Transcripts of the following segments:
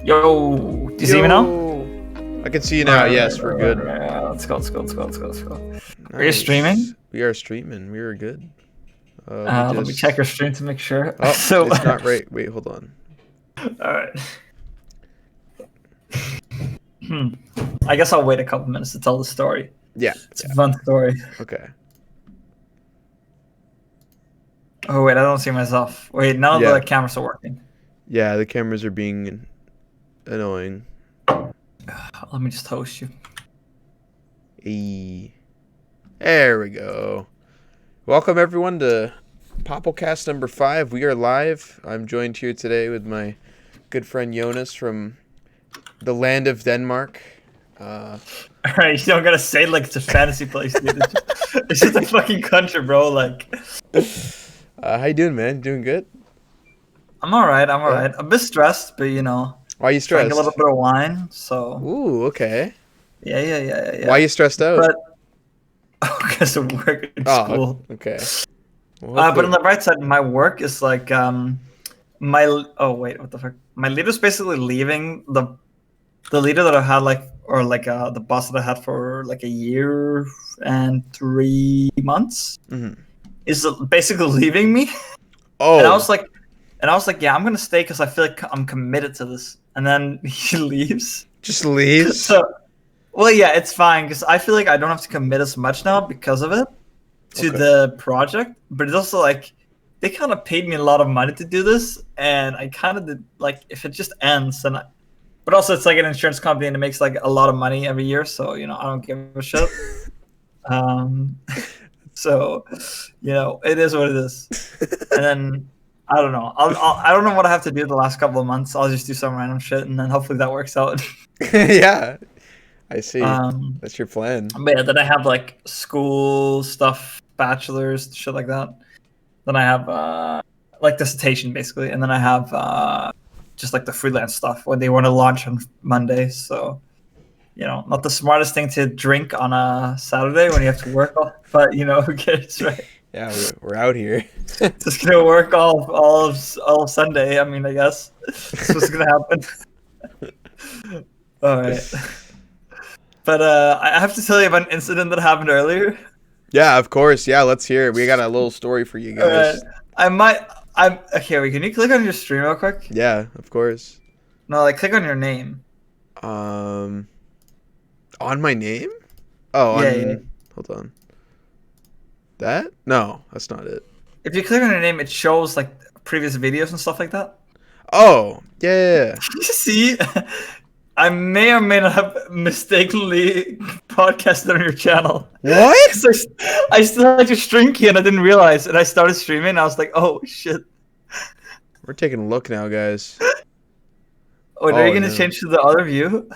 Yo, do you see me now? I can see you now. Yes, we're good. Let's go. Nice. Are you streaming? We are streaming. We are good. Let me check your stream to make sure. Oh, it's not right. Wait, hold on. All right. I guess I'll wait a couple minutes to tell the story. Yeah. It's a fun story. Okay. Oh wait, I don't see myself. Wait, now the cameras are working. Yeah, the cameras are being annoying. Let me just host you. Hey. There we go. Welcome everyone to Babocast number 5. We are live. I'm joined here today with my good friend Jonas from the land of Denmark. Alright, you don't gotta say it like it's a fantasy place, dude. It's just a fucking country, bro. Like, how you doing, man? Doing good? I'm alright. A bit stressed, but you know. Why are you stressed? Drank a little bit of wine, so. Ooh, okay. Yeah. Why are you stressed out? Because of work and school. Okay. Well, but on the bright side, my work is like my what the fuck? My leader's basically leaving the leader that I had the boss that I had for like a year and 3 months is basically leaving me. Oh. And I was like, yeah, I'm gonna stay because I feel like I'm committed to this. And then he leaves. Just leaves. So, well, yeah, it's fine because I feel like I don't have to commit as much now because of it to the project. But it's also like they kind of paid me a lot of money to do this, and I kind of did like if it just ends, then. But also, it's like an insurance company, and it makes like a lot of money every year. So you know, I don't give a shit. So you know, it is what it is. And then I don't know. I don't know what I have to do the last couple of months. I'll just do some random shit, and then hopefully that works out. Yeah, I see. That's your plan. But yeah, then I have like school stuff, bachelor's, shit like that. Then I have like dissertation basically, and then I have just like the freelance stuff when they want to launch on Monday. So, you know, not the smartest thing to drink on a Saturday when you have to work, but you know, who cares, right? Yeah, we're out here. Just gonna work all of Sunday. I mean, I guess that's what's gonna happen. All right. But I have to tell you about an incident that happened earlier. Yeah, of course. Yeah, let's hear it. We got a little story for you guys. Okay, wait, can you click on your stream real quick? Yeah, of course. No, like click on your name. On my name? Oh, yeah. Hold on. That? No, that's not it. If you click on your name, it shows like previous videos and stuff like that. Oh, yeah. See? I may or may not have mistakenly podcasted on your channel. What? I still had your stream key and I didn't realize. And I started streaming and I was like, oh, shit. We're taking a look now, guys. Are you going to change to the other view?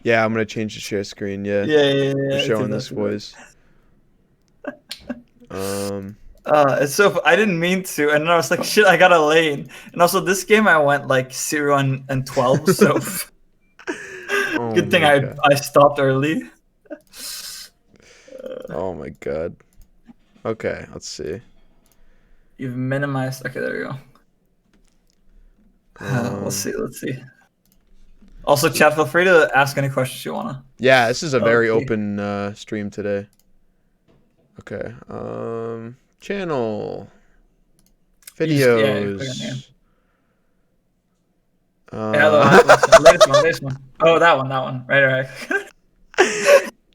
Yeah, I'm going to change the share screen, yeah. Yeah. We're showing this voice. It's so I didn't mean to, and then I was like, shit, I got a lane. And also, this game I went like 0 and 12, so good thing I stopped early. Oh my god. Okay, let's see. You've minimized. Okay, there we go. Let's see. Also, chat, feel free to ask any questions you wanna. Yeah, this is a very open stream today. Okay. Channel. Videos. Latest one. Oh, that one. Right.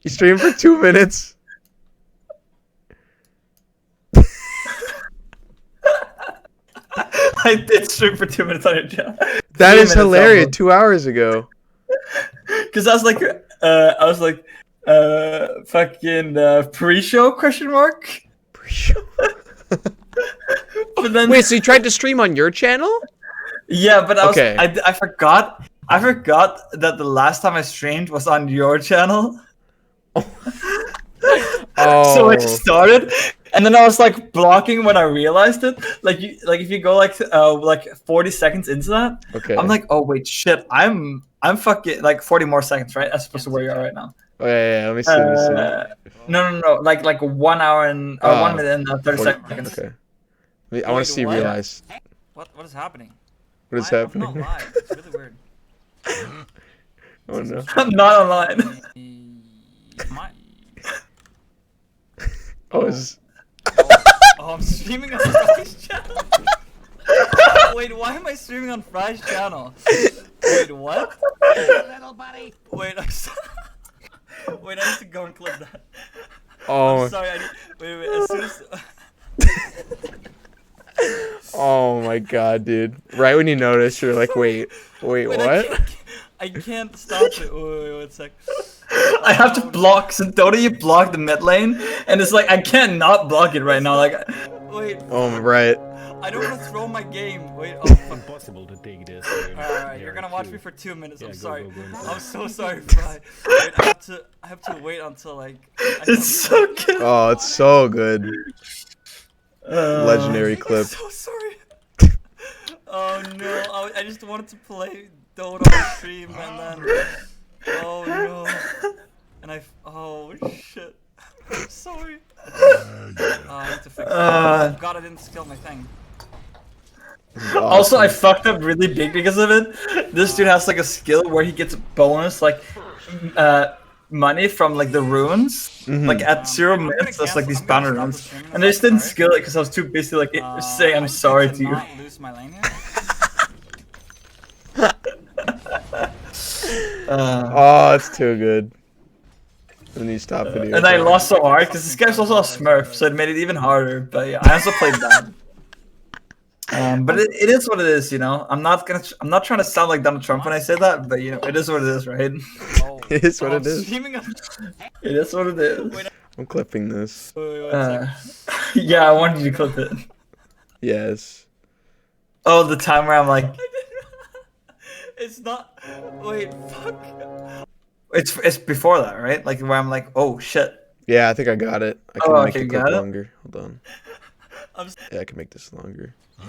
You stream for 2 minutes. I did stream for 2 minutes on your channel. That is hilarious. 2 hours ago. Because I was like, fucking pre-show question mark. Pre-show. But then, wait, so you tried to stream on your channel? Yeah, but I forgot that the last time I streamed was on your channel. Oh. So I started, and then I was like blocking when I realized it. Like if you go like 40 seconds into that, I'm like, oh wait, shit, I'm fucking like 40 more seconds, right? As opposed to where you are right now. Oh, yeah. Let me see. No. Like 1 hour and 1 minute and 30 seconds. Okay. I want to see realize. What is happening? What is happening? I'm not live. It's really weird. Oh no. I'm not online. My, Oh, is I'm streaming on Fry's channel. Wait, why am I streaming on Fry's channel? Wait, what? Little buddy. Wait, wait, I need to go and clip that. oh I'm sorry, wait, as soon as... oh my god, dude! Right when you notice, you're like, wait, Wait, what? I can't stop it. Wait, 1 sec. I have to block. So Dota, you block the mid lane, and it's like I can't not block it right now. Like, Wait, Oh right. I don't want to throw my game. Wait, oh, fuck. Impossible to take this. Alright, you're gonna watch me for 2 minutes. Yeah, I'm go, sorry. go, go. I'm so sorry, Fry. Wait, I have to wait until like. it's so good. Oh, it's so good. Legendary I'm clip. so sorry. Oh no, I just wanted to play Dota on stream and then. Oh no. And oh shit. I'm sorry. I need to fix it. Oh god, I didn't skill my thing. Also, I fucked up really big because of it. This dude has like a skill where he gets bonus like money from like the runes, like at 0 minutes. That's like these banner runes, and I just didn't skill it because I was too busy like saying I'm sorry to you. Not lose my lane here. Oh, it's too good. And you stop video. And I lost so hard because this guy's also a Smurf, so it made it even harder. But yeah, I also played bad. But it is what it is, you know. I'm not trying to sound like Donald Trump when I say that, but you know, it is what it is, right? Oh, It is what I'm it is. streaming on... It is what it is. Wait, I'm clipping this. wait, 1 sec. Yeah, I wanted you to clip it. Yes. Oh, the time where I'm like, It's not. Wait, fuck. it's before that, right? Like where I'm like, oh shit. Yeah, I think I got it. I can Oh, make okay, the clip got it? longer. Hold on. I'm. Yeah, I can make this longer. It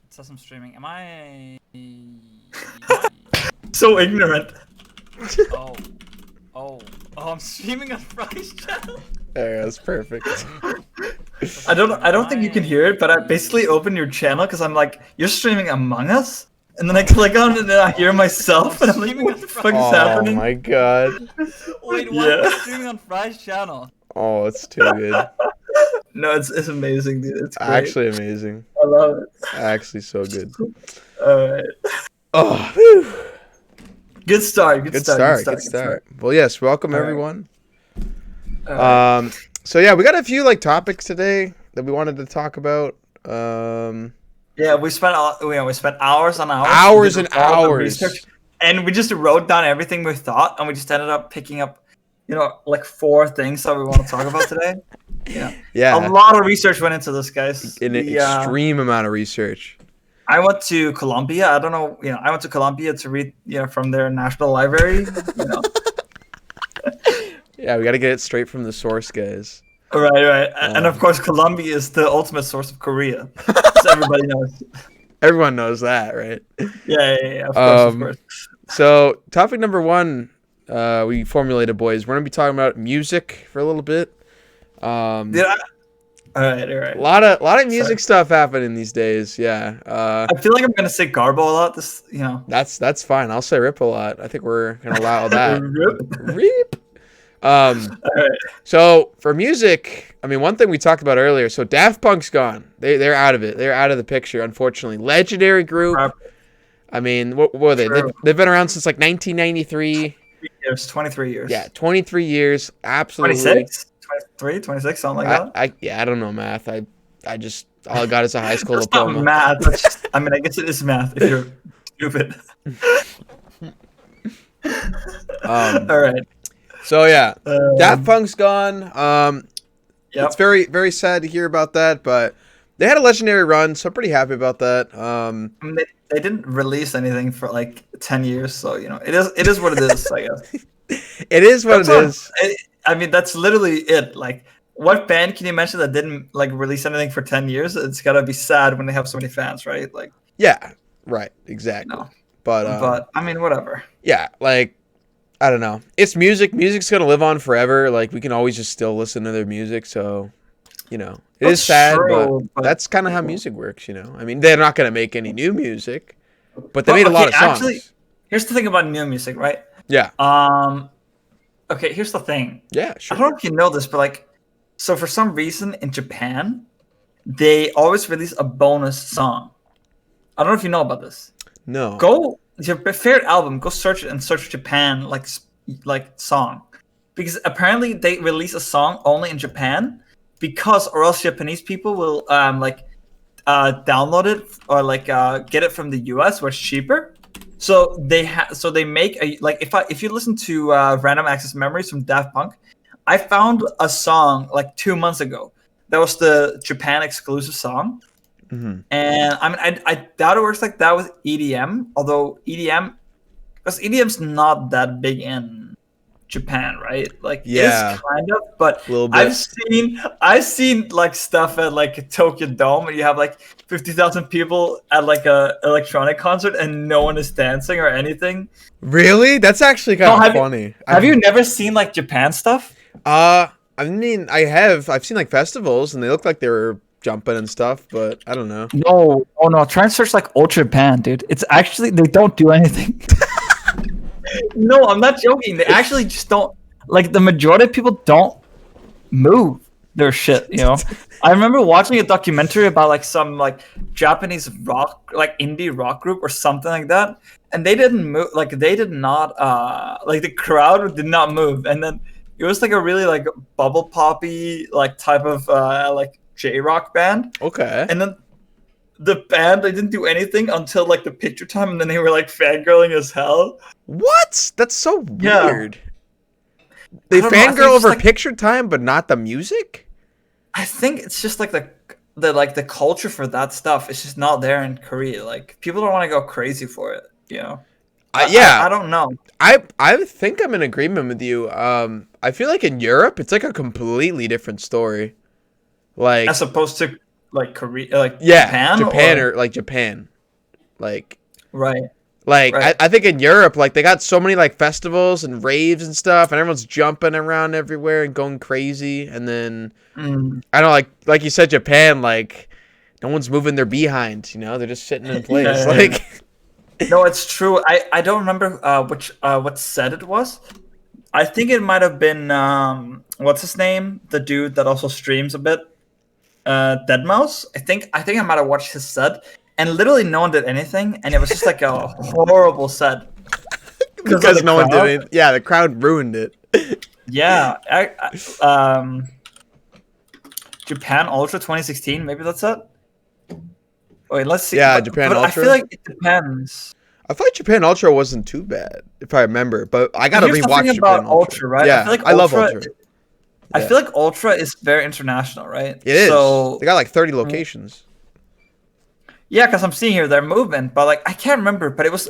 says I'm streaming. Am I? So ignorant. Oh, I'm streaming on Fry's channel. There, that's perfect. I don't think you can hear it, but I basically opened your channel because I'm like, you're streaming Among Us, and then I click on it and then I hear myself and I'm like, what the fuck is Oh happening? my god. Wait, why am I Yeah. streaming on Fry's channel? Oh, it's too good. No, it's amazing, dude. It's great. Actually amazing. I love it. Actually so good. Alright. Oh, whew. Good start. Good start. Well, yes, welcome All right. everyone. Alright. So yeah, we got a few like topics today that we wanted to talk about. Yeah, we spent hours on hours. Hours We did and all the hours. research, and we just wrote down everything we thought, and we just ended up picking up, you know, like 4 things that we want to talk about today. Yeah. Yeah, A lot of research went into this, guys. an The, extreme amount of research. I went to Columbia. I don't know, you know, I went to Columbia to read, you know, from their national library. You know. Yeah, we got to get it straight from the source, guys. Right. And of course, Columbia is the ultimate source of Korea. So everybody knows. Everyone knows that, right? Yeah. Of course. So, topic number 1, we formulated, boys. We're gonna be talking about music for a little bit. All right. A lot of music stuff happening these days. Yeah. I feel like I'm gonna say Garbo a lot. This, you know. That's fine. I'll say rip a lot. I think we're gonna allow that. Rip. Rip. Alright. So for music, I mean, one thing we talked about earlier. So Daft Punk's gone. They're out of it. They're out of the picture, unfortunately. Legendary group. I mean, what were they? They've been around since like 1993. 23 years. Yeah, 23 years. Absolutely. 26? 23, 26, something like that. I don't know math. I just all I got is a high school It's not diploma. math. That's just, I mean, I guess it is math if you're stupid. All right. So yeah, Daft Punk's gone. Yep. It's very, very sad to hear about that, but they had a legendary run, so I'm pretty happy about that. I mean, they didn't release anything for like 10 years, so you know, it is what it is, I guess. It is what it is. I mean, that's literally it. Like, what band can you mention that didn't like release anything for 10 years? It's gotta be sad when they have so many fans, right? Like, Yeah, right, exactly. no. But I mean, whatever. yeah, like I don't know. It's music. Music's gonna live on forever. Like we can always just still listen to their music. So, you know, it is That's sad, true, but that's kind of how music works. You know, I mean, they're not gonna make any new music, but they Well, made a lot of okay, songs. actually- here's the thing about new music, right? Yeah. Okay, here's the thing. Yeah. I Sure. don't know if you know this, but like, so for some reason in Japan, they always release a bonus song. I don't know if you know about this. No. Go your favorite album. Go search it and search Japan like song, because apparently they release a song only in Japan, because or else Japanese people will download it or get it from the US where it's cheaper. So they make a if you listen to Random Access Memories from Daft Punk, I found a song like 2 months ago that was the Japan exclusive song. Mm-hmm. And I mean, I doubt it works like that with EDM. Although because EDM's not that big in Japan, right? Like, Yeah. it is kind of, but A little bit. I've seen like stuff at like Tokyo Dome, and you have like 50,000 people at like a electronic concert, and no one is dancing or anything. Really? That's actually kind of funny. Have you never seen like Japan stuff? I mean, I have. I've seen like festivals, and they look like they were jumping and stuff, but I don't know. No, oh no! Try and search like Ultra Japan, dude. It's actually they don't do anything. No, I'm not joking. They actually just don't like the majority of people don't move their shit. You know, I remember watching a documentary about like some like Japanese rock, like indie rock group or something like that, and they didn't move. Like they did not. Like the crowd did not move, and then it was like a really like bubble poppy like type of like J-rock band. Okay. And then the band, they didn't do anything until like the picture time, and then they were like fangirling as hell. What? That's so Yeah. weird. They I don't know, I think fangirl it's over like- picture time, but not the music? I think it's just like the culture for that stuff. It's just not there in Korea. Like people don't want to go crazy for it. You know. Yeah. I don't know. I think I'm in agreement with you. I feel like in Europe, it's like a completely different story. Like, As opposed to like Korea, like yeah, Japan, or like Japan. Like, right. Like, Right. I think in Europe, like, they got so many, like, festivals and raves and stuff, and everyone's jumping around everywhere and going crazy, and then, I don't know, like you said, Japan, like, no one's moving their behind, you know? They're just sitting in place. Yeah. Like, No, it's true. I don't remember what set it was. I think it might have been what's his name? The dude that also streams a bit. Deadmau5. I think I might have watched his set, and literally no one did anything, and it was just like a horrible set. because no one did it. Yeah, the crowd ruined it. Yeah, Japan Ultra 2016. Maybe that's it. Wait, let's see. Yeah, But- Japan but I Ultra? feel like it depends. I thought Japan Ultra wasn't too bad, if I remember, but I gotta Here's the rewatch thing Japan about Ultra. Ultra, right? Yeah, I feel like I love Ultra- Ultra. I Yeah. feel like Ultra is very international, right? It is. So They got like 30 locations. yeah, because I'm seeing here their movement, but like I can't remember. But it was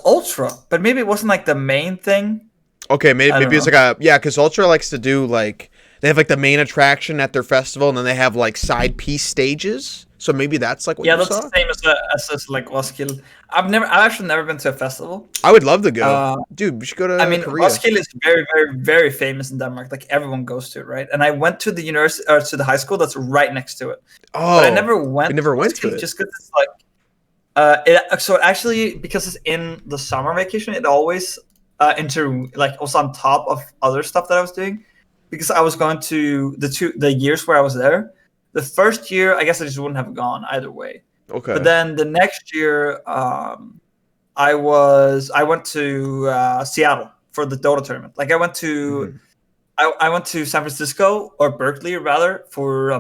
Ultra, but maybe it wasn't like the main thing. Okay, maybe I don't it's like a because Ultra likes to do like they have like the main attraction at their festival, and then they have like side piece stages. So maybe that's like what Yeah, you that's saw. the same as like Roskilde. I've actually never been to a festival. I would love to go, dude. We should go to I mean, Korea. Roskilde is very, very, very famous in Denmark. Like everyone goes to it, right? And I went to the university or to the high school that's right next to it. Oh, But I never went. we never went to Roskilde it. just because it's like. So actually, because it's in the summer vacation, it always was on top of other stuff that I was doing, because I was going to the years where I was there. The first year, I guess I just wouldn't have gone either way. Okay. But then the next year, I went to Seattle for the Dota tournament. Like I went to. Mhm. I went to San Francisco, or Berkeley rather, for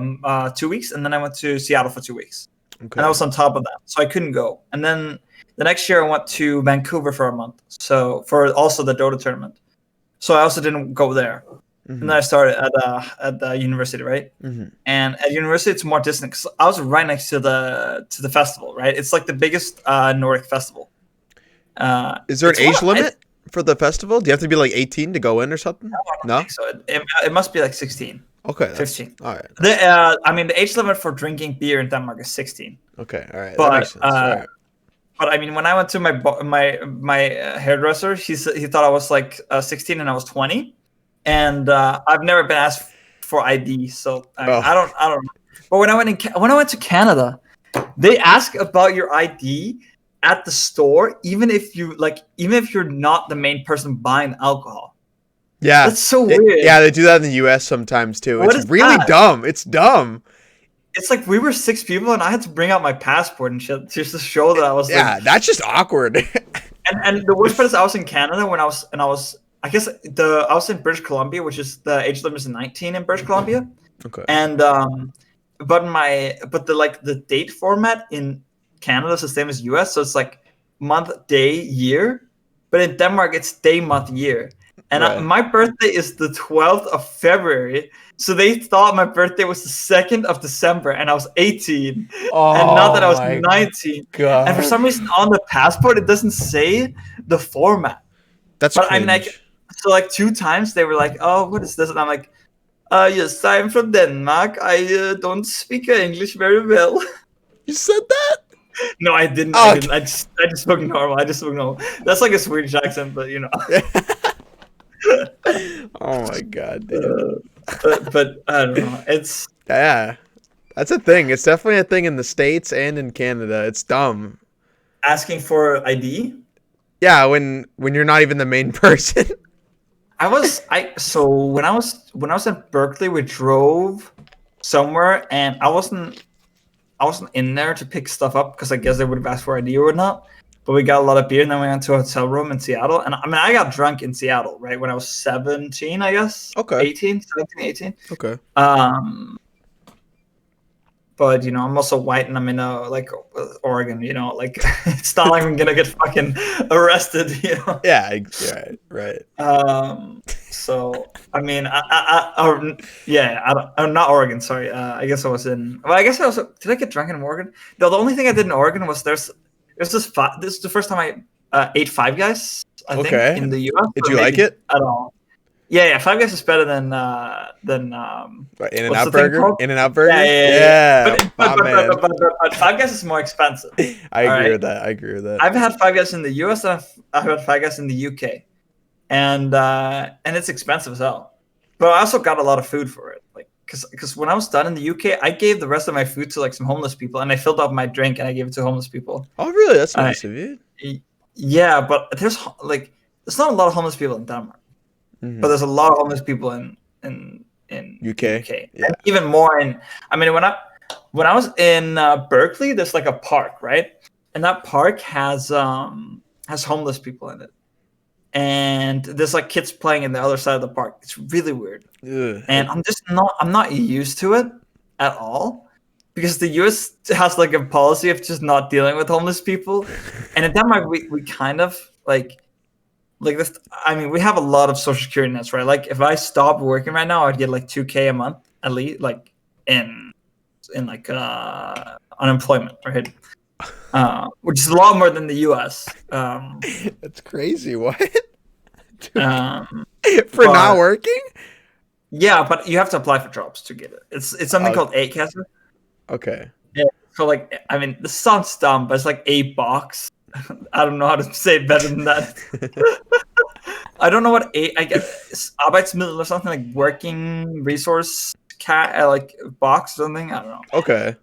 2 weeks, and then I went to Seattle for 2 weeks. Okay. And I was on top of that, so I couldn't go. And then the next year I went to Vancouver for a month, so for also the Dota tournament. So I also didn't go there. And then I started at the university, right? Mhm. And at university it's more distant, 'cause I was right next to the festival, right? It's like the biggest Nordic festival. Is there an it's age one- limit for the festival? Do you have to be like 18 to go in or something? I No. think so it must be like 16. Okay. that's- 15. All right. The age limit for drinking beer in Denmark is 16. Okay. All right. But, that makes sense. All right. But I mean, when I went to my hairdresser, he thought I was like 16 and I was 20, and I've never been asked for ID, so I don't know. But when I went to Canada, they ask about your ID at the store, even if you're not the main person buying the alcohol. Yeah. That's so weird. Yeah, they do that in the US sometimes too. What It's is really that? dumb. It's dumb. It's like we were 6 people and I had to bring out my passport and shit just to show that I was Yeah, that's just awkward. and the worst part is I was in Canada when I was I guess I was in British Columbia, which is the age limit is 19 in British Columbia. Okay. And but the date format in Canada is the same as US, so it's like month, day, year. But in Denmark it's day, month, year. And Right. my birthday is the 12th of February. So they thought my birthday was the 2nd of December and I was 18. And not that I was 19. God. And for some reason on the passport it doesn't say the format. That's But cringe. I mean, so like 2 times they were like, "Oh, what is this?" And I'm like, yes, I'm from Denmark. I don't speak English very well." You said that? No, I didn't. Oh, I didn't. I just spoke normal. I just spoke normal. That's like a Swedish accent, but you know. Oh my god, dude. But I don't know. It's Yeah. That's a thing. It's definitely a thing in the States and in Canada. It's dumb. asking for ID. Yeah, when you're not even the main person. So when I was in Berkeley, we drove somewhere, and I wasn't in there to pick stuff up because I guess they would have asked for ID or whatnot. But we got a lot of beer, and then we went to a hotel room in Seattle. And I mean, I got drunk in Seattle, right, when I was 17, I guess. Okay. 17, 18. Okay. But you know, I'm also white, and I'm in Oregon. You know, like it's not like I'm gonna get fucking arrested. You know. Yeah, right. So I mean, I'm not Oregon. Sorry. I guess I was in. Well, I guess I was. Did I get drunk in Oregon? No, the only thing I did in Oregon was this is the first time I ate Five Guys. I think in the U.S. Did you like it at all? Yeah. Five Guys is better than In-N-Out Burger? In-N-Out Burger? Yeah. My man. But Five Guys is more expensive. I agree with that. I've had Five Guys in the US and I've had Five Guys in the UK, and it's expensive as hell. But I also got a lot of food for it, like because when I was done in the UK, I gave the rest of my food to like some homeless people, and I filled up my drink and I gave it to homeless people. Oh, really? That's nice of you. Yeah, but there's not a lot of homeless people in Denmark, but there's a lot of homeless people in UK. Yeah. And even more in. I mean, when I was in Berkeley, there's like a park, right? And that park has homeless people in it, and there's like kids playing in the other side of the park. It's really weird, and I'm not used to it at all, because the US has like a policy of just not dealing with homeless people, and in Denmark we kind of like this. I mean, we have a lot of social security nets, right? Like if I stopped working right now, I'd get like 2K a month at least, like in like unemployment, right? Which is a lot more than the US. That's crazy. What? For but- not working? Yeah, but you have to apply for jobs to get it. It's something called A-Kasse. Okay. Yeah. So like, I mean, this sounds dumb, but it's like A-Box. I don't know how to say it better than that. I don't know what I guess Arbeitsmiddel or something, like working resource like box or something. I don't know. Okay.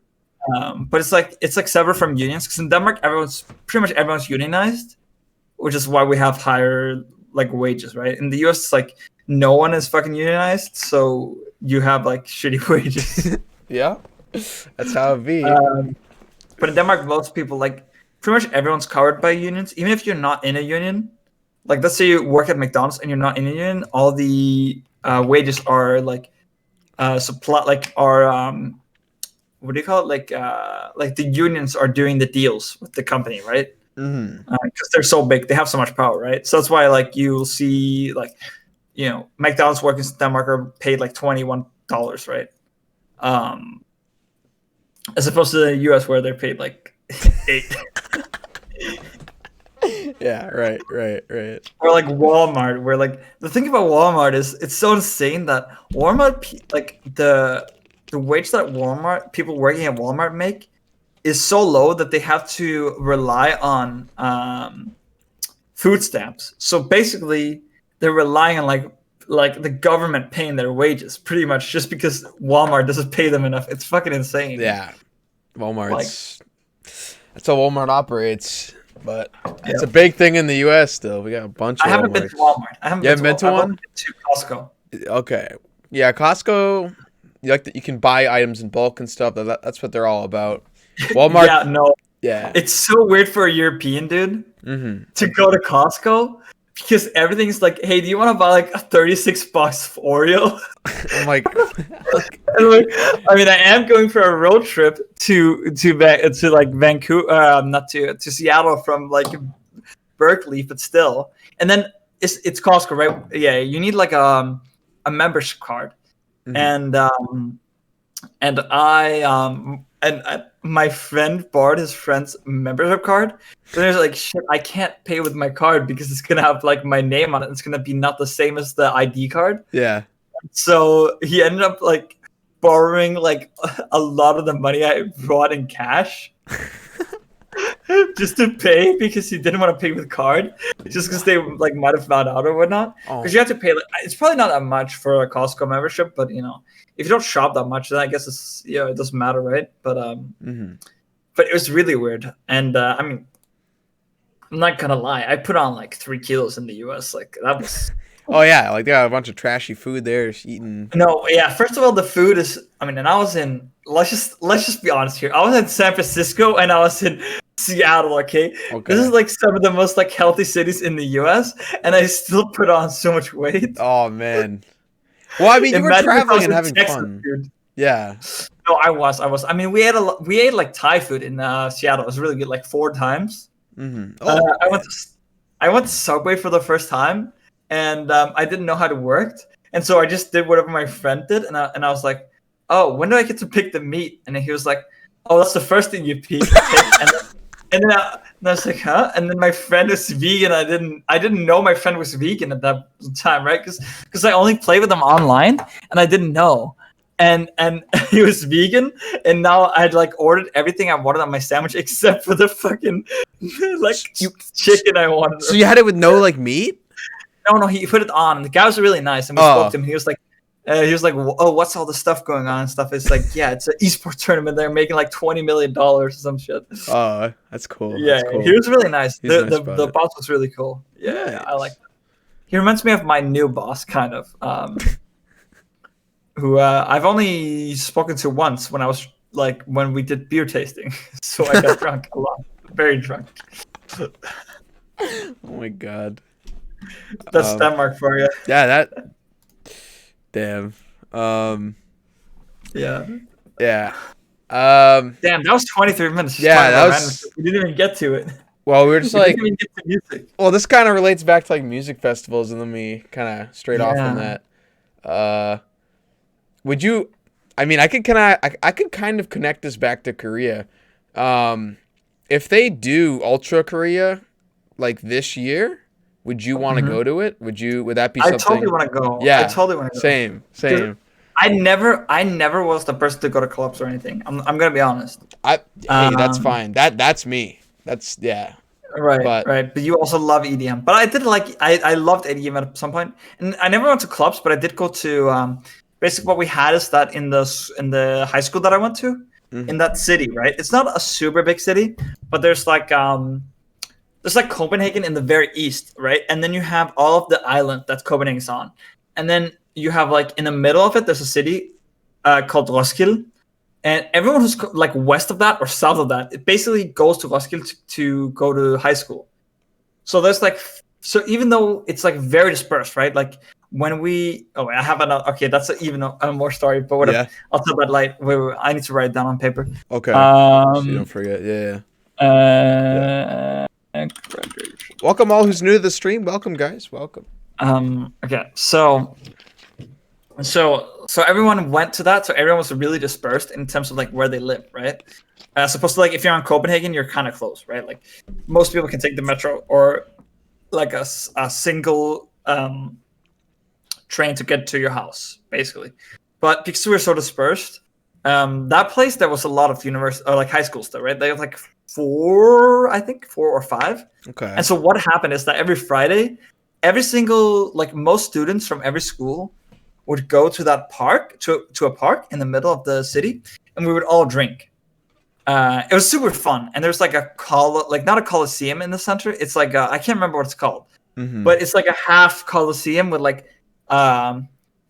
But it's like separate from unions, because in Denmark pretty much everyone's unionized, which is why we have higher like wages, right? In the US, it's like no one is fucking unionized, so you have like shitty wages. Yeah. That's how it be. But in Denmark, most people, like pretty much everyone's covered by unions, even if you're not in a union. Like let's say you work at McDonald's and you're not in a union, all the wages are like supply, like are what do you call it? Like the unions are doing the deals with the company, right? Because they're so big, they have so much power, right? So that's why like you'll see like, you know, McDonald's workers in Denmark are paid like $21, right? As opposed to the US where they're paid like 8. Yeah, right. Or like Walmart, where like the thing about Walmart is it's so insane that Walmart, like the wage that people working at Walmart make is so low that they have to rely on food stamps. So basically, they're relying on like the government paying their wages, pretty much, just because Walmart doesn't pay them enough. It's fucking insane. Yeah. Walmart's that's how Walmart operates. but it's a big thing in the U.S. Still. We got a bunch of I haven't been to Walmart. I haven't You haven't been to I've one? only been to Costco. Okay. Yeah, Costco. You can buy items in bulk and stuff. That's what they're all about. Walmart. Yeah, no, Yeah. it's so weird for a European dude Mm-hmm. to go to Costco because everything's like, hey, do you want to buy like a $36 Oreo? I'm like, And like, I mean, I am going for a road trip to like Vancouver, not to Seattle from like Berkeley, but still. And then it's Costco, right? Yeah, you need like a membership card, Mhm. and my friend borrowed his friend's membership card. So there's like, shit, I can't pay with my card because it's gonna have like my name on it. It's gonna be not the same as the ID card. yeah. So he ended up like borrowing like a lot of the money I brought in cash just to pay because he didn't want to pay with card, just because they like might have found out or whatnot. Oh. Because you have to pay like, it's probably not that much for a Costco membership, but you know, if you don't shop that much, then I guess it's it doesn't matter, right? But Mm-hmm. but it was really weird, and I mean, I'm not gonna lie, I put on like 3 kilos in the U.S. Like that was. Oh yeah, like they got a bunch of trashy food there, just eating. No, yeah. First of all, the food is. I mean, and I was in. Let's just be honest here. I was in San Francisco and I was in Seattle. Okay, Okay. this is like some of the most like healthy cities in the U.S. and I still put on so much weight. Oh man. Well, I mean, you were Imagine if I traveling was and in having Texas, fun. dude. Yeah. No, I was. I mean, we ate like Thai food in Seattle. It was really good, like 4 times. Mm-hmm. Oh, I went to Subway for the first time, and I didn't know how it worked, and so I just did whatever my friend did, and I was like, "Oh, when do I get to pick the meat?" And then he was like, "Oh, that's the first thing you pick." and then I was like, "Huh?" And then my friend was vegan. I didn't know my friend was vegan at that time, right? Because I only played with him online, and I didn't know. And he was vegan, and now I'd like ordered everything I wanted on my sandwich except for the fucking like chicken I wanted. so you had it with no like meat? No, he put it on. And the guy was really nice, and we spoke to him. He was like, "Oh, what's all the stuff going on and stuff?" It's like, yeah, it's an esports tournament. They're making like $20 million or some shit. Oh, that's cool. Yeah, that's cool. he was really nice. He's The nice about the it. boss was really cool. Yeah, Nice. I like that. He reminds me of my new boss, kind of. Who I've only spoken to once when we did beer tasting. So I got drunk a lot, very drunk. Oh my god. That's Denmark for you. Yeah, that. Damn. Yeah. Yeah. Damn, that was 23 minutes. Just Yeah, talking that about was- random shit. We didn't even get to it. Well, we were just We like, didn't even get to music. well, this kind of relates back to like music festivals, and then we kind of straight off from Yeah. that. Would you? I mean, I could kind of connect this back to Korea. If they do Ultra Korea like this year, would you want to go to it? Would that be I something? totally want to go. Yeah, I totally want to go. Same. I never was the person to go to clubs or anything. I'm gonna be honest. Hey, that's Um, fine. That's me. That's yeah. Right, But- right. But you also love EDM. But I did I loved EDM at some point, and I never went to clubs, but I did go to. Basically, what we had is that in the high school that I went to, Mhm. in that city, right? It's not a super big city, but there's like Copenhagen in the very east, right? And then you have all of the island that Copenhagen's on, and then you have like in the middle of it, there's a city called Roskilde. And everyone who's like west of that or south of that, it basically goes to Roskilde to go to high school. So there's like, so even though it's like very dispersed, right? Like when I have another, okay, that's even a more story, but whatever. Yeah. I'll tell that wait, I need to write it down on paper. Okay. So you don't forget. Welcome all who's new to the stream. Welcome guys. Welcome. Okay, so everyone went to that. So everyone was really dispersed in terms of like where they live, right? As opposed to like if you're in Copenhagen, you're kind of close, right? Like most people can take the metro or like a single train to get to your house, basically. But because we were so dispersed, that place there was a lot of university or like high schools there, right? They have like 4 or 5. Okay. And so what happened is that every Friday, every single like most students from every school would go to that park to a park in the middle of the city, and we would all drink. it was super fun, and there's like like not a coliseum in the center. It's like I can't remember what it's called, but it's like a half coliseum with like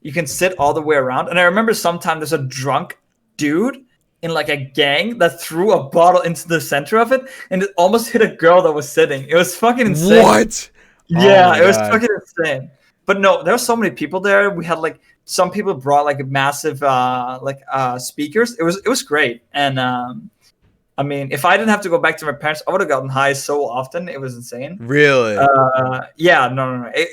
you can sit all the way around. And I remember sometime there's a drunk dude in like a gang that threw a bottle into the center of it, and it almost hit a girl that was sitting. It was fucking insane. What? Yeah, Oh it was God. fucking insane. But no, there were so many people there. We had like some people brought like massive speakers. It was great. And I mean, if I didn't have to go back to my parents, I would have gotten high so often. It was insane. Really? Yeah, no. It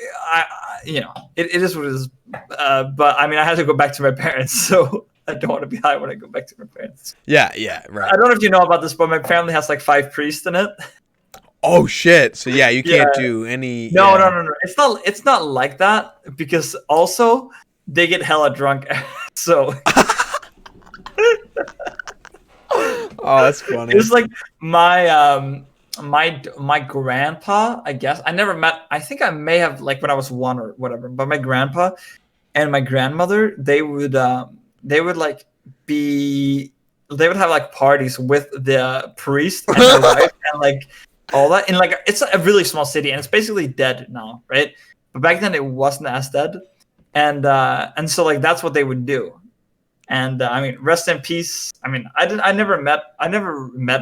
is what it is. But I mean, I had to go back to my parents, so I don't want to be high when I go back to my parents. Yeah, right. I don't know if you know about this, but my family has like 5 priests in it. Oh shit! So yeah, you can't Yeah. do any. No, yeah. no. It's not like that, because also they get hella drunk. So Oh, that's funny. it's like my grandpa, I guess. I never met. I think I may have, like, when I was 1 or whatever. But my grandpa and my grandmother, they would like they would have like parties with the priest and their wife and like all that. And like, it's a really small city, and it's basically dead now, right? But back then it wasn't as dead, and so like that's what they would do. And I mean, rest in peace. I mean, I never met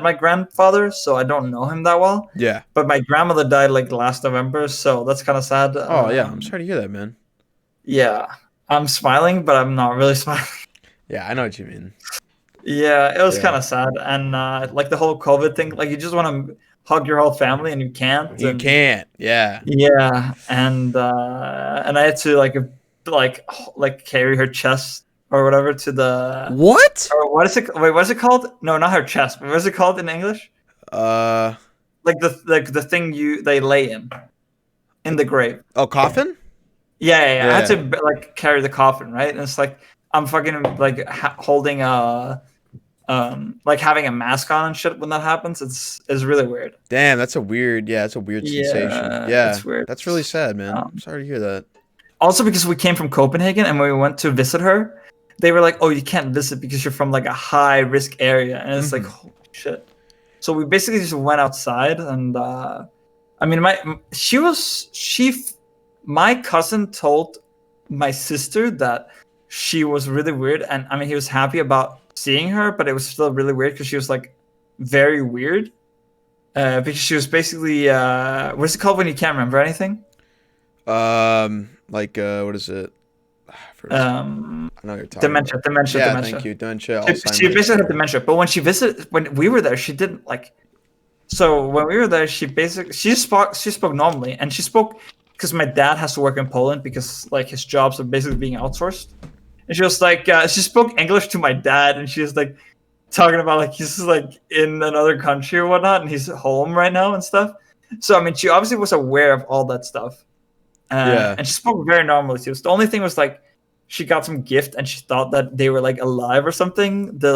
my grandfather, so I don't know him that well. Yeah. But my grandmother died like last November, so that's kind of sad. Oh yeah, I'm sorry to hear that, man. Yeah, I'm smiling, but I'm not really smiling. Yeah, I know what you mean. Yeah, it was Yeah. kind of sad, and like the whole COVID thing, like you just want to hug your whole family and you can't. You and, can't. Yeah. Yeah, and I had to like carry her chest or whatever to the. What? Or what is it? Wait, what is it called? No, not her chest. But what is it called in English? Like the thing they lay in the grave. Oh, coffin? Yeah. I had Yeah. to like carry the coffin, right? And it's like I'm fucking like holding a like having a mask on and shit when that happens. It's really weird. Damn, that's a weird. Yeah, that's a weird Yeah, sensation. Yeah, it's weird. That's really sad, man. I'm sorry to hear that. Also, because we came from Copenhagen and when we went to visit her, they were like, "Oh, you can't visit because you're from like a high risk area," and it's like, holy shit. So we basically just went outside, and I mean, my cousin told my sister that she was really weird, and I mean, he was happy about seeing her, but it was still really weird because she was like very weird, because she was basically what's it called when you can't remember anything? Like what is it? I know what you're talking Dementia. about. Yeah, Dementia. thank you. Dementia. She Alzheimer's. basically had dementia, but when we were there, she didn't like. So when we were there, she spoke normally, and she spoke because my dad has to work in Poland because like his jobs are basically being outsourced. And she was like, she spoke English to my dad, and she was like talking about like he's like in another country or whatnot, and he's home right now and stuff. So I mean, she obviously was aware of all that stuff, Yeah. and she spoke very normally too. So the only thing was like she got some gift, and she thought that they were like alive or something. There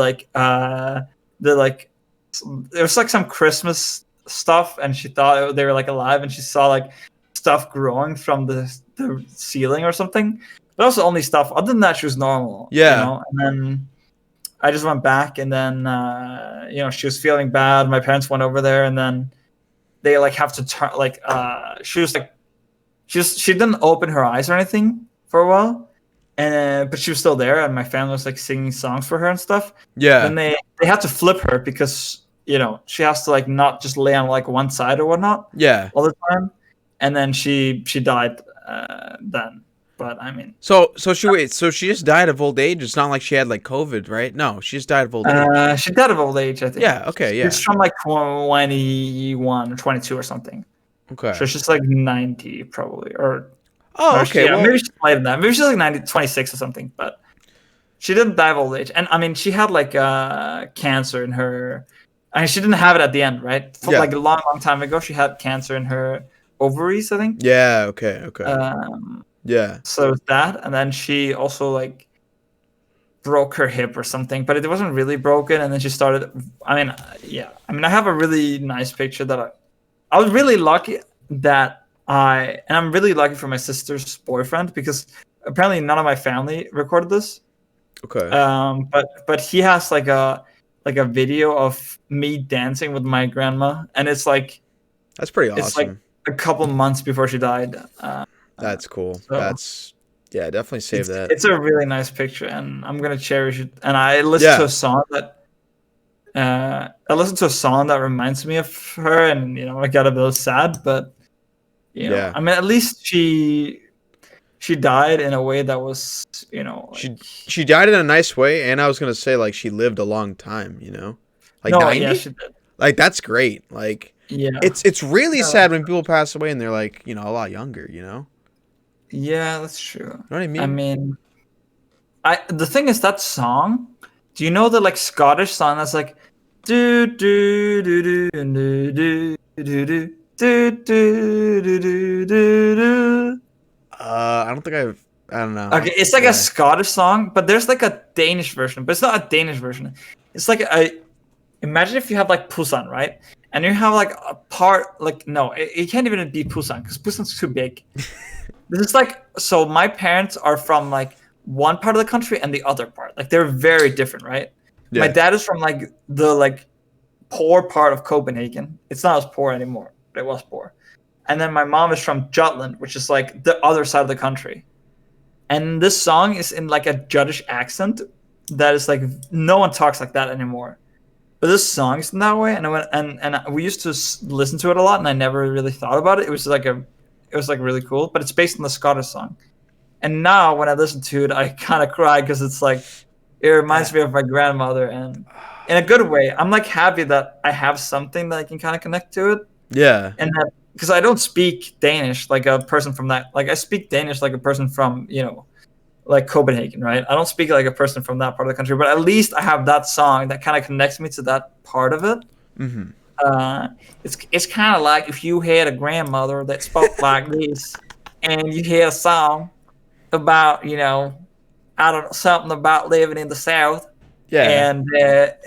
was like some Christmas stuff, and she thought they were like alive, and she saw like stuff growing from the ceiling or something. But also only stuff. Other than that, she was normal. Yeah. You know? And then I just went back, and then she was feeling bad. My parents went over there, and then they like have to turn like she was like she didn't open her eyes or anything for a while. And but she was still there, and my family was like singing songs for her and stuff. Yeah. Then they had to flip her because she has to like not just lay on like one side or whatnot Yeah. all the time. And then she died then. But I mean, So she just died of old age. It's not like she had like COVID, right? No, she just died of old age. she died of old age, I think. Yeah. Okay. Yeah. It's from like 21 or 22 or something. Okay. So she's like 90 probably, or Oh, okay. yeah, Well, maybe she's later than that. Maybe she's like 90, 26 or something. But she didn't die of old age. And I mean, she had like cancer in her. I mean, she didn't have it at the end, right? Yeah. Like a long, long time ago, she had cancer in her ovaries, I think. yeah. Okay. Okay. Yeah. So that, and then she also like broke her hip or something, but it wasn't really broken. And then she started. I mean, yeah. I mean, I have a really nice picture that I was really lucky that I'm really lucky for my sister's boyfriend because apparently none of my family recorded this. Okay. But he has like like a video of me dancing with my grandma, and it's like That's pretty it's like awesome. a couple months before she died. That's cool. So Yeah, definitely save that. it's a really nice picture, and I'm gonna cherish it. And I listened to Yeah. a song that reminds me of her, and I got a bit sad, but Yeah. I mean, at least she died in a way that was, She died in a nice way, and I was gonna say like she lived a long time, like no, 90. yeah, she did. Like that's great. Like Yeah, it's really Yeah. sad when people pass away and they're like a lot younger. You know yeah, that's true. what I mean? I mean, the thing is that song. Do you know the like Scottish song that's like do do do do do do do do do do do do do. I don't think I don't know. Okay, it's like Yeah. a Scottish song, but there's like a Danish version, but it's not a Danish version. It's like imagine if you have like Busan, right? And you have like a part, like, no, it can't even be Busan because Busan's too big. This is like, so my parents are from like one part of the country and the other part. Like they're very different, right? Yeah. My dad is from like the like poor part of Copenhagen. It's not as poor anymore, but it was poor. And then my mom is from Jutland, which is like the other side of the country. And this song is in like a Juddish accent that is like no one talks like that anymore. But this song is in that way, and I went and we used to listen to it a lot, and I never really thought about it. It was like really cool, but it's based on the Scottish song. And now when I listen to it, I kind of cry because it's like it reminds me of my grandmother, and in a good way. I'm like happy that I have something that I can kind of connect to it, Yeah. and that because I don't speak Danish like a person from that. Like I speak Danish like a person from like Copenhagen, right? I don't speak like a person from that part of the country, but at least I have that song that kind of connects me to that part of it. Mm-hmm. It's kind of like if you had a grandmother that spoke like this, and you hear a song about I don't know, something about living in the South, Yeah.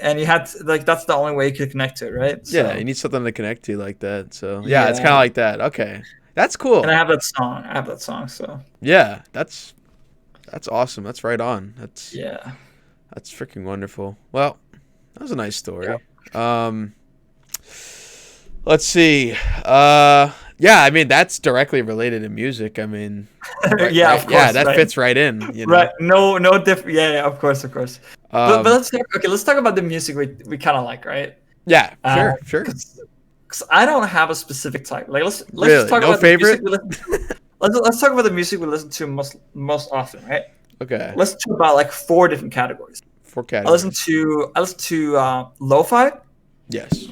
and you had to, like that's the only way you could connect to it, right? So, Yeah. You need something to connect to like that. So yeah, it's Yeah. kind of like that. Okay, that's cool. and I have that song. So Yeah, that's awesome. That's right on. That's yeah. freaking wonderful. Well, that was a nice story. Let's see. Yeah, I mean that's directly related to music. I mean, Yeah, of course, yeah, that right. fits right in. Right. No different. Yeah, of course. But let's talk about the music we kind of like, right? Yeah, sure. Because I don't have a specific type. Like let's Really? just talk No about favorite? the music we listen to. Let's talk about the music we listen to most often, right? Okay. Let's talk about like 4 different categories. 4 I categories. listen to lo-fi. Yes.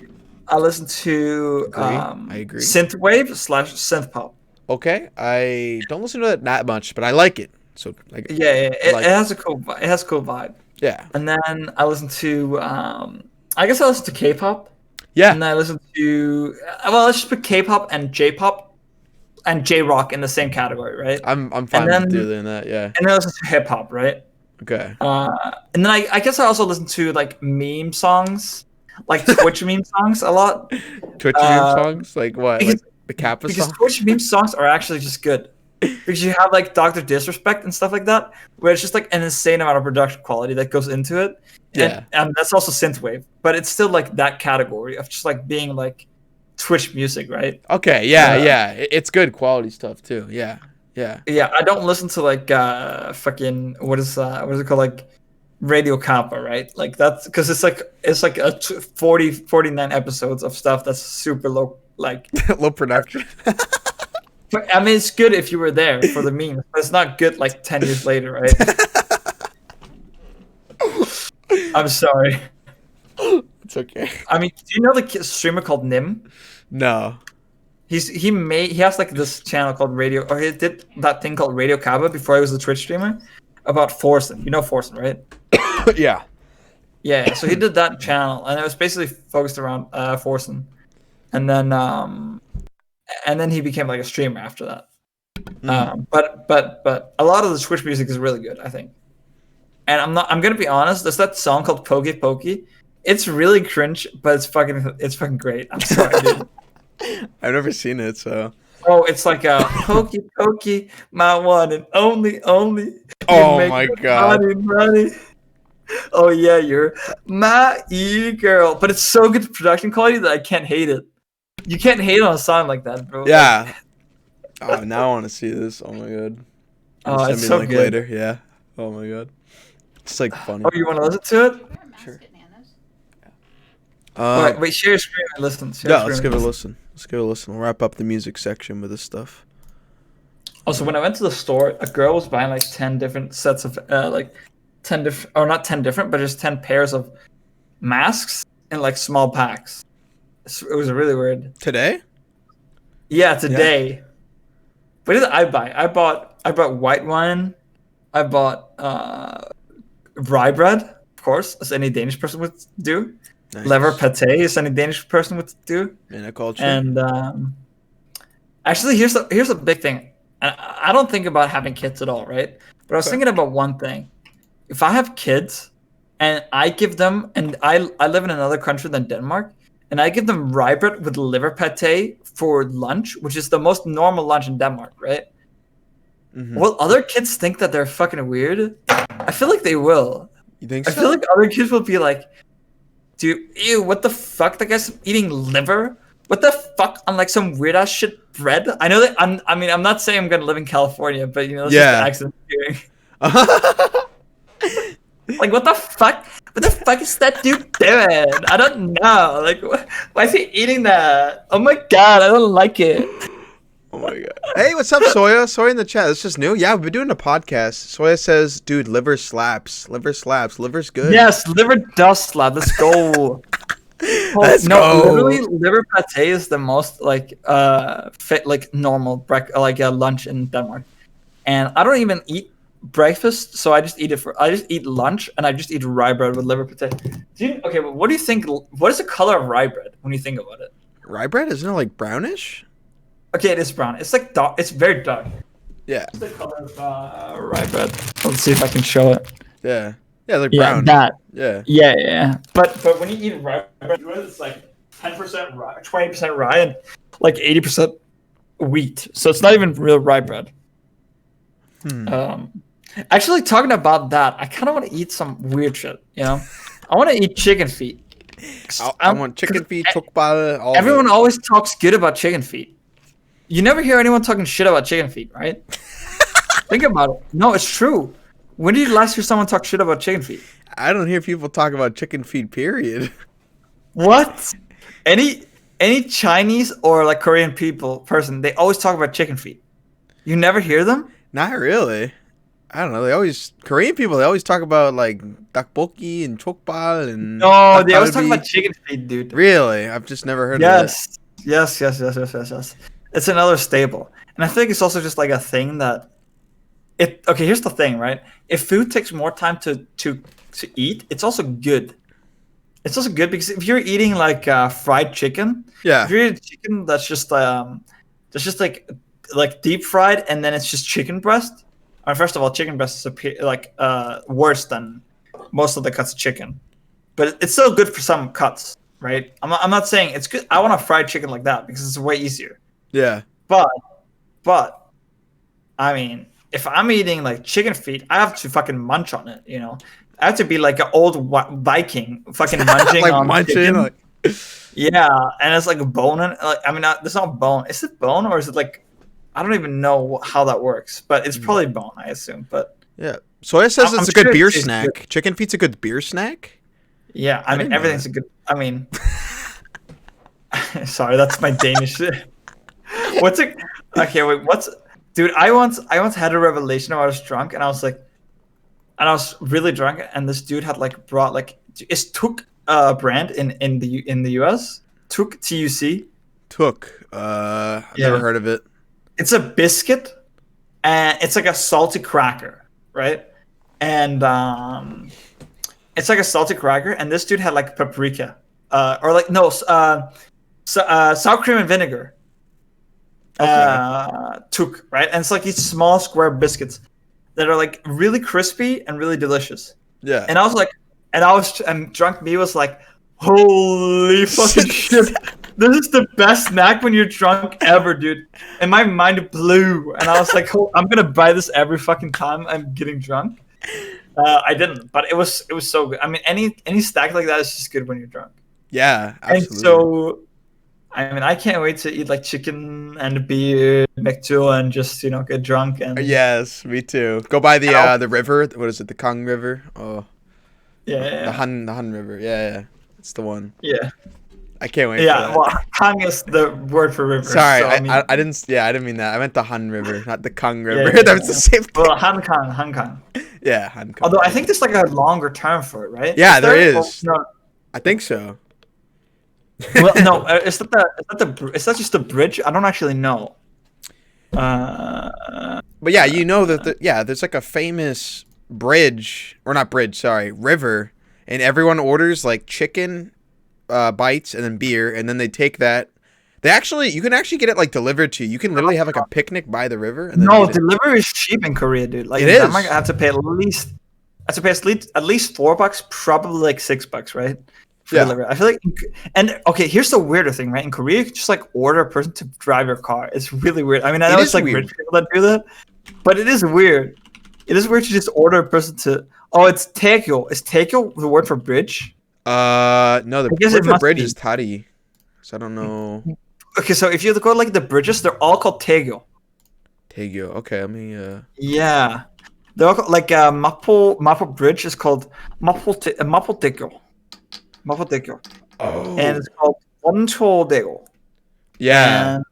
I listen to I agree. synthwave / synth pop. Okay. I don't listen to it that much, but I like it. So like. Yeah. I like It has a cool vibe. Yeah. And then I listen to I guess I listen to K-pop. Yeah. And I listen to let's just put K-pop and J-pop and J-rock in the same category, right? I'm fine then- with doing that. Yeah. And then I listen to hip-hop, right? Okay. And then I guess I also listen to like meme songs, like Twitch meme songs a lot. Twitch meme songs like what? because- Like the Kappa Because song? Twitch meme songs are actually just good. Because you have like Dr. Disrespect and stuff like that, where it's just like an insane amount of production quality that goes into it. Yeah. And that's also synthwave, but it's still like that category of just like being like Twitch music, right? Okay. Yeah. It's good quality stuff too. Yeah. Yeah. Yeah, I don't listen to like fucking what is it called, like Radio Kappa, right? Like that's because it's like a 49 episodes of stuff that's super low, like. Low production. I mean, it's good if you were there for the memes, but it's not good like 10 years later, right? I'm sorry. It's okay. I mean, do you know the streamer called Nim? No. He has like this channel called Radio, or he did that thing called Radio Kaba before he was a Twitch streamer about Forsen. You know Forsen, right? Yeah. Yeah. So he did that channel, and it was basically focused around Forsen, and then he became like a streamer after that. But a lot of the Twitch music is really good, I think. And I'm gonna be honest. There's that song called Pokey Pokey. It's really cringe, but it's fucking great. I'm sorry, dude. I've never seen it, so. Oh, it's like a Pokey Pokey, my one and only. You Oh make my me God. money. Oh yeah, you're my girl. But it's so good production quality that I can't hate it. You can't hate on a song like that, bro. Yeah. Oh, now I want to see this. Oh my god. Oh, Send it's me so the link good. later. Yeah. Oh my god. It's like funny. Oh, you want to listen to it? Sure. All right, wait. Share your screen and listen. Share Yeah, your let's screen give and it a listen. listen. Let's give it a listen. We'll wrap up the music section with this stuff. Also, when I went to the store, a girl was buying like 10 different sets of like 10 different, or not 10 different, but just 10 pairs of masks in like small packs. It was really weird. Today? Yeah, today. What did I buy? I bought white wine. I bought rye bread, of course, as any Danish person would do. Nice. Lever pate, as any Danish person would do. In a culture. And actually, here's a big thing. I don't think about having kids at all, right? But I was thinking about one thing. If I have kids and I give them, and I live in another country than Denmark, and I give them rye bread with liver pate for lunch, which is the most normal lunch in Denmark, right? Mhm. Will other kids think that they're fucking weird? I feel like they will. You think I so? feel like other kids will be like, dude, ew, what the fuck? That guy's eating liver? What the fuck on like some weird ass shit bread? I know that I'm not saying I'm gonna live in California, but you know, that's Yeah. just an accident doing. Like, what the fuck? What the fuck is that dude doing? I don't know. Like, why is he eating that? Oh my god, I don't like it. Oh my god. Hey, what's up, Soya? Soya in the chat. This is new. Yeah, we've been doing a podcast. Soya says, dude, liver slaps. Liver slaps. Liver's good. Yes, liver does slap. Let's go. Let's no, go. literally, liver pate is the most like fit like normal lunch in Denmark, and I don't even eat breakfast, so I just eat lunch, and I just eat rye bread with liver pate. Okay, but what do you think? What is the color of rye bread when you think about it? Rye bread? Isn't it like brownish? Okay, it is brown. It's like dark. It's very dark. Yeah. What's the color of rye bread? Let's see if I can show it. Yeah. Yeah, like Yeah, brown. that. Yeah. Yeah. But when you eat rye bread, it's like 10% rye, 20% rye, and like 80% wheat. So it's not even real rye bread. Actually, talking about that, I kind of want to eat some weird shit. You know, I want to eat chicken feet. I want chicken feet, tukbal, all Everyone of it. always talks good about chicken feet. You never hear anyone talking shit about chicken feet, right? Think about it. No, it's true. When did you last hear someone talk shit about chicken feet? I don't hear people talk about chicken feet, period. What? Any Chinese or like Korean person, they always talk about chicken feet. You never hear them? Not really. I don't know. Korean people, they always talk about like tteokbokki and tukbal and. No, they always talk 닭갈비. about chicken feet, dude. Really? I've just never heard of it. Yes. It's another staple. And I think it's also just like a thing that okay, here's the thing, right? If food takes more time to eat, it's also good. It's also good because if you're eating like fried chicken, Yeah. if you're eating chicken that's just like deep fried and then it's just chicken breast. I mean, first of all, chicken breast is worse than most of the cuts of chicken, but it's still good for some cuts, right? I'm not saying it's good. I want a fried chicken like that because it's way easier. Yeah. But I mean, if I'm eating like chicken feet, I have to fucking munch on it. You know, I have to be like an old Viking, fucking munching like on munching. chicken. Like... Yeah, and it's like a bone. There's not bone. Is it bone or is it like? I don't even know how that works, but it's probably bone, I assume. But yeah, Soya says it's I'm a good sure beer it tastes snack. good. Chicken feet's a good beer snack. Yeah, I mean didn't know everything's that. a good. I mean, sorry, that's my Danish. What's it? Okay, wait. Dude? I once had a revelation when I was drunk, and I was like, really drunk, and this dude had like brought like it's Tuk brand in the US. Tuk TUC. Took. I've Yeah. never heard of it. It's a biscuit, and it's like a salty cracker, right? And it's like a salty cracker, and this dude had like paprika, sour cream and vinegar. Took, right? And it's like these small square biscuits that are like really crispy and really delicious. Yeah. And I was like, and drunk me was like, holy fucking shit. This is the best snack when you're drunk ever, dude. And my mind blew. And I was like, I'm going to buy this every fucking time I'm getting drunk. I didn't, but it was so good. I mean, any stack like that is just good when you're drunk. Yeah, And absolutely. so, I mean, I can't wait to eat like chicken and beer, McDo, and just get drunk and Yes, me too. Go by Ow. the river. What is it? The Kong River. Oh, yeah, the Han River. Yeah, it's the one. yeah, I can't wait for yeah. that. Well, Kang is the word for river. Sorry, so, I didn't. Yeah, I didn't mean that. I meant the Han River, not the Kong Yeah, River. yeah, That was the yeah. same thing. Well, Han Kang. Yeah, Han Kong. Although I think there's like a longer term for it, right? Yeah, there Or- is. no, I think so. well, no. Is that just the bridge? I don't actually know. But yeah, you know that there's like a famous bridge, or not bridge, sorry, river, and everyone orders like chicken bites and then beer, and then they take that. You can actually get it like delivered to you. You can literally have like a picnic by the river. And then No, eat it. delivery is cheap in Korea, dude. Like It in is. Denmark, I have to pay at least $4, probably like $6, right? For Yeah. delivery. I feel like, and okay, here's the weirder thing, right? In Korea, you can just like order a person to drive your car. It's really weird. I mean, I It know is it's like weird. rich people that do that, but it is weird. It is weird to just order a person to. Oh, it's taekyo. Is taekyo the word for bridge? No, the I guess word it for must bridge be. is tari. So I don't know. Okay, so if you go to like the bridges, they're all called taekyo. Tegyo. Okay, let me. Yeah, they're all called, like Mapo Bridge is called Mapo Taekyo. Mapo Taekyo. Oh. And it's called Oncho Daego. Yeah. And,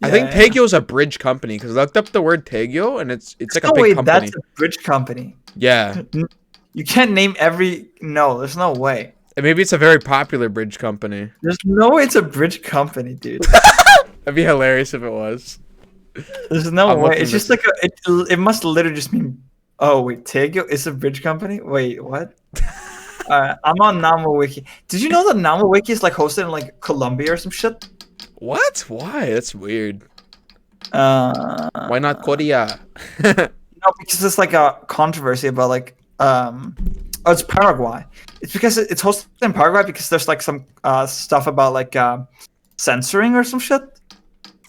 I think yeah. Tegyo is a bridge company because I looked up the word Tegyo and it's like a No big way, company. that's a bridge company. Yeah. You can't name every. No, there's no way. And maybe it's a very popular bridge company. There's no way it's a bridge company, dude. That'd be hilarious if it was. There's no I'm way. looking It's just this- like it must literally just mean. Oh wait, Taegyo is a bridge company. Wait, what? I'm on Namo Wiki. Did you know that Namo Wiki is like hosted in like Colombia or some shit? What? Why? That's weird. Uh, Why not Korea? No, because it's like a controversy about like oh, it's Paraguay. It's because it's hosted in Paraguay because there's like some stuff about like censoring or some shit.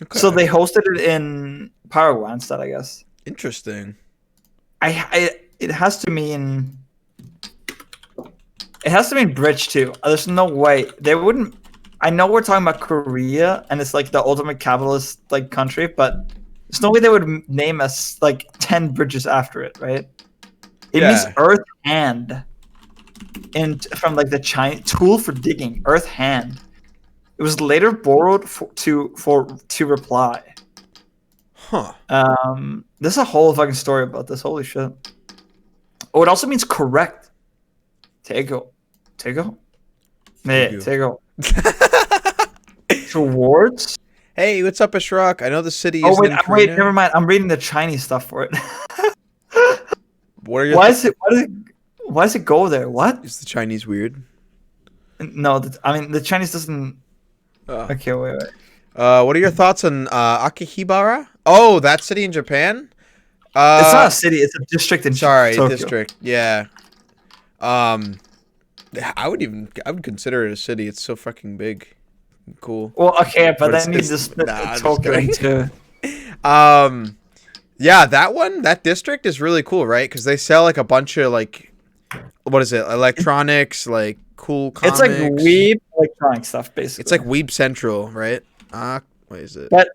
Okay. So they hosted it in Paraguay instead, I guess. Interesting. It has to mean bridge too. There's no way they wouldn't. I know we're talking about Korea and it's like the ultimate capitalist like country, but there's no way they would name us like 10 bridges after it, right? It means Yeah. earth hand, and from like the Chinese tool for digging, earth hand. It was later borrowed to reply. Huh. There's a whole fucking story about this. Holy shit! Oh, it also means correct. Tego. Yeah, Tego. Tego. Towards. Hey, what's up, Ashraq? I know the city Oh is wait, in wait, Korea. never mind. I'm reading the Chinese stuff for it. What are your Why does it go there? What? Is the Chinese weird? No, I mean the Chinese doesn't. Uh, Okay, wait. what are your thoughts on Akihabara? Oh, that city in Japan? It's not a city. It's a district in Sorry, Tokyo. district. Yeah. I would consider it a city. It's so fucking big. Cool. Well, okay, but But then you it's- just split nah, I'm just Tokyo kidding. into. Yeah, that district is really cool, right? Because they sell like a bunch of like, what is it? Electronics, like cool comics. It's like weeb electronic stuff, basically. It's like Weeb Central, right? What is it? But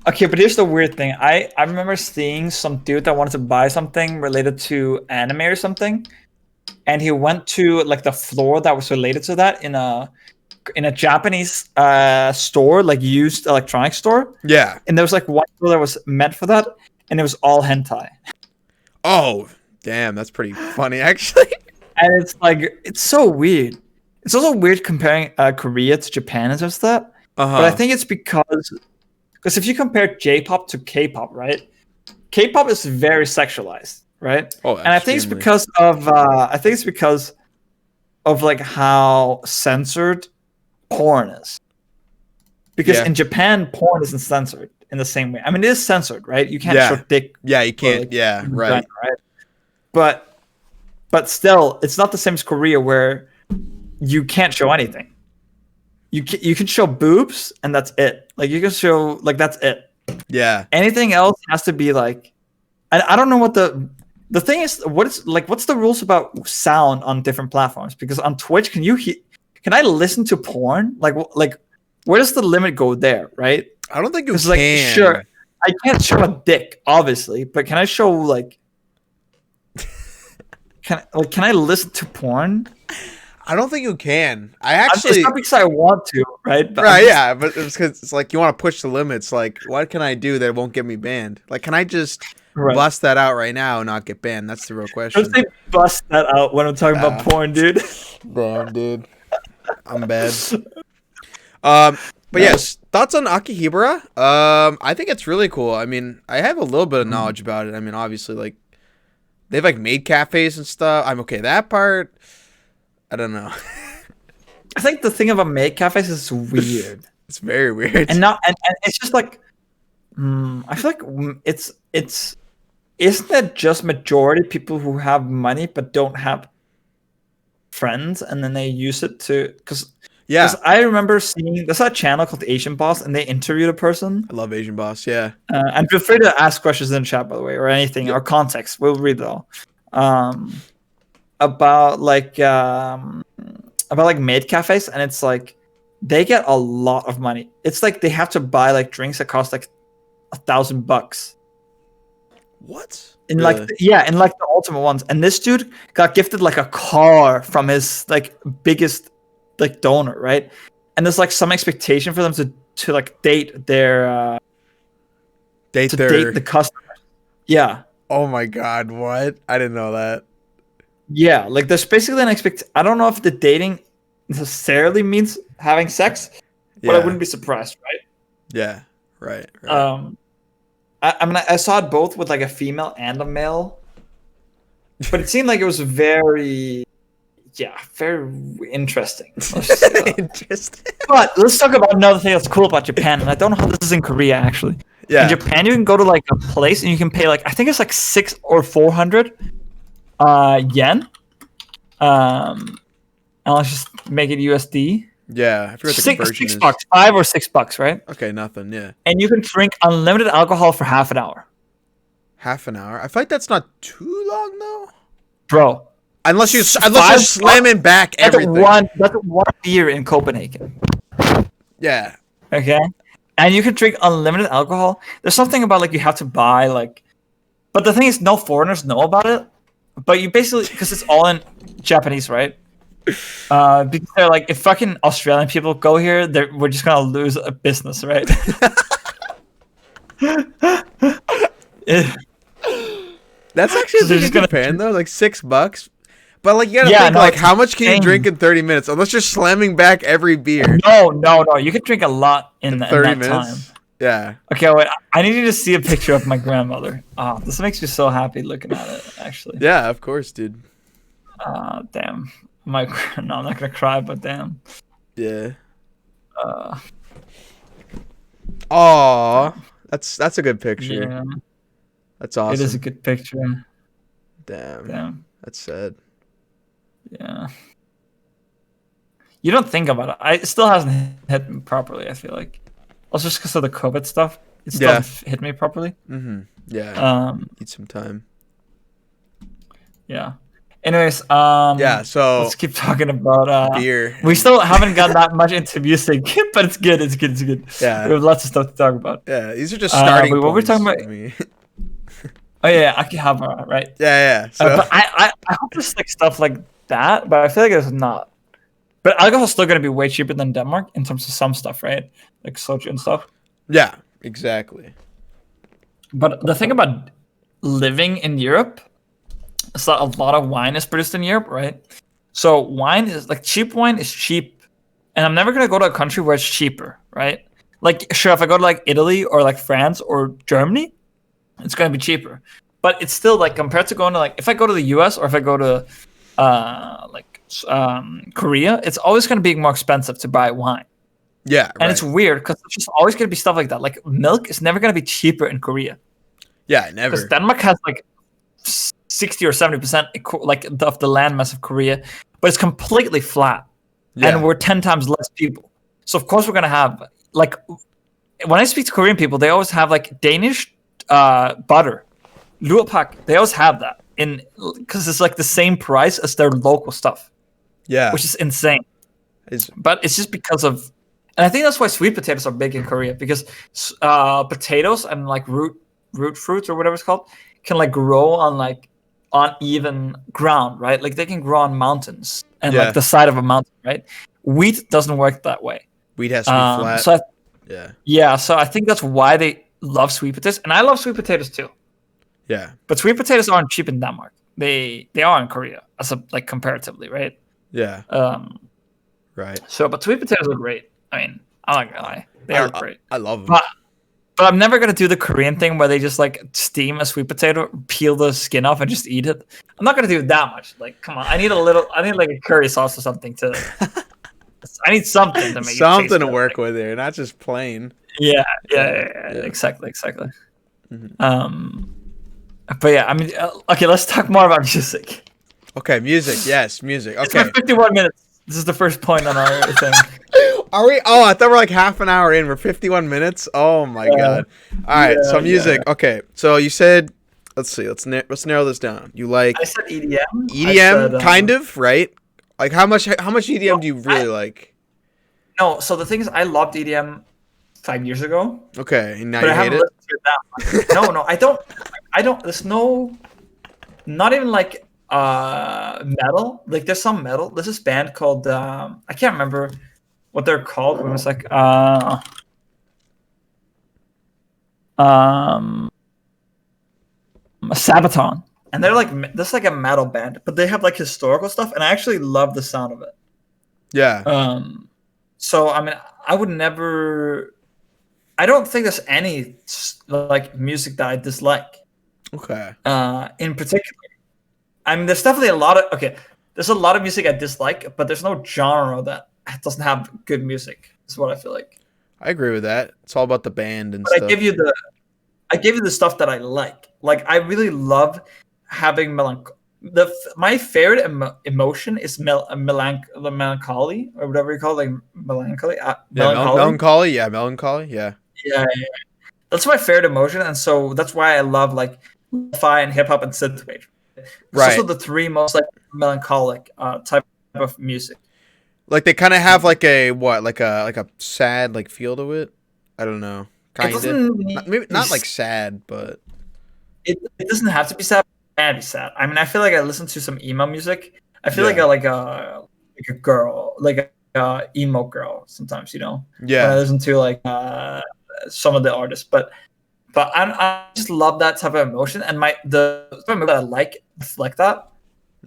okay, but here's the weird thing. I remember seeing some dude that wanted to buy something related to anime or something, and he went to like the floor that was related to that in a Japanese store, like used electronics store, Yeah. and there was like one floor that was meant for that, and it was all hentai. Oh, damn, that's pretty funny, actually. And it's like it's so weird. It's also weird comparing Korea to Japan and just that. Uh-huh. But I think it's because if you compare J-pop to K-pop, right? K-pop is very sexualized, right? Oh, And I think it's extremely. because of like how censored porn is. Because Yeah. in Japan, porn isn't censored in the same way. I mean, it is censored, right? You can't Yeah. show dick, Yeah, you can't. like, Yeah, right. right? But still, it's not the same as Korea where you can't show anything. You can show boobs and that's it. Like you can show like that's it. Yeah. Anything else has to be like, I don't know what the the thing is, what's the rules about sound on different platforms? Because on Twitch, can I listen to porn? Like where does the limit go there, right? I don't think you can. Like, sure, I can't show a dick, obviously, but can I show like? Can I listen to porn? I don't think you can. I actually. It's not because I want to, right? But Right, yeah, but it's because it's like you want to push the limits. Like, what can I do that won't get me banned? Like, can I just bust that out right now and not get banned? That's the real question. Don't they bust that out when I'm talking about porn, dude? Damn, dude. I'm bad. But yes, thoughts on Akihibara? I think it's really cool. I mean, I have a little bit of knowledge about it. I mean, obviously, like they've like made cafes and stuff. I'm okay that part. I don't know. I think the thing about maid cafes is weird. It's very weird. And it's just like I feel like it's isn't that just majority people who have money but don't have friends, and then they use it to because I remember seeing there's a channel called Asian Boss, and they interviewed a person. I love Asian Boss, yeah. And feel free to ask questions in the chat, by the way, or anything or context. We'll read it all. About maid cafes, and it's like they get a lot of money. It's like they have to buy like drinks that cost like $1,000. What? In like in like the ultimate ones. And this dude got gifted like a car from his like biggest like donor, right? And there's like some expectation for them to like date their date the customers. Yeah. Oh my god, what? I didn't know that. Yeah, like there's basically an I don't know if the dating necessarily means having sex, but I wouldn't be surprised, right? Yeah, right. I mean, I saw it both with like a female and a male, but it seemed like it was very interesting. Interesting. But let's talk about another thing that's cool about Japan, and I don't know how this is in Korea actually. Yeah. In Japan, you can go to like a place and you can pay like I think it's like 600 or 400 yen. And let's just make it USD. Yeah, I forgot the conversion is. $6, $5 or $6, right? Okay, nothing. Yeah, And you can drink unlimited alcohol for half an hour, half an hour. I feel like that's not too long though. bro. Unless you're slamming back everything. That's one beer in Copenhagen. Yeah. Okay, and you can drink unlimited alcohol. There's something about like you have to buy like, but the thing is, no foreigners know about it. But you basically because it's all in Japanese, right? Because they're like, if fucking Australian people go here, we're just gonna lose a business, right? That's actually So they're just just gonna- Japan though, like $6. But like you gotta think like how much can you drink in 30 minutes? Unless you're slamming back every beer. No. You can drink a lot in 30 that minutes. time. Yeah. Okay, wait. I need you to see a picture of my grandmother. This makes me so happy looking at it. Actually. Yeah, of course, dude. Damn. No, I'm not gonna cry, but damn. Yeah. Aw, that's a good picture. Yeah, That's awesome. it is a good picture. Damn. That's sad. Yeah. You don't think about it. It still hasn't hit me properly, I feel like. Also, just because of the COVID stuff, it still hasn't hit me properly. Mm-hmm. Yeah. Need some time. Yeah. Anyways, Yeah. So let's keep talking about beer. We still haven't got that much into music, but it's good. It's good. Yeah. We have lots of stuff to talk about. Yeah. These are just starting but what we're points talking about- for me. Oh yeah, Akihabara, right? Yeah. So But I hope there's like stuff like that, but I feel like it's not. But alcohol's still gonna be way cheaper than Denmark in terms of some stuff, right? Like soju and stuff. yeah, exactly. But the thing about living in Europe is that a lot of wine is produced in Europe, right? So wine is like cheap wine is cheap, and I'm never gonna go to a country where it's cheaper, right? Like sure, if I go to like Italy or like France or Germany, it's gonna be cheaper. But it's still like compared to going to like if I go to the US or if I go to Korea, it's always gonna be more expensive to buy wine. Yeah. And it's weird because it's just always gonna be stuff like that. Like milk is never gonna be cheaper in Korea. Yeah, never. Because Denmark has like 60 or 70% like of the landmass of Korea, but it's completely flat, and we're 10 times less people. So of course we're gonna have like when I speak to Korean people, they always have like Danish butter, luopak. They always have that. in because it's like the same price as their local stuff, Yeah. which is insane. But it's just because of, and I think that's why sweet potatoes are big in Korea, because potatoes and like root fruits or whatever it's called can like grow on like uneven ground, right? Like they can grow on mountains and Yeah. like the side of a mountain, right? Wheat doesn't work that way. Wheat has to be flat. So Yeah. so I think that's why they love sweet potatoes, and I love sweet potatoes too. Yeah. But sweet potatoes aren't cheap in Denmark. They are in Korea, as a, like comparatively, right? Yeah. Right. So, but sweet potatoes are great. I mean, I'm not gonna lie, they are great. I love them. But I'm never gonna do the Korean thing where they just like steam a sweet potato, peel the skin off, and just eat it. I'm not gonna do it that much. Like, come on, I need like a curry sauce or something to. I need something to make something it taste to good. work with here, not just plain. Yeah. Exactly. Mm-hmm. But yeah, I mean, okay, let's talk more about music. Okay, music. Yes, music. It's Okay. been 51 minutes. This is the first point on our thing. Are we? Oh, I thought we're like half an hour in. We're 51 minutes. Oh my god. All right. So music. Yeah. Okay. So you said, let's see. Let's narrow this down. You like I said EDM. EDM, kind of, right? Like how much EDM do you really like? No. So the thing is, I loved EDM 5 years ago. Okay, and now But you I hate haven't it. listened to it that much. No, I don't. There's no, not even like metal. Like there's some metal. There's this band called I can't remember what they're called. It was like Sabaton, and they're like this like a metal band, but they have like historical stuff, and I actually love the sound of it. Yeah. So I mean, I would never. I don't think there's any like music that I dislike. Okay. In particular, I mean, there's definitely a lot of There's a lot of music I dislike, but there's no genre that doesn't have good music. Is what I feel like. I agree with that. It's all about the band and But stuff. I give you the stuff that I like. Like I really love having my favorite emotion is melancholy or whatever you call it, like melancholy. Melancholy. Yeah, melancholy. Yeah. Yeah. That's my favorite emotion, and so that's why I love like lo-fi and hip hop and synthwave. Right. Those are the three most like melancholic type of music. Like they kind of have like a like a sad like feel to it. I don't know. Kind of. Maybe not like sad, but it doesn't have to be sad. It can be sad. I mean, I feel like I listen to some emo music. I feel Yeah. like a girl, like a emo girl sometimes. You know. yeah. When I listen to like some of the artists, but I just love that type of emotion, and the movie that I like reflect that.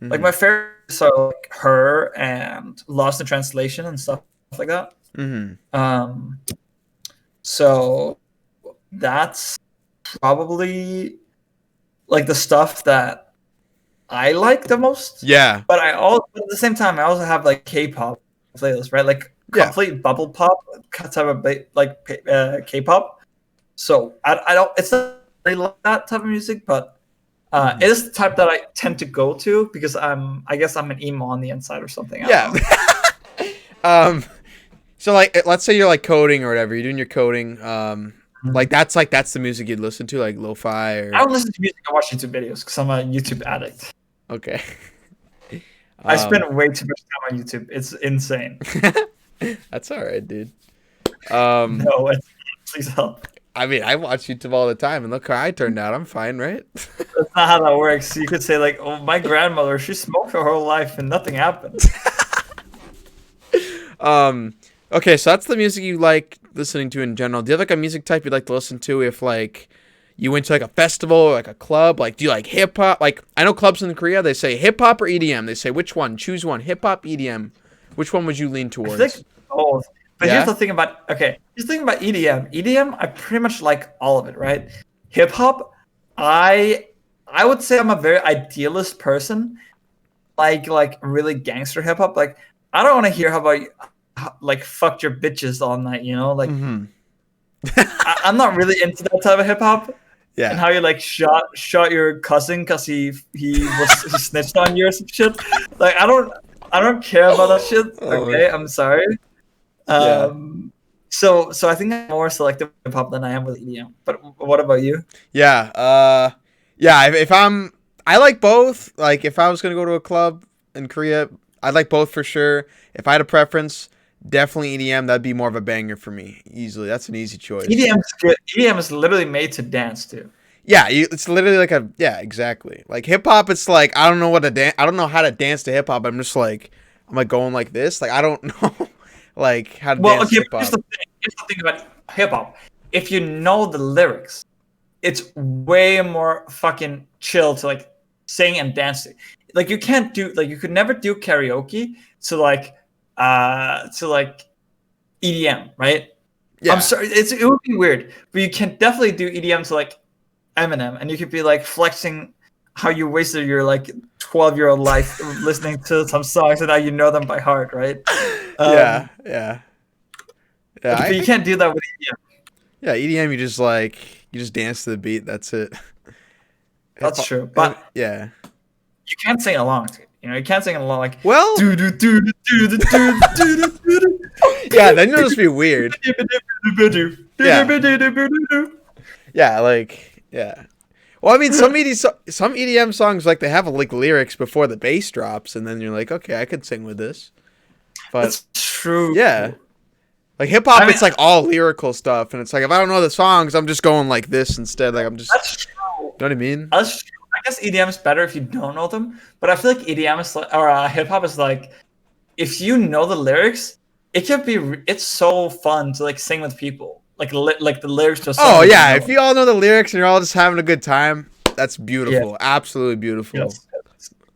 Mhm. Like my favorites are like Her and Lost in Translation and stuff like that. Mm-hmm. So that's probably like the stuff that I like the most. Yeah. But at the same time, I also have like K-pop playlists, right? Like Yeah. complete bubble pop type of like K-pop. So I don't. It's not really like that type of music, but it is the type that I tend to go to because I guess I'm an emo on the inside or something. I don't know. So like, let's say you're like coding or whatever. You're doing your coding. Like that's the music you'd listen to, like lo-fi or. I don't listen to music. I watch YouTube videos because I'm a YouTube addict. Okay. I spend way too much time on YouTube. It's insane. That's all right, dude. No, please help. I mean, I watch YouTube all the time, and look how I turned out. I'm fine, right? That's not how that works. You could say like, "Oh, my grandmother, she smoked her whole life and nothing happened." Okay, so that's the music you like listening to in general. Do you have like a music type you'd like to listen to if like you went to like a festival or like a club? Like, do you like hip hop? Like, I know clubs in Korea, they say hip hop or EDM. They say which one? Choose one. Hip hop, EDM. Which one would you lean I towards? think both. But Yeah? here's the thing about EDM. EDM, I pretty much like all of it, right? Hip hop, I would say I'm a very idealist person. Like really gangster hip hop. Like I don't want to hear how about you, like fucked your bitches all night, you know? Like Mm-hmm. I'm not really into that type of hip hop. Yeah. And how you like shot your cousin because he snitched on you or some shit. Like I don't care about that shit. Okay, I'm sorry. Yeah. So I think I'm more selective with hip hop than I am with EDM. But what about you? Yeah. Yeah. If I'm I like both. Like, if I was gonna go to a club in Korea, I'd like both for sure. If I had a preference, definitely EDM. That'd be more of a banger for me. Easily, that's an easy choice. EDM is good. EDM is literally made to dance to. Yeah, it's literally like exactly. Like hip hop, it's like I don't know what to dance. I don't know how to dance to hip hop. I'm like going like this. Like I don't know, like how to dance to hip hop. Here's the thing about hip hop. If you know the lyrics, it's way more fucking chill to like sing and dance to. Like you could never do karaoke to like EDM, right? Yeah. I'm sorry, it would be weird, but you can definitely do EDM to like Eminem, and you could be like flexing how you wasted your like 12-year-old life listening to some songs and now you know them by heart, right? Yeah. But you can't do that with EDM. Yeah, EDM, you just dance to the beat. That's it. That's true, but yeah, you can't sing along to it. You can't sing along like well, do do do do do do do do. Yeah, then it'll just be weird. Yeah. Well, I mean, some EDM songs like they have like lyrics before the bass drops, and then you're like, okay, I could sing with this. But that's true. Yeah, like hip hop, it's like all lyrical stuff, and it's like if I don't know the songs, I'm just going like this instead. Like I'm just. That's true. You know what I mean? That's true. I guess EDM is better if you don't know them, but I feel like EDM is like, or hip hop is like, if you know the lyrics, it's so fun to like sing with people. Like the lyrics to a song. Oh yeah, if you all know the lyrics and you're all just having a good time, that's beautiful. Yeah. Absolutely beautiful. Yes.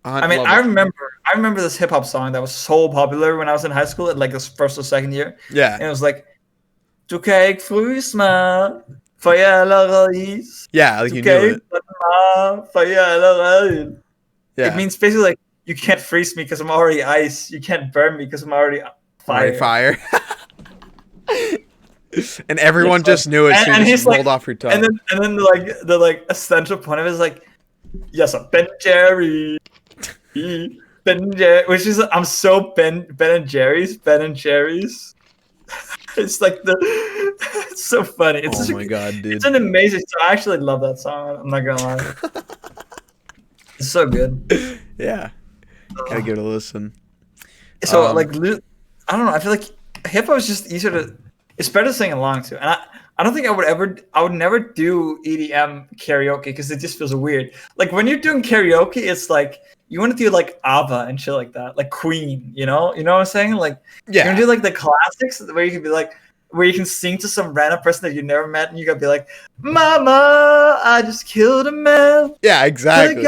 I mean, I remember this hip hop song that was so popular when I was in high school, at like this first or second year. Yeah. And it was like, Du kan ikke fryse mig, for jeg er allerede is. Yeah, like you knew it. For jeg er allerede. Yeah. It means basically like, you can't freeze me because I'm already ice. You can't burn me because I'm already fire. And everyone just knew it, so you just rolled off your tongue. And then the essential point of it is like, yes, I'm Ben Jerry. Ben Jerry, which is I'm so Ben and Jerry's. It's like it's so funny. It's my god, dude! It's an amazing song. I actually love that song. I'm not gonna lie. It's so good. Yeah, gotta give it a listen. So I don't know. I feel like hip hop is just easier to. It's better to sing along to, and I don't think I would never do EDM karaoke because it just feels weird. Like when you're doing karaoke, it's like you want to do like ABBA and shit like that, like Queen, you know what I'm saying? Like yeah, you want to do like the classics where you can be like, where you can sing to some random person that you never met, and you gotta be like, "Mama, I just killed a man." Yeah, exactly.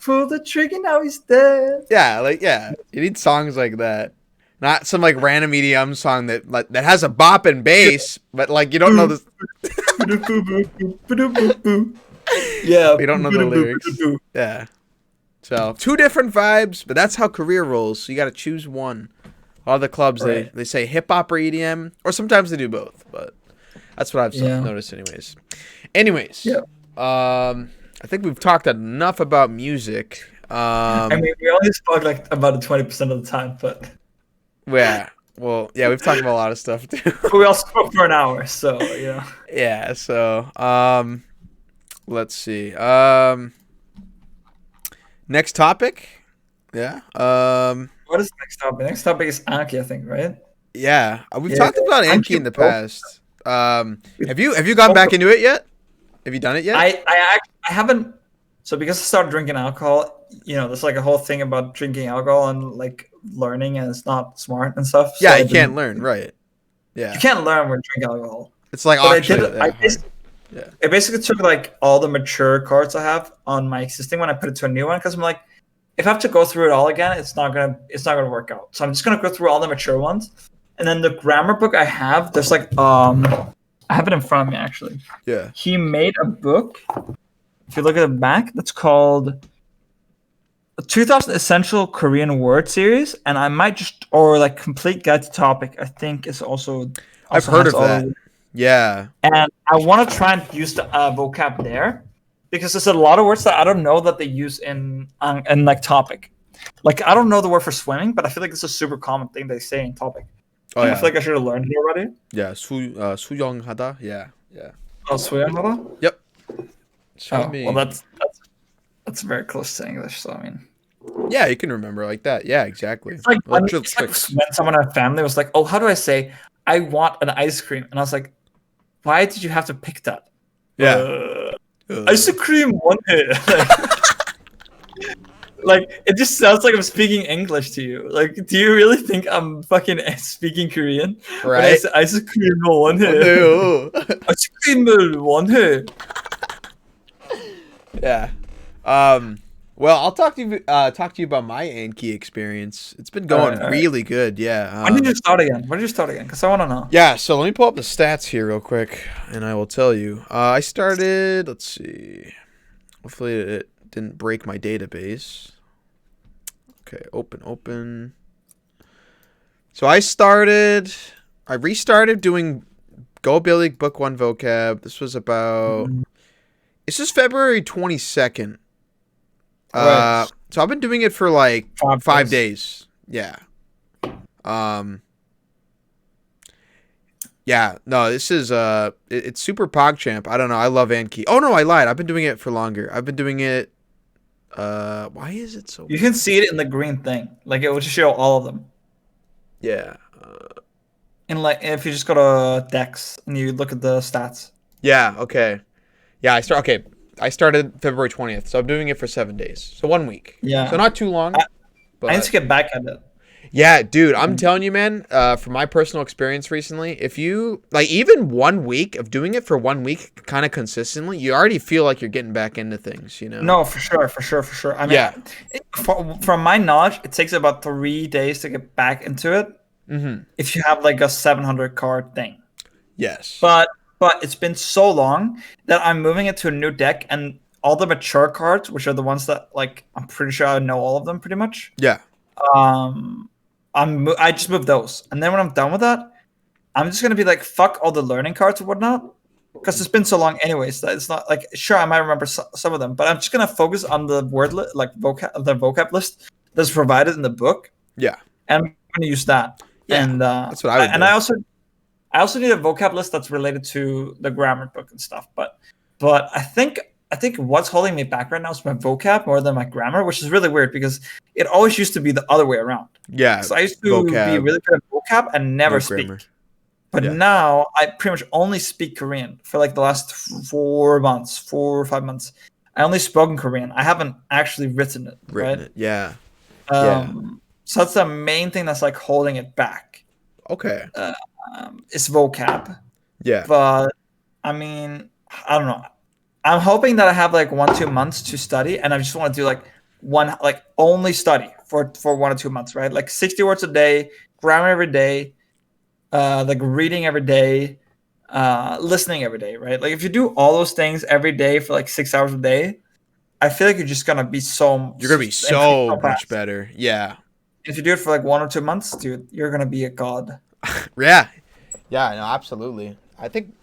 Pull the trigger, now he's dead. Yeah, you need songs like that. Not some like random EDM song that has a bop and bass, but like you don't know the. Yeah, you don't know the lyrics. Yeah, so 2 different vibes, but that's how Korea rolls. So you got to choose one. A lot of the clubs they say hip hop or EDM, or sometimes they do both, but that's what I've noticed, anyways. Yeah. I think we've talked enough about music. I mean, we only spoke like about 20% of the time, but. Yeah. Well, yeah, we've talked about a lot of stuff too. But we also spoke for an hour, so yeah. Yeah, so let's see. Next topic. Yeah. What is the next topic? Next topic is Anki, I think, right? Yeah. We've talked about Anki in the past. Have you gone back into it yet? Have you done it yet? I haven't. So because I started drinking alcohol, there's like a whole thing about drinking alcohol and like learning, and it's not smart and stuff. Yeah, you can't learn, right? Yeah, you can't learn when drinking alcohol. It's like I basically took like all the mature cards I have on my existing one. I put it to a new one because I'm like, if I have to go through it all again, it's not gonna work out. So I'm just gonna go through all the mature ones, and then the grammar book I have, there's like I have it in front of me actually. Yeah. He made a book. If you look at the back, that's called 2000 Essential Korean Word Series, and I might or like Complete Guide to Topic, I think is also I've heard of that. Yeah. And I want to try and use the vocab there because there's a lot of words that I don't know that they use in like Topic. Like I don't know the word for swimming, but I feel like it's a super common thing they say in Topic. Oh, yeah. I feel like I should have learned it already. Yeah, 수영하다. Yeah. Oh, 수영하다? Yep. Well, that's That's very close to English. So I mean, Yeah, you can remember like that. Yeah, exactly. it's like Well, when, just it's like like- when someone in our family was like, "Oh, how do I say I want an ice cream?" And I was like, "Why did you have to pick that?" yeah. Ice cream one here. Like it just sounds like I'm speaking English to you. Like, do you really think I'm fucking speaking Korean when I Right. say ice cream one Oh, here? no. Ice cream one here. Yeah. Well, I'll talk to you about my Anki experience. It's been going Alright. really good. Yeah. When did you start again? When did you start again? Because I want to know. Yeah, so let me pull up the stats here real quick, and I will tell you. I started, let's see. Hopefully it didn't break my database. Okay, open. So I restarted doing Go Billy Book 1 vocab. This was about, this is February 22nd. Right. So I've been doing it for like 5 days. days. Yeah. Yeah, no, this is it's super PogChamp. I don't know. I love Anki. Oh no, I lied. I've been doing it for longer. I've been doing it why is it so You can see it in the green thing. Like it will just show all of them. Yeah. And like if you just go to Dex and you look at the stats. Yeah, okay. Yeah, I started February 20th. So I'm doing it for 7 days. So 1 week. Yeah. So not too long. But I need to get back at it. yeah, dude, I'm telling you, man, from my personal experience recently, if you, like, even 1 week of doing it for 1 week kind of consistently, you already feel like you're getting back into things, you know? No, for sure. I mean, Yeah. From my knowledge, it takes about 3 days to get back into it. Mm-hmm. If you have like a 700 card thing. Yes. But it's been so long that I'm moving it to a new deck, and all the mature cards, which are the ones that like I'm pretty sure I know all of them pretty much. Yeah. I just moved those, and then when I'm done with that, I'm just gonna be like, fuck all the learning cards and whatnot, because it's been so long anyways that it's not like, sure, I might remember some of them, but I'm just gonna focus on the the vocab list that's provided in the book, Yeah. and I'm gonna use that. Yeah, And that's what I would and do. I also need a vocab list that's related to the grammar book and stuff, but I think what's holding me back right now is my vocab more than my grammar, which is really weird because it always used to be the other way around. Yeah. So I used to be vocab, really good at vocab and never no speak. grammar. But Yeah. now I pretty much only speak Korean for like the last 4 or 5 months. I only spoken Korean. I haven't actually written it. Written right? it. Yeah. So that's the main thing that's like holding it back. Okay. It's vocab. Yeah. But I mean, I don't know. I'm hoping that I have like 1-2 months to study, and I just want to do like only study for 1 or 2 months, right? Like 60 words a day, grammar every day, like reading every day, listening every day, right? Like if you do all those things every day for like 6 hours a day, I feel like you're just gonna be so. You're going to be so much better. Yeah. If you do it for like 1 or 2 months, dude, you're gonna be a god. Yeah. Yeah, no, absolutely. I think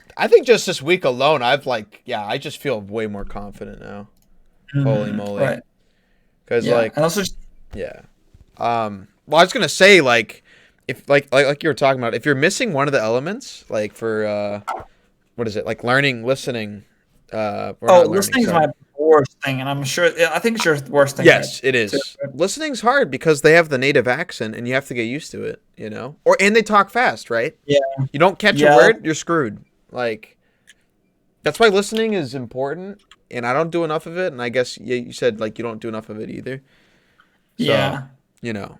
just this week alone, I just feel way more confident now. Holy moly. Right. Because Yeah. And also just, yeah. Well, I was gonna say, like, if like you were talking about, if you're missing one of the elements, like for what is it, like learning, listening. listening is my worst thing, and I think it's your worst thing. Yes, right? it is. Listening's hard because they have the native accent, and you have to get used to it. You know, and they talk fast, right? Yeah. You don't catch a word, you're screwed. Like, that's why listening is important, and I don't do enough of it. And I guess you said like you don't do enough of it either. So, Yeah. You know.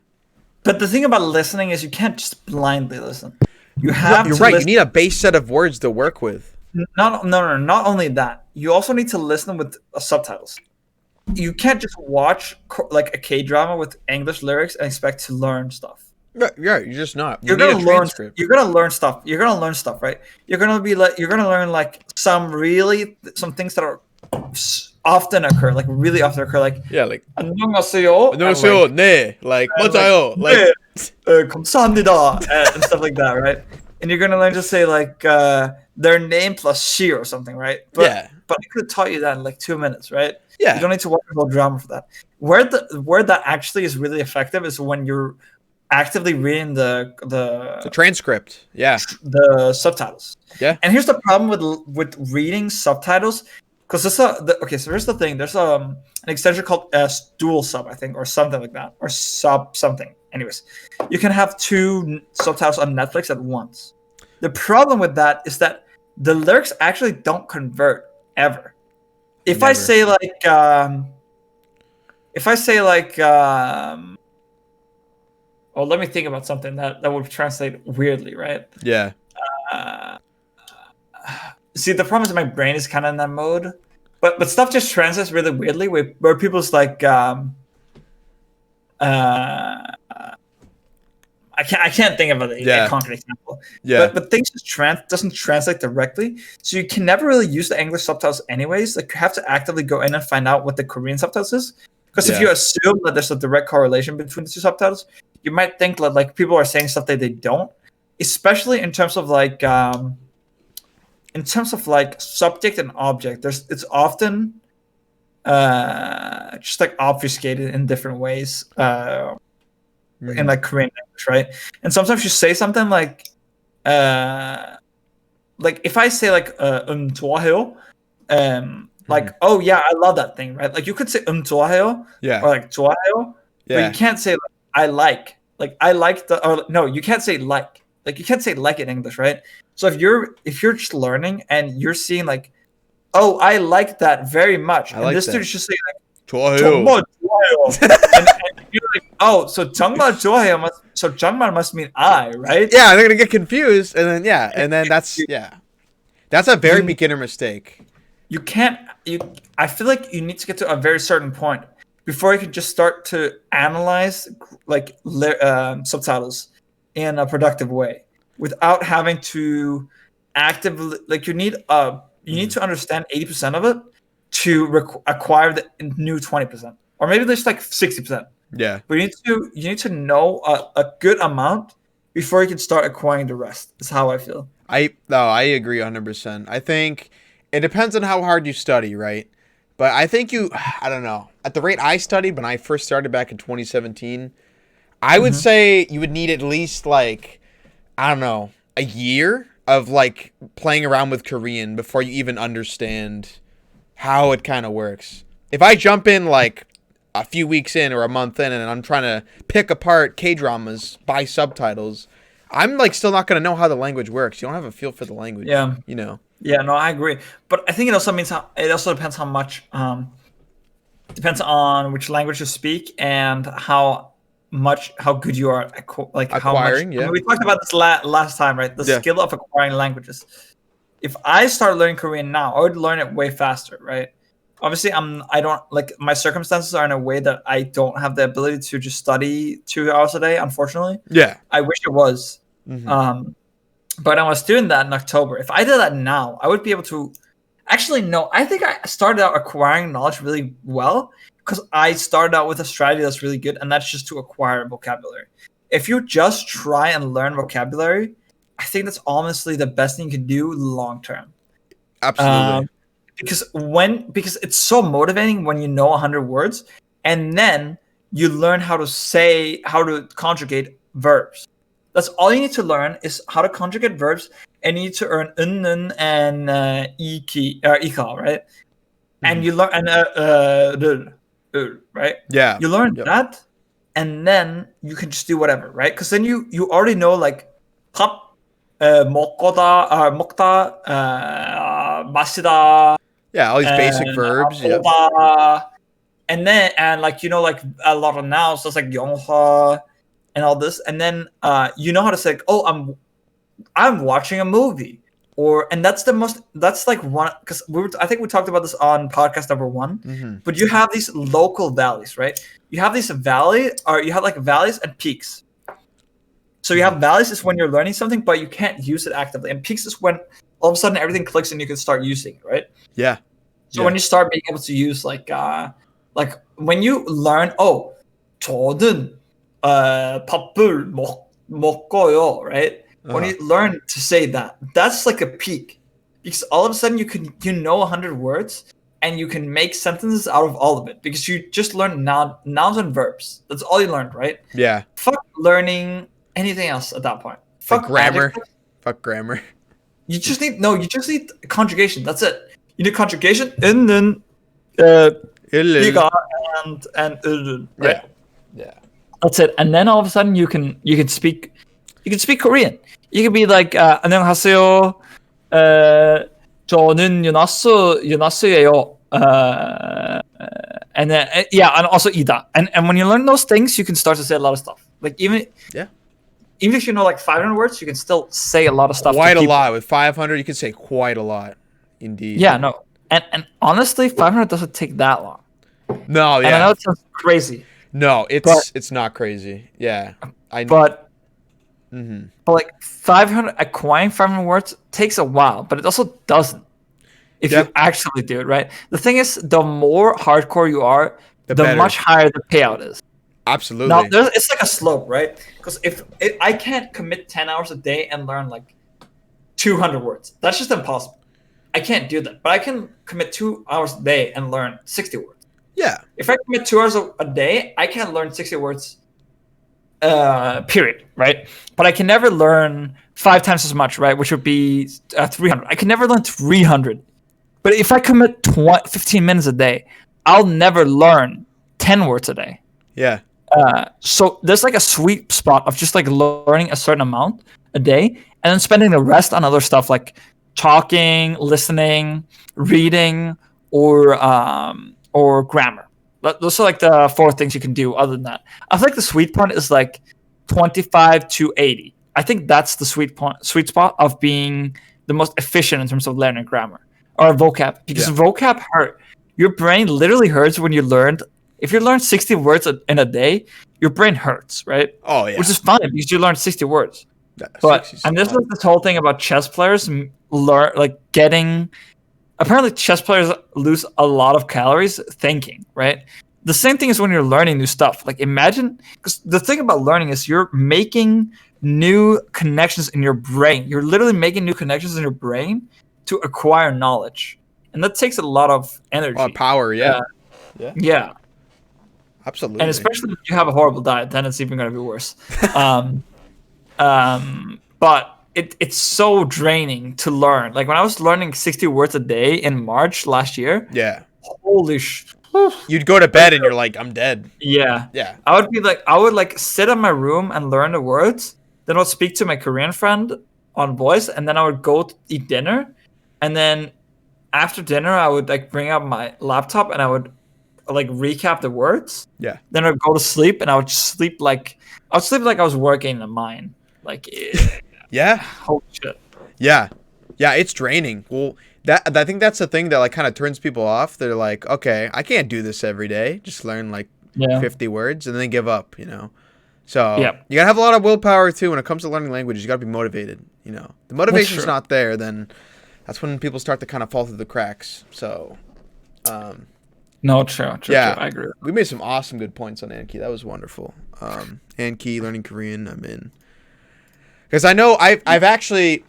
But the thing about listening is you can't just blindly listen. You have You're to right. listen. You need a base set of words to work with. No. Not only that, you also need to listen with subtitles. You can't just watch like a K drama with English lyrics and expect to learn stuff. Yeah, you're just not. You're need a gonna learn. transcript. You're gonna learn stuff. You're gonna learn stuff, right? You're gonna learn like some things that are often occur, like really often occur, like Yeah, like 안녕하세요. 안녕하세요, 네, like and, 맞아요, like 감사합니다, and stuff like that, right? And you're gonna learn to say like their name plus she or something, right? But I could have taught you that in like 2 minutes, right? Yeah. You don't need to watch the whole drama for that. Where that actually is really effective is when you're actively reading the transcript. Yeah. The subtitles. Yeah. And here's the problem with reading subtitles. because okay, so here's the thing. There's an extension called dual sub, I think, or something like that, or sub something. Anyways, you can have two subtitles on Netflix at once. The problem with that is that the lyrics actually don't convert ever. If I Never. say oh, let me think about something that would translate weirdly, right? Yeah. See, the problem is my brain is kind of in that mode, but stuff just translates really weirdly. Where people's like, I can't think of a concrete example. Yeah. But things just doesn't translate directly, so you can never really use the English subtitles anyways. Like you have to actively go in and find out what the Korean subtitles is, because if you assume that there's a direct correlation between the two subtitles, you might think that like people are saying stuff that they don't, especially in terms of like subject and object. It's often just like obfuscated in different ways. In like Korean language, right? And sometimes you say something like if I say like 좋아해요, like oh yeah, I love that thing, right? Like you could say 좋아해요, Yeah. or like 좋아해요, but Yeah. you can't say like I like the, or no, you can't say like you can't say like in English, right? So if you're just learning and you're seeing like, oh, I like that very much, I and like this that. dude's just saying like 좋아요. 정말 좋아요. and you're like, oh, so 정말 좋아해요 so 정말 must mean I, right? Yeah, they're gonna get confused, and then that's a very beginner mistake. You can't. I feel like you need to get to a very certain point before you can just start to analyze like subtitles in a productive way without having to actively like you need to understand 80% of it to acquire the new 20%, or maybe there's like 60%. Yeah. But you need to know a good amount before you can start acquiring the rest. Is how I feel. I agree 100%. I think it depends on how hard you study, right? But I think I don't know. At the rate I studied when I first started back in 2017, I would say you would need at least like, I don't know, a year of like playing around with Korean before you even understand how it kind of works. If I jump in like a few weeks in or a month in and I'm trying to pick apart K-dramas by subtitles, I'm like still not going to know how the language works. You don't have a feel for the language. Yeah. You know. Yeah, no, I agree. But I think it also depends how much depends on which language you speak and how good you are at Acquiring, how much. I mean, we talked about this last time, right? The skill of acquiring languages. If I start learning Korean now, I would learn it way faster, right? Obviously, I don't like my circumstances are in a way that I don't have the ability to just study 2 hours a day. Unfortunately, Yeah. I wish it was. But I was doing that in October. If I did that now, I would be able to. Actually, no. I think I started out acquiring knowledge really well because I started out with a strategy that's really good, and that's just to acquire vocabulary. If you just try and learn vocabulary, I think that's honestly the best thing you can do long term. Absolutely. Because it's so motivating when you know 100 words, and then you learn how to conjugate verbs. That's all you need to learn is how to conjugate verbs, and you need to earn un and ikal, right? And you learn right? Yeah. You learn that, and then you can just do whatever, right? Because then you already know like 밥 먹다, 마시다. Yeah, all these basic verbs. Yeah. And like like a lot of nouns, so it's like 영화 and all this, and then you know how to say like, oh, I'm watching a movie, and that's like one, because I think we talked about this on podcast number 1. But you have these local valleys, right? You have these you have like valleys and peaks. So you have valleys is when you're learning something, but you can't use it actively, and peaks is when all of a sudden everything clicks and you can start using it, right? Yeah. So when you start being able to use like when you learn, oh, 저는 밥을 먹어요, right? When you learn to say that, that's like a peak, because all of a sudden you know 100 words and you can make sentences out of all of it because you just learned nouns and verbs. That's all you learned, right? Yeah. Fuck learning anything else at that point. Fuck grammar. adjectives. Fuck grammar. You just need conjugation. That's it. you need conjugation, 은는, 비가, and 은는, right? Yeah. That's it. And then all of a sudden you can speak Korean. You can be like 안녕하세요. 저는 유나스예요. And then and also ida. And when you learn those things, you can start to say a lot of stuff. Like even if you know like 500 words, you can still say a lot of stuff. Quite a lot. With 500, you can say quite a lot. Indeed. Yeah, no. And honestly, 500 doesn't take that long. No, yeah. And I know it sounds crazy. No, it's not crazy. Yeah. But like 500, acquiring 500 words takes a while, but it also doesn't. If you actually do it, right? The thing is, the more hardcore you are, the much higher the payout is. Absolutely. Now, it's like a slope, right? Because if I can't commit 10 hours a day and learn like 200 words, that's just impossible. I can't do that. But I can commit 2 hours a day and learn 60 words. Yeah. If I commit 2 hours a day, I can learn 60 words, period, right? But I can never learn 5 times as much, right? Which would be 300. I can never learn 300. But if I commit 15 minutes a day, I'll never learn 10 words a day. Yeah. So there's like a sweet spot of just like learning a certain amount a day and then spending the rest on other stuff like talking, listening, reading, or grammar. Those are like the 4 things you can do. Other than that, I think the sweet part is like 25 to 80. I think that's the sweet spot of being the most efficient in terms of learning grammar or vocab, because vocab hurt. Your brain literally hurts when you learned. If you learn 60 words in a day, your brain hurts, right? Oh yeah. Which is fine because you learned 60 words. And this was this whole thing about chess players apparently chess players lose a lot of calories thinking, right? The same thing is when you're learning new stuff. Like imagine, because the thing about learning is you're making new connections in your brain. You're literally making new connections in your brain to acquire knowledge. And that takes a lot of energy. A lot of power, yeah. Yeah. Absolutely. And especially if you have a horrible diet, then it's even going to be worse. But it's so draining to learn. Like when I was learning 60 words a day in March last year. Yeah. Holy You'd go to bed and you're like, I'm dead. Yeah. Yeah. I would sit in my room and learn the words. Then I would speak to my Korean friend on voice, and then I would go to eat dinner. And then after dinner, I would like bring up my laptop and I would like recap the words. Yeah. Then I'd go to sleep and I would sleep like I was working in a mine. Like yeah. Holy shit. Yeah. Yeah, it's draining. Well, I think that's the thing that like kind of turns people off. They're like, okay, I can't do this every day. Just learn like 50 words and then give up, you know. So you gotta have a lot of willpower too when it comes to learning languages. You gotta be motivated. You know, the motivation's not there, then that's when people start to kind of fall through the cracks. So, no, true. I agree. We made some awesome good points on Anki. That was wonderful. Anki, learning Korean. I'm in. Because I know I've actually.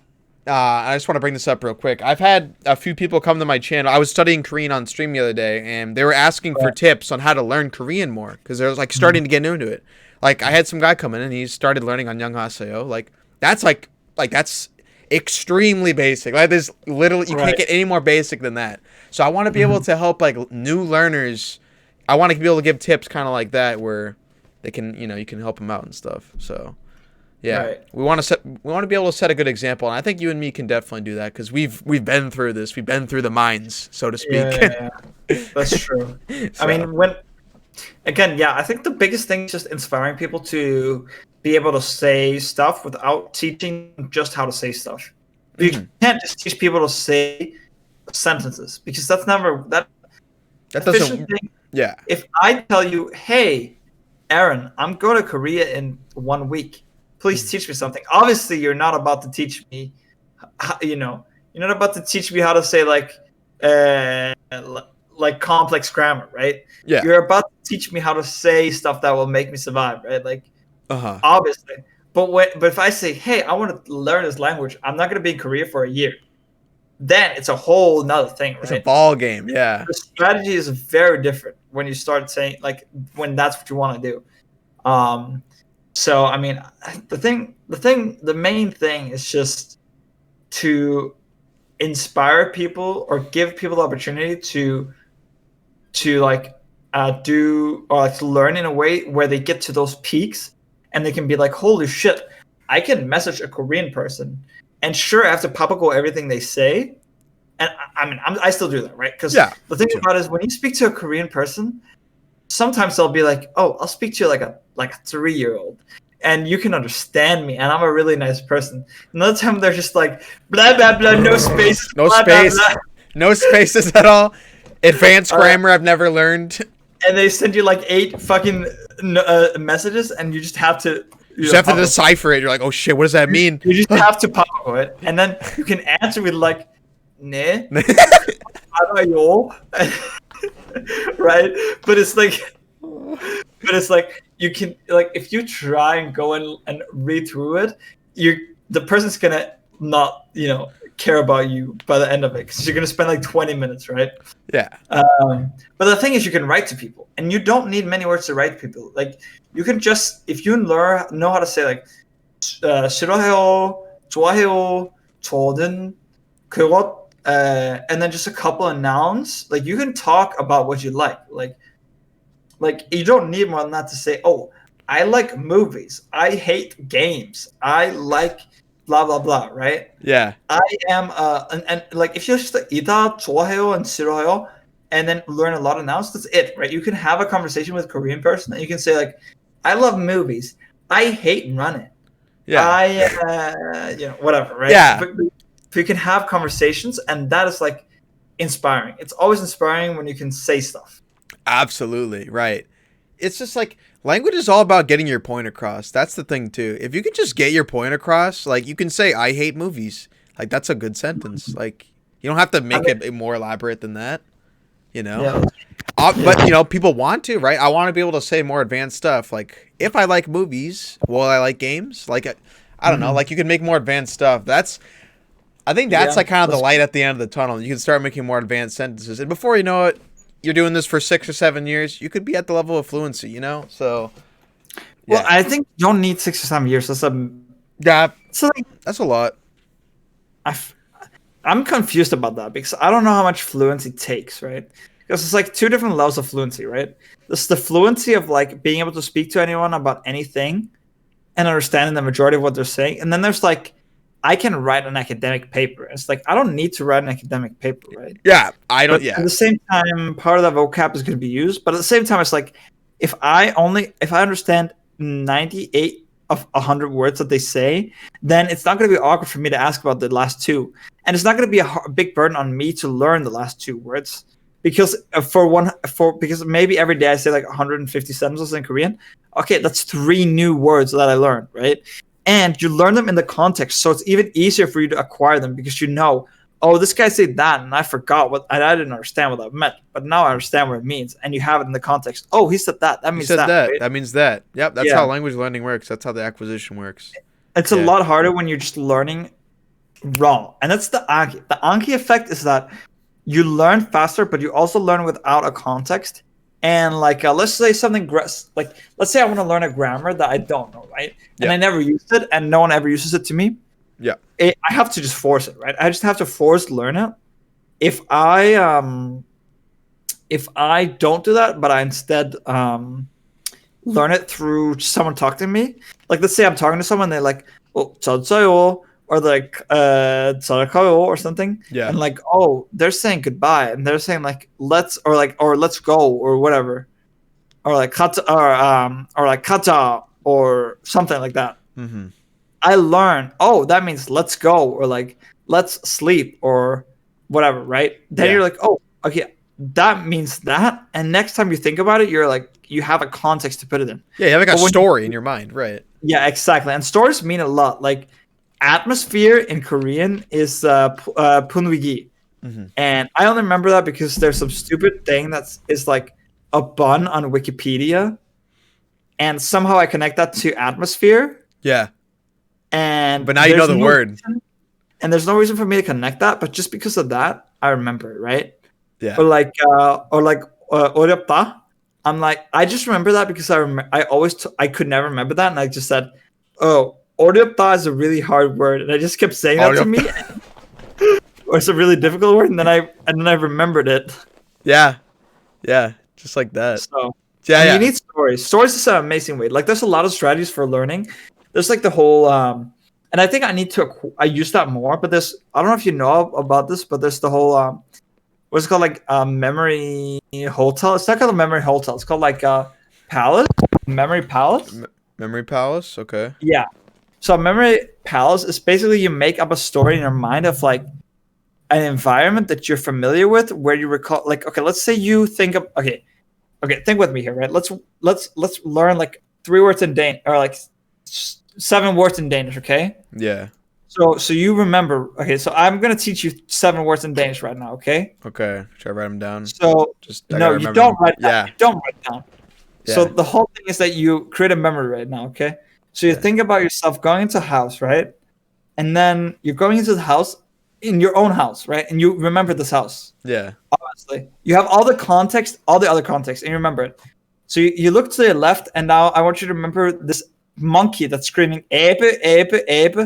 I just want to bring this up real quick. I've had a few people come to my channel. I was studying Korean on stream the other day, and they were asking for tips on how to learn Korean more because they're like starting to get into it. Like I had some guy come in and he started learning on 안녕하세요. Like that's that's extremely basic. Like there's literally you can't get any more basic than that. So I want to be able to help like new learners. I want to be able to give tips kind of like that where they can you can help them out and stuff. So. Yeah, we want to be able to set a good example, and I think you and me can definitely do that because we've been through this. We've been through the mines, so to speak. Yeah. That's true. I mean, I think the biggest thing is just inspiring people to be able to say stuff without teaching just how to say stuff. You can't just teach people to say sentences because that's never that doesn't. Thing. Yeah. If I tell you, hey, Aaron, I'm going to Korea in 1 week. Please teach me something. Obviously, you're not about to teach me, you're not about to teach me how to say like complex grammar, right? Yeah. You're about to teach me how to say stuff that will make me survive, right? Like, obviously. But if I say, hey, I want to learn this language, I'm not going to be in Korea for a year. Then it's a whole nother thing, right? It's a ball game, yeah. The strategy is very different when you start saying, like, when that's what you want to do. So I mean, the main thing is just to inspire people or give people the opportunity to like do or like to learn in a way where they get to those peaks and they can be like, holy shit, I can message a Korean person, and sure, I have to go everything they say, and I still do that, right? Because the thing about it is when you speak to a Korean person, sometimes they'll be like, oh, I'll speak to like a 3-year-old. And you can understand me, and I'm a really nice person. Another time they're just like blah blah blah, no space, no blah, space, blah, blah. no spaces at all. Advanced grammar I've never learned. And they send you like 8 fucking messages, and you just have to you have to decipher it. You're like, oh shit, what does that mean? You just have to pop it, and then you can answer with like, ne, yo, right? But it's like you can like if you try and go and read through it, the person's gonna not care about you by the end of it, because you're gonna spend like 20 minutes, right? Yeah. But the thing is, you can write to people, and you don't need many words to write to people. Like you can just, if you know how to say like 싫어해요, 좋아해요, 저는 그것, and then just a couple of nouns. Like you can talk about what you like you don't need more than that to say, oh, I like movies, I hate games, I like blah blah blah, right? Yeah. I am and like if you just 이다 좋아해요 and 싫어해요 and then learn a lot of nouns, that's it, right? You can have a conversation with a Korean person and you can say like, I love movies, I hate running, I whatever, right? Yeah. But you can have conversations, and that is like inspiring. It's always inspiring when you can say stuff. Absolutely right. It's just like language is all about getting your point across. That's the thing too. If you can just get your point across, like you can say I hate movies. Like that's a good sentence. Like you don't have to make it more elaborate than that. Yeah. But people want to, right? I want to be able to say more advanced stuff. Like if I like movies, well, I like games. Like I don't know. Like you can make more advanced stuff. I think that's like kind of the light at the end of the tunnel. You can start making more advanced sentences, and before you know it, you're doing this for 6 or 7 years, you could be at the level of fluency, So, well, I think you don't need 6 or 7 years. That's that's a lot. I'm confused about that because I don't know how much fluency takes, right? Because it's like 2 different levels of fluency, right? There's the fluency of like being able to speak to anyone about anything and understanding the majority of what they're saying, and then there's like, I can write an academic paper. It's like I don't need to write an academic paper, right? Yeah, I don't. But at the same time, part of that vocab is going to be used. But at the same time, it's like if I understand 98 of 100 words that they say, then it's not going to be awkward for me to ask about the last 2, and it's not going to be a big burden on me to learn the last 2 words because because maybe every day I say like 150 sentences in Korean. Okay, that's 3 new words that I learned, right? And you learn them in the context, so it's even easier for you to acquire them because oh, this guy said that, and I forgot and I didn't understand what that meant, but now I understand what it means, and you have it in the context. Oh, he said that. That means that. Right? That means that. Yep, that's how language learning works. That's how the acquisition works. It's a lot harder when you're just learning raw, and that's the Anki. The Anki effect is that you learn faster, but you also learn without a context. And like, let's say something like, let's say I want to learn a grammar that I don't know, right? And I never used it, and no one ever uses it to me. Yeah, I have to just force it, right? I just have to force learn it. If I don't do that, but I instead learn it through someone talking to me, like let's say I'm talking to someone, they're like, "Oh, 저요," or like "잘가요" or something, and like, oh, they're saying goodbye, and they're saying like let's go or whatever, or like kata or like kata or something like that. Mm-hmm. I learn, oh, that means let's go or like let's sleep or whatever, right? Then you're like, oh, okay, that means that, and next time you think about it, you're like, you have a context to put it in. Yeah, you have like a story in your mind, right? Yeah, exactly, and stories mean a lot. Like atmosphere in Korean is punwigi, and I only remember that because there's some stupid thing is like a bun on Wikipedia, and somehow I connect that to atmosphere. Yeah. But now you know the word. And there's no reason for me to connect that, but just because of that, I remember it, right? Yeah. Or like 어렵다. I'm like, I just remember that because I could never remember that, and I just said, oh, 어렵다 is a really hard word, and I just kept saying that to me. or it's a really difficult word, and then I remembered it. Yeah. Yeah. Just like that. So Yeah. and Yeah. you need stories. Stories is an amazing way. Like there's a lot of strategies for learning. There's like the whole and I think I need to I use that more, but there's I don't know if you know about this, but there's the whole what's it called, like memory hotel. It's not called a memory hotel. It's called like palace, memory palace. Memory Palace. Okay. Yeah. So memory palace is basically you make up a story in your mind of like an environment that you're familiar with, where you recall. Like, okay, let's say you think of okay, think with me here, right? Let's learn like 3 words in Danish, or like 7 words in Danish, okay? Yeah. So you remember, okay? So I'm gonna teach you 7 words in Danish right now, okay? Okay. Should I write them down? So Just no, you don't write down. Yeah. You don't write down. So Yeah. the whole thing is that you create a memory right now, okay? So you Yeah. think about yourself going into a house, right? And then you're going into the house in your own house, right? And you remember this house. Yeah. Obviously, you have all the context, all the other context, and you remember it. So you look to the left, and now I want you to remember this monkey that's screaming "ape, ape, ape."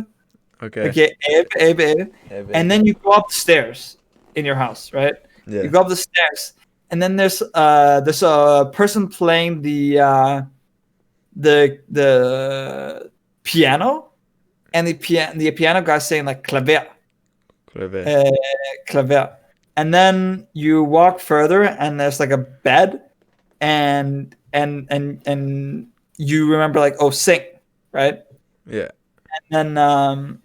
Okay. Okay, ape, ape, ape. And then you go up the stairs in your house, right? Yeah. You go up the stairs, and then there's a person playing the piano, and the piano guy's saying like clavier, Clever. clavier. And then you walk further, and there's like a bed, and you remember like, oh, sing, right? Yeah. And then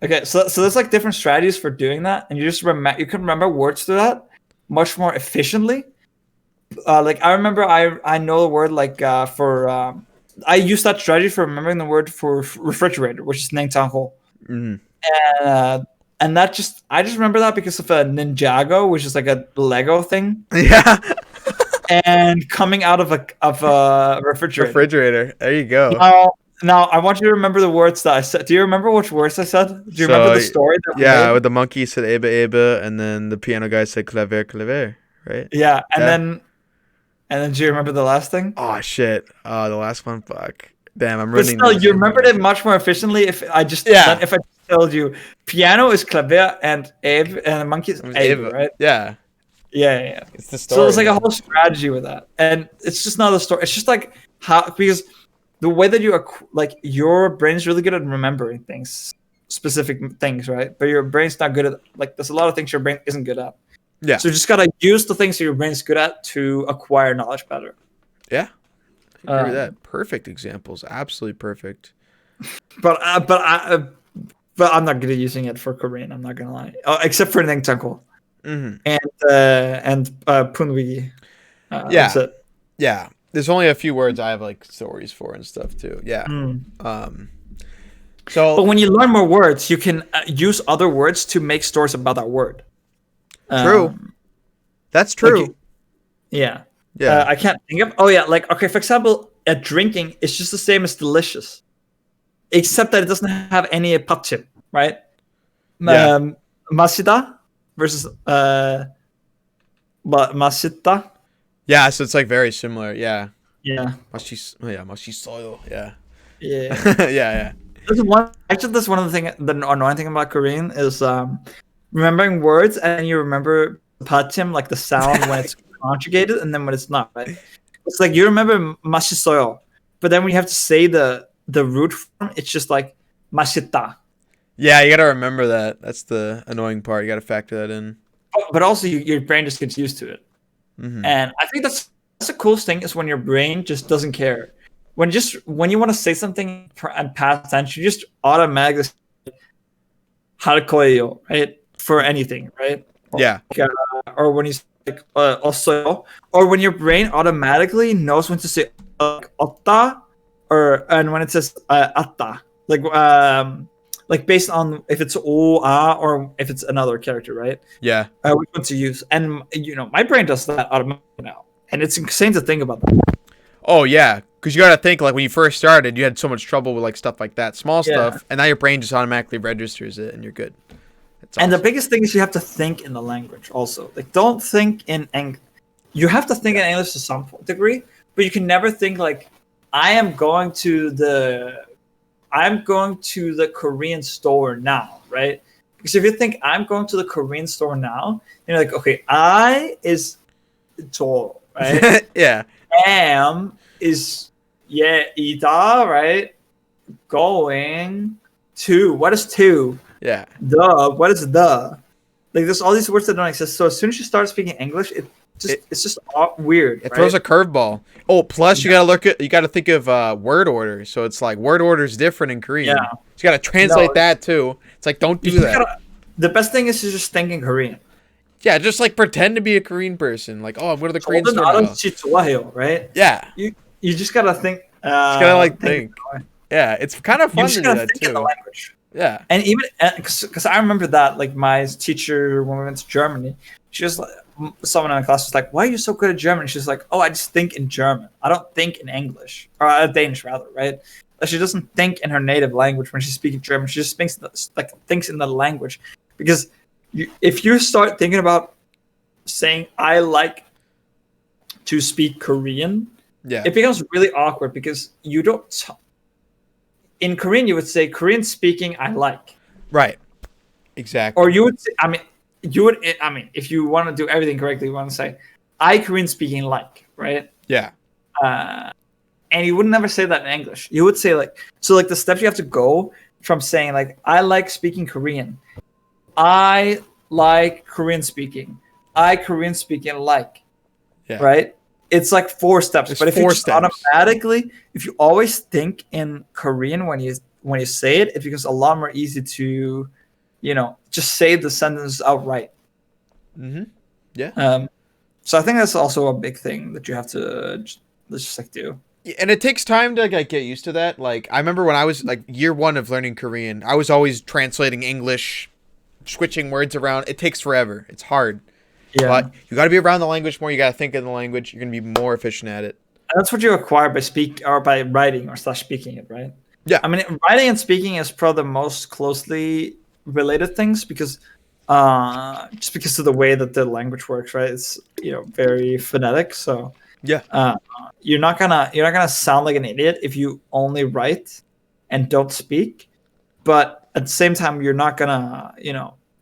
okay, so there's like different strategies for doing that, and you just you can remember words through that much more efficiently. Like I remember, I know the word like for I use that strategy for remembering the word for refrigerator, which is Nengtangho. Mhm. And that I just remember that because of a Ninjago, which is like a Lego thing, Yeah. and coming out of a refrigerator. Refrigerator. There you go. Now I want you to remember the words that I said. Do you remember which words I said? Do you remember the story? That we Yeah, made? with the monkey said "ebe ebe," and then the piano guy said "claver claver," right? Yeah, and Yeah. then do you remember the last thing? Oh shit! The last one. Fuck. Damn, I'm But running. still, these you in remembered my- it much more efficiently if I just Yeah. than if I just told you piano is clavier and abe and the monkey is It was abe, Eva. right? Yeah, Yeah. it's the story. So there's like a man. whole strategy with that, and it's just not a story. It's just like how, because the way that you are, like your brain's really good at remembering things, specific things, right? But your brain's not good at, like, there's a lot of things your brain isn't good at. Yeah. So you just gotta use the things that your brain's good at to acquire knowledge better. Yeah. I agree with Um, that. Perfect examples. Absolutely perfect. But I'm not good at using it for Korean. I'm not gonna lie, except for Nengtangko Mm-hmm. and Punwigi. Yeah. That's it. Yeah. There's only a few words I have like stories for and stuff too. Yeah. But So when you learn more words, you can use other words to make stories about that word. True. That's true. like Yeah. Yeah. I can't think of. Oh yeah, like okay, for example, drinking is just the same as delicious, except that it doesn't have any patchim, right? Yeah. Masita versus masita. Yeah. So it's like very similar. Yeah. Yeah. Mashi soil. Yeah. Yeah. Yeah. That's one of the annoying thing about Korean is remembering words, and you remember patchim, like the sound when it's conjugated, and then when it's not, right? It's like you remember mashisoyo, but then when you have to say the root form, it's just like mashita. Yeah. You gotta remember that. That's the annoying part. You gotta factor that in. But also your brain just gets used to it. Mm-hmm. And I think that's the coolest thing is when your brain just doesn't care. When you want to say something and past tense, you just automatically harkoyo, right? For anything, right? Yeah. Or when you say like also, or when your brain automatically knows when to say otta, and when it says atta, like based on if it's o or if it's another character, right? Yeah. Which one to use, and my brain does that automatically now, and it's insane to think about that. Oh yeah, because you gotta think like when you first started, you had so much trouble with like stuff like that, small Yeah. stuff, and now your brain just automatically registers it, and you're good. That's And the awesome. biggest thing is you have to think in the language also. Like, don't think in English. You have to think in English to some degree, but you can never think like, I'm going to the Korean store now, right? Because if you think I'm going to the Korean store now, you're like, okay, I is tall, right? Yeah. Am is ida, right? Going to, what is to? Yeah. What is the? Like there's all these words that don't exist. So as soon as you start speaking English, it's just weird. It right? throws a curveball. Oh, plus you gotta think of word order. So it's like word order is different in Korean. Yeah. So you gotta translate No. that too. It's like don't You do just that. the best thing is to just think in Korean. Yeah, just like pretend to be a Korean person. Like, oh, I'm going to the Korean 저는 store now. 아저씨 좋아해요, right? Yeah, You just gotta think. just gotta like think. Yeah, it's kind of You fun just to do gotta that think in the too. language. Yeah, And even because I remember that, like my teacher when we went to Germany, she was like, someone in my class was like, "Why are you so good at German?" She's like, "Oh, I just think in German. I don't think in English or Danish rather, right?" Like, she doesn't think in her native language when she's speaking German. She just thinks in the language, because if you start thinking about saying I like to speak Korean, yeah, it becomes really awkward because you don't. In Korean, you would say Korean speaking I like. right, exactly. Or you would say, if you want to do everything correctly, you want to say, I Korean speaking like, right? Yeah, And you would never say that in English. You would say like the steps you have to go from saying like, I like speaking Korean. I like Korean speaking. I Korean speaking like, yeah, right? It's like 4 steps. It's but if you 4 just steps. automatically, if you always think in Korean when you say it, it becomes a lot more easy to, just say the sentence outright. Mm-hmm. Yeah. So I think that's also a big thing that you have to just like do. And it takes time to like get used to that. Like I remember when I was like year 1 of learning Korean, I was always translating English, switching words around. It takes forever. It's hard. Yeah, But you got to be around the language more. You got to think in the language. You're going to be more efficient at it. and that's what you acquire by writing or /speaking it, right? Yeah. I mean, writing and speaking is probably the most closely related things because just because of the way that the language works, right? It's very phonetic, so Yeah. you're not gonna sound like an idiot if you only write and don't speak, but at the same time you're not gonna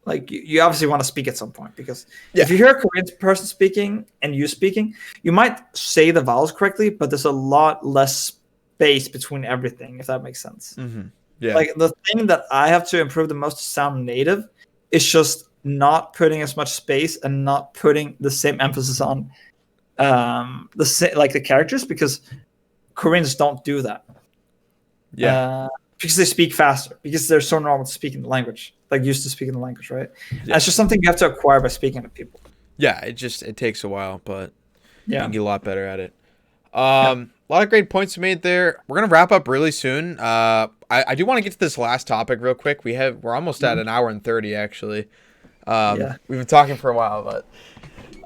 like you obviously want to speak at some point, because Yeah. if you hear a Korean person speaking and you speaking, you might say the vowels correctly, but there's a lot less space between everything, if that makes sense. Mm-hmm. Yeah. Like the thing that I have to improve the most to sound native is just not putting as much space and not putting the same emphasis on the characters, because Koreans don't do that. Yeah. Because they speak faster, because they're so normal to speaking the language, like used to speaking the language, right? Yeah. It's just something you have to acquire by speaking to people. Yeah. It takes a while, but you Yeah. can get a lot better at it. A lot of great points made there. We're gonna wrap up really soon. I do want to get to this last topic real quick. We're almost at an hour and 30 actually. Yeah. We've been talking for a while, but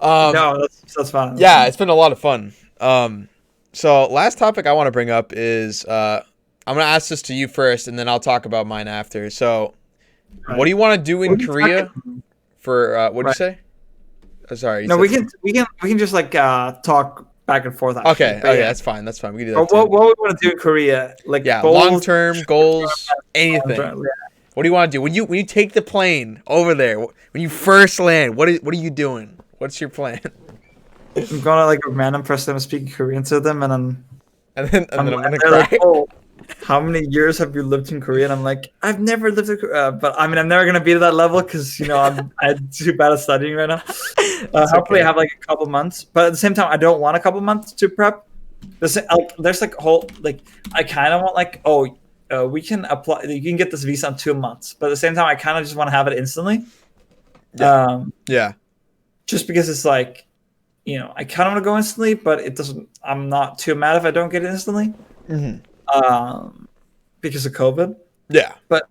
No, that's fine. yeah, it's been a lot of fun. So last topic I want to bring up is I'm gonna ask this to you first, and then I'll talk about mine after. So, Right. what do you want to do in What are you Korea talking- for? What'd Right. you say? Oh, sorry. you No, said- we can just like talk back and forth. Actually. Okay. But Okay, yeah. that's fine. That's fine. We can do But that. what Too. we want to do in Korea, like Yeah, goals, long term goals, anything. yeah. What do you want to do when you take the plane over there? When you first land, what are you doing? What's your plan? I'm gonna like a random person and speaking Korean to them, and then And then I'm gonna they're cry. like, "Oh, how many years have you lived in Korea?" And I'm like, "I've never lived in Korea," but I mean, I'm never gonna be to that level because I'm too bad at studying right now. Hopefully, okay. I have like a couple months, but at the same time, I don't want a couple months to prep. There's like whole like I kind of want like we can apply. You can get this visa in 2 months, but at the same time, I kind of just want to have it instantly. Yeah. Yeah. Just because it's like, I kind of want to go instantly, but it doesn't. I'm not too mad if I don't get it instantly, because of COVID. Yeah. But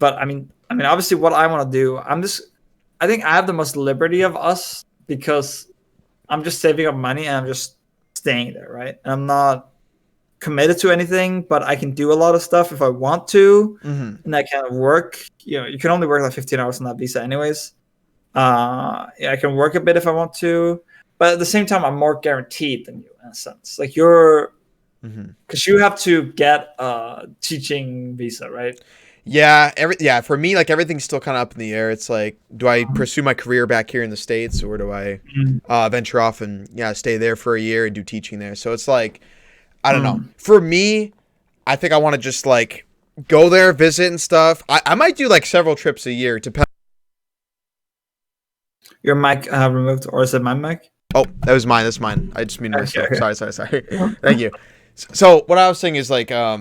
I mean, obviously, what I want to do, I think I have the most liberty of us because I'm just saving up money and I'm just staying there, right? And I'm not committed to anything, but I can do a lot of stuff if I want to, and I can work. You can only work like 15 hours on that visa, anyways. I can work a bit if I want to, but at the same time, I'm more guaranteed than you in a sense. Like you're because you have to get a teaching visa, right? Yeah, for me, like everything's still kind of up in the air. It's like, do I pursue my career back here in the States, or do I venture off and stay there for a year and do teaching there? So it's like, I don't know. For me, I think I want to just like go there, visit and stuff. I might do like several trips a year. Your mic removed, or is it my mic? Oh, that was mine. That's mine. I just mean myself. Okay. Sorry. Thank you. So what I was saying is like, I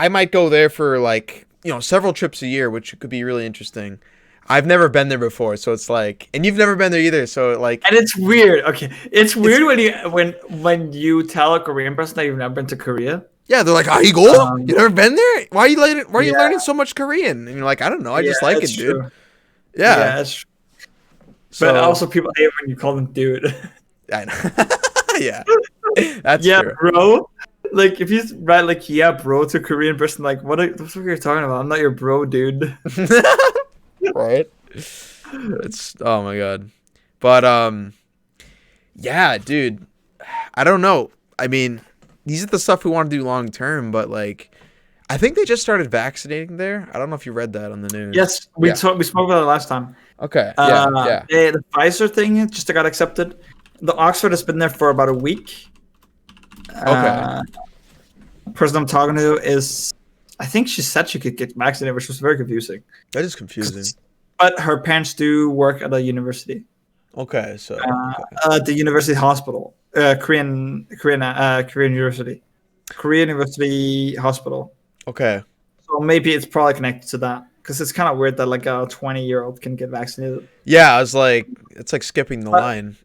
might go there for like, several trips a year, which could be really interesting. I've never been there before, so it's like, and you've never been there either, so like. And it's weird. Okay, it's weird when you tell a Korean person that you've never been to Korea. Yeah, they're like, "Ah, you go? You never been there? Why are you learning so much Korean?" And you're like, "I don't know. I just like it, true. dude." Yeah, that's true. But also, people hate when you call them dude. I know. Yeah, that's true. Bro. Like if you write like bro to a Korean person, like what the fuck are you talking about? I'm not your bro, dude. Right? It's oh my god. But yeah, dude. I don't know. I mean, these are the stuff we want to do long term, but like I think they just started vaccinating there. I don't know if you read that on the news. Yes, we spoke about it last time. Okay. Yeah. The Pfizer thing just got accepted. The Oxford has been there for about a week. Okay. The person I'm talking to is, I think she said she could get vaccinated, which was very confusing. That is confusing. But her parents do work at a university. Okay, so at the university hospital, Korean university, Korean University Hospital. Okay. So maybe it's probably connected to that, because it's kind of weird that like a 20-year-old can get vaccinated. Yeah, I was like, it's like skipping the line.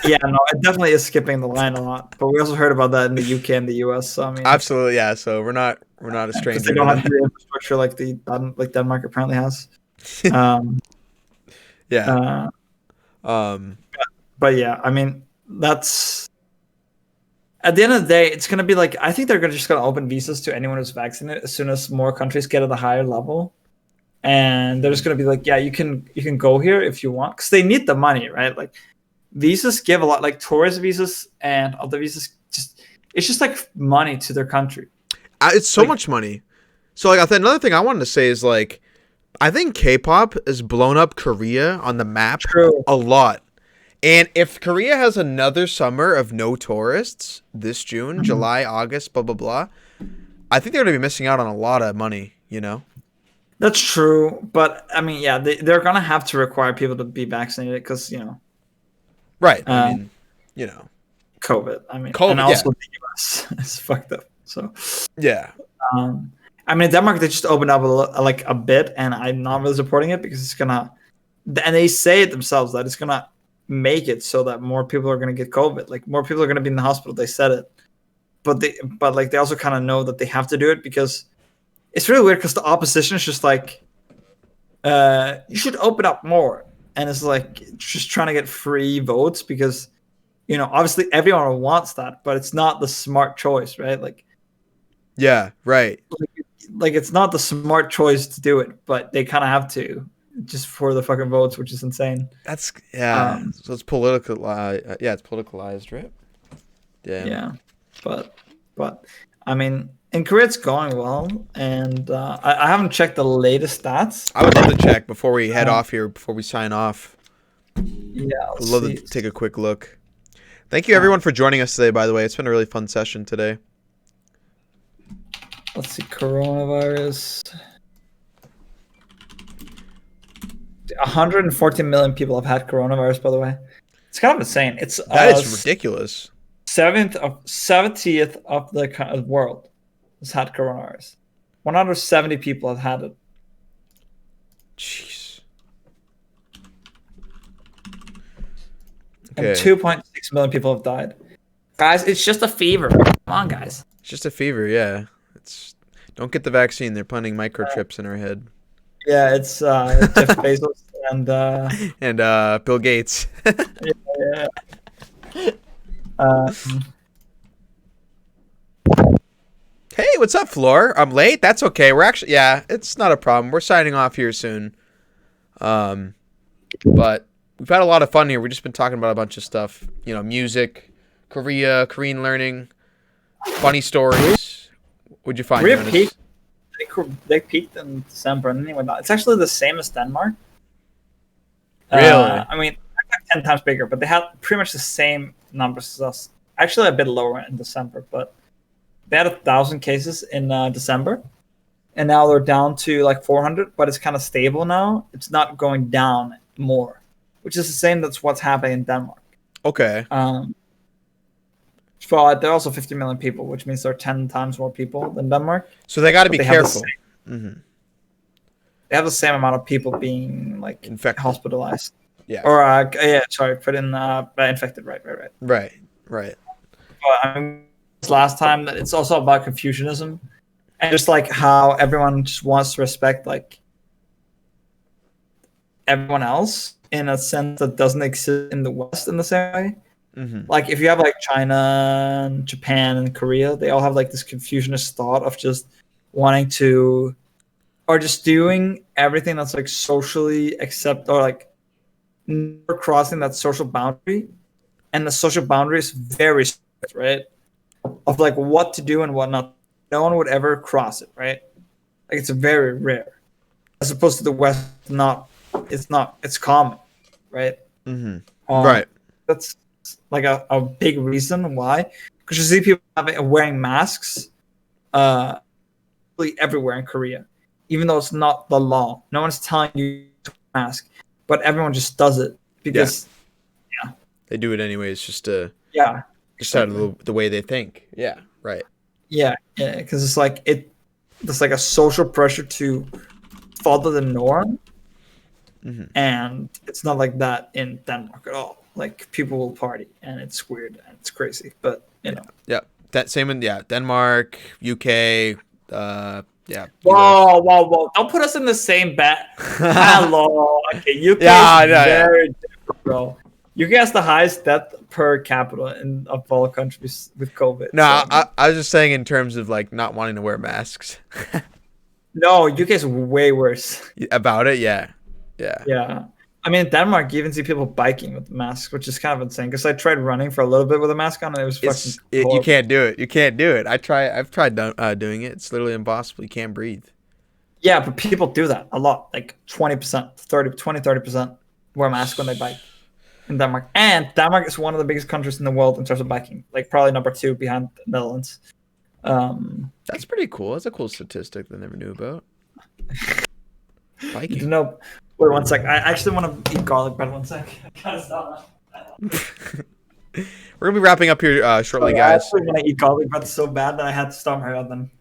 Yeah, no, it definitely is skipping the line a lot. But we also heard about that in the UK and the US. So I mean, absolutely, yeah. So we're not a stranger. They don't have the infrastructure like Denmark apparently has. Yeah. But yeah, I mean, that's at the end of the day, it's gonna be like, I think they're just gonna open visas to anyone who's vaccinated as soon as more countries get at a higher level, and they're just gonna be like, yeah, you can go here if you want, because they need the money, right? Like visas give a lot, like tourist visas and other visas, it's just like money to their country. It's so much money. So like, I think another thing I wanted to say is like, I think K-pop has blown up Korea on the map a lot. And if Korea has another summer of no tourists this June, July, August, blah, blah, blah, I think they're going to be missing out on a lot of money, That's true. But, I mean, yeah, they're going to have to require people to be vaccinated because, Right. I mean, COVID. I mean, COVID, and also the US is fucked up. So, yeah. I mean, in Denmark, they just opened up a bit, and I'm not really supporting it because it's going to, and they say it themselves that it's going to make it so that more people are going to get COVID. Like more people are going to be in the hospital. They said it, but they also kind of know that they have to do it because it's really weird because the opposition is just like, you should open up more, and it's like just trying to get free votes because obviously everyone wants that, but it's not the smart choice, right? Like, yeah, right. Like it's not the smart choice to do it, but they kind of have to. Just for the fucking votes, which is insane. That's so it's political. It's politicalized, right? Yeah. But I mean, in Korea it's going well, and I haven't checked the latest stats. I would love to check before we head off here, before we sign off. Yeah, I'd love to take a quick look. Thank you everyone for joining us today. By the way, it's been a really fun session today. Let's see, coronavirus. 114 million people have had coronavirus, by the way. It's kind of insane. That is ridiculous. 70th of the world has had coronavirus. 170 people have had it. Jeez. Okay. And 2.6 million people have died. Guys, it's just a fever. Come on, guys. It's just a fever, yeah. Don't get the vaccine. They're planting microchips in our head. Yeah, it's Jeff Bezos and Bill Gates. Yeah. Hey, what's up, Floor? I'm late. That's okay. We're actually, it's not a problem. We're signing off here soon. But we've had a lot of fun here. We've just been talking about a bunch of stuff. Music, Korean learning. Funny stories. What'd you find, Korea Jonas? peaked. They peaked in December and then they went down. It's actually the same as Denmark. Really? I mean, like 10 times bigger, but they had pretty much the same numbers as us. Actually, a bit lower in December, but they had 1,000 cases in December, and now they're down to like 400. But it's kind of stable now. It's not going down more, which is the same. That's what's happening in Denmark. Okay. But there are also 50 million people, which means there are 10 times more people than Denmark. So they got to be They have the careful. same- They have the same amount of people being like Infected. hospitalized. Yeah. Or put in infected. Right. Right. But I mean, last time that it's also about Confucianism and just like how everyone just wants to respect like everyone else in a sense that doesn't exist in the West in the same way. Like if you have like China and Japan and Korea, they all have like this Confucianist thought of just wanting to or just doing everything that's like socially accept or like never crossing that social boundary. And the social boundary is very strict, right? Of like what to do and what not. No one would ever cross it, right? Like it's very rare. As opposed to the West, it's common, right? Right. That's like a big reason why. Because you see people wearing masks everywhere in Korea. Even though it's not the law. No one's telling you to wear a mask. But everyone just does it because They do it anyways, just out of the way they think. Yeah, right. Yeah, because it's like there's like a social pressure to follow the norm, and it's not like that in Denmark at all. Like people will party, and it's weird and it's crazy, but you know. Yeah, that same in Denmark, UK, yeah. Whoa! Don't put us in the same bat. Hello, okay, UK Yeah, is very different, bro. UK has the highest death per capita of all countries with COVID. No, so. I was just saying in terms of like not wanting to wear masks. No, UK is way worse. About it, yeah. Yeah. I mean, in Denmark, you even see people biking with masks, which is kind of insane. Because I tried running for a little bit with a mask on, and it was fucking horrible. You can't do it. You can't do it. I've tried doing it. It's literally impossible. You can't breathe. Yeah, but people do that a lot. Like 20%, 30% wear a mask when they bike in Denmark. And Denmark is one of the biggest countries in the world in terms of biking. Like probably number 2 behind the Netherlands. That's pretty cool. That's a cool statistic that I never knew about. Biking. No, wait 1 sec. I actually want to eat garlic bread. 1 sec. I gotta stop. We're gonna be wrapping up here shortly, I guys. actually want to eat garlic bread so bad that I had to stop my oven.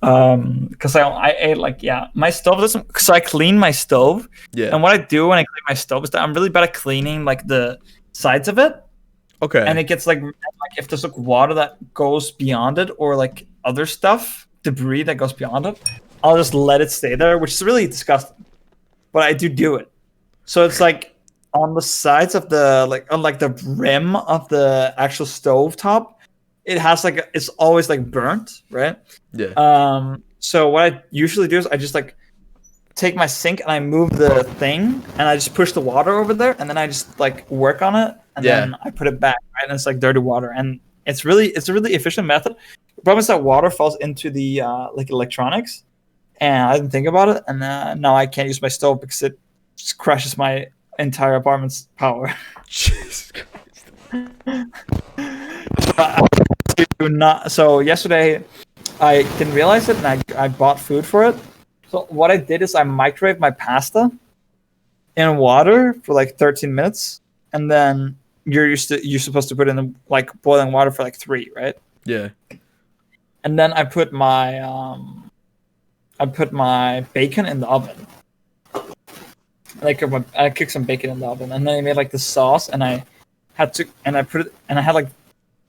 Because I ate my stove doesn't. Because I clean my stove. Yeah. And what I do when I clean my stove is that I'm really bad at cleaning like the sides of it. Okay. And it gets like if there's like water that goes beyond it or like other stuff, debris that goes beyond it, I'll just let it stay there, which is really disgusting. But I do it. So it's like on the sides of on the rim of the actual stove top, it has it's always like burnt, right? Yeah. So what I usually do is I just like take my sink and I move the thing and I just push the water over there and then I just like work on it and then I put it back, right? And it's like dirty water and it's a really efficient method. The problem is that water falls into the like electronics and I didn't think about it and now I can't use my stove because it just crashes my entire apartment's power. Jesus Christ. So yesterday I didn't realize it and I bought food for it. So what I did is I microwaved my pasta in water for like 13 minutes, and then you're supposed to put in the like boiling water for like 3, right? Yeah. And then I put my bacon in the oven. I cooked some bacon in the oven, and then I made like the sauce, and I had like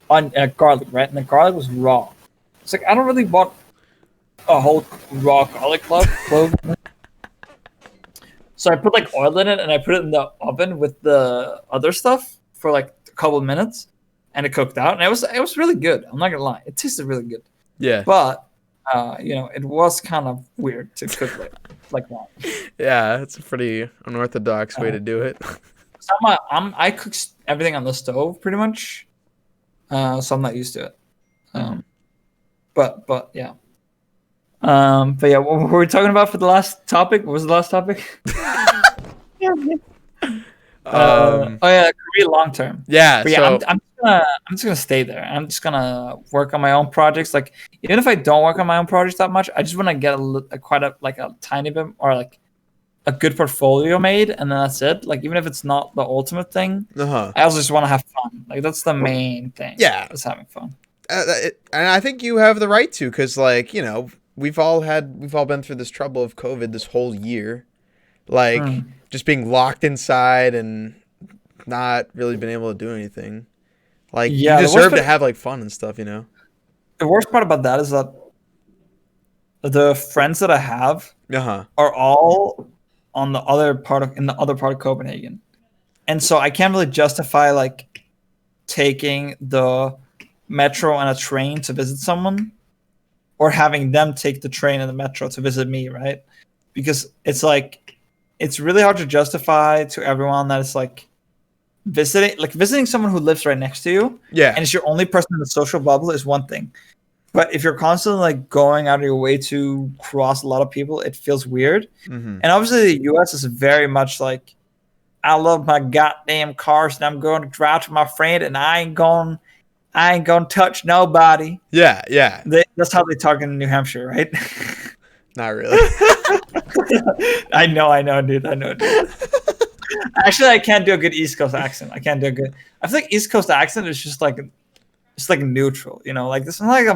on garlic, right? And the garlic was raw. It's like I don't really want a whole raw garlic clove. So I put like oil in it and I put it in the oven with the other stuff for like a couple of minutes and it cooked out and it was really good. I'm not gonna lie. It tasted really good. Yeah. But it was kind of weird to cook like that. Yeah, it's a pretty unorthodox way to do it. I cook everything on the stove pretty much. so I'm not used to it. But yeah. But yeah, what were we talking about for the last topic? What was the last topic? Oh yeah, career long term. Yeah. But yeah, So I'm just gonna stay there. I'm just gonna work on my own projects. Like even if I don't work on my own projects that much, I just want to get quite a tiny bit or like a good portfolio made, and then that's it. Like even if it's not the ultimate thing, I also just want to have fun. Like that's the main thing. Yeah. Just having fun. And I think you have the right to, because like, you know, we've all been through this trouble of COVID this whole year, like just being locked inside and not really been able to do anything. Like Yeah, you the deserve worst to have like fun and stuff, you know. The worst part about that is that the friends that I have are all on the other part of Copenhagen, and so I can't really justify like taking the metro and a train to visit someone, or having them take the train and the metro to visit me, right? Because it's like it's really hard to justify to everyone that it's like visiting someone who lives right next to you, and it's your only person in the social bubble is one thing. But if you're constantly like going out of your way to cross a lot of people, it feels weird. And obviously the US is very much like, I love my goddamn cars and I'm going to drive to my friend and I ain't going to touch nobody. Yeah. That's how they talk in New Hampshire, right? Not really. I know, dude. Actually, I can't do a good East Coast accent. I feel like East Coast accent is just like neutral, you know, like it's not like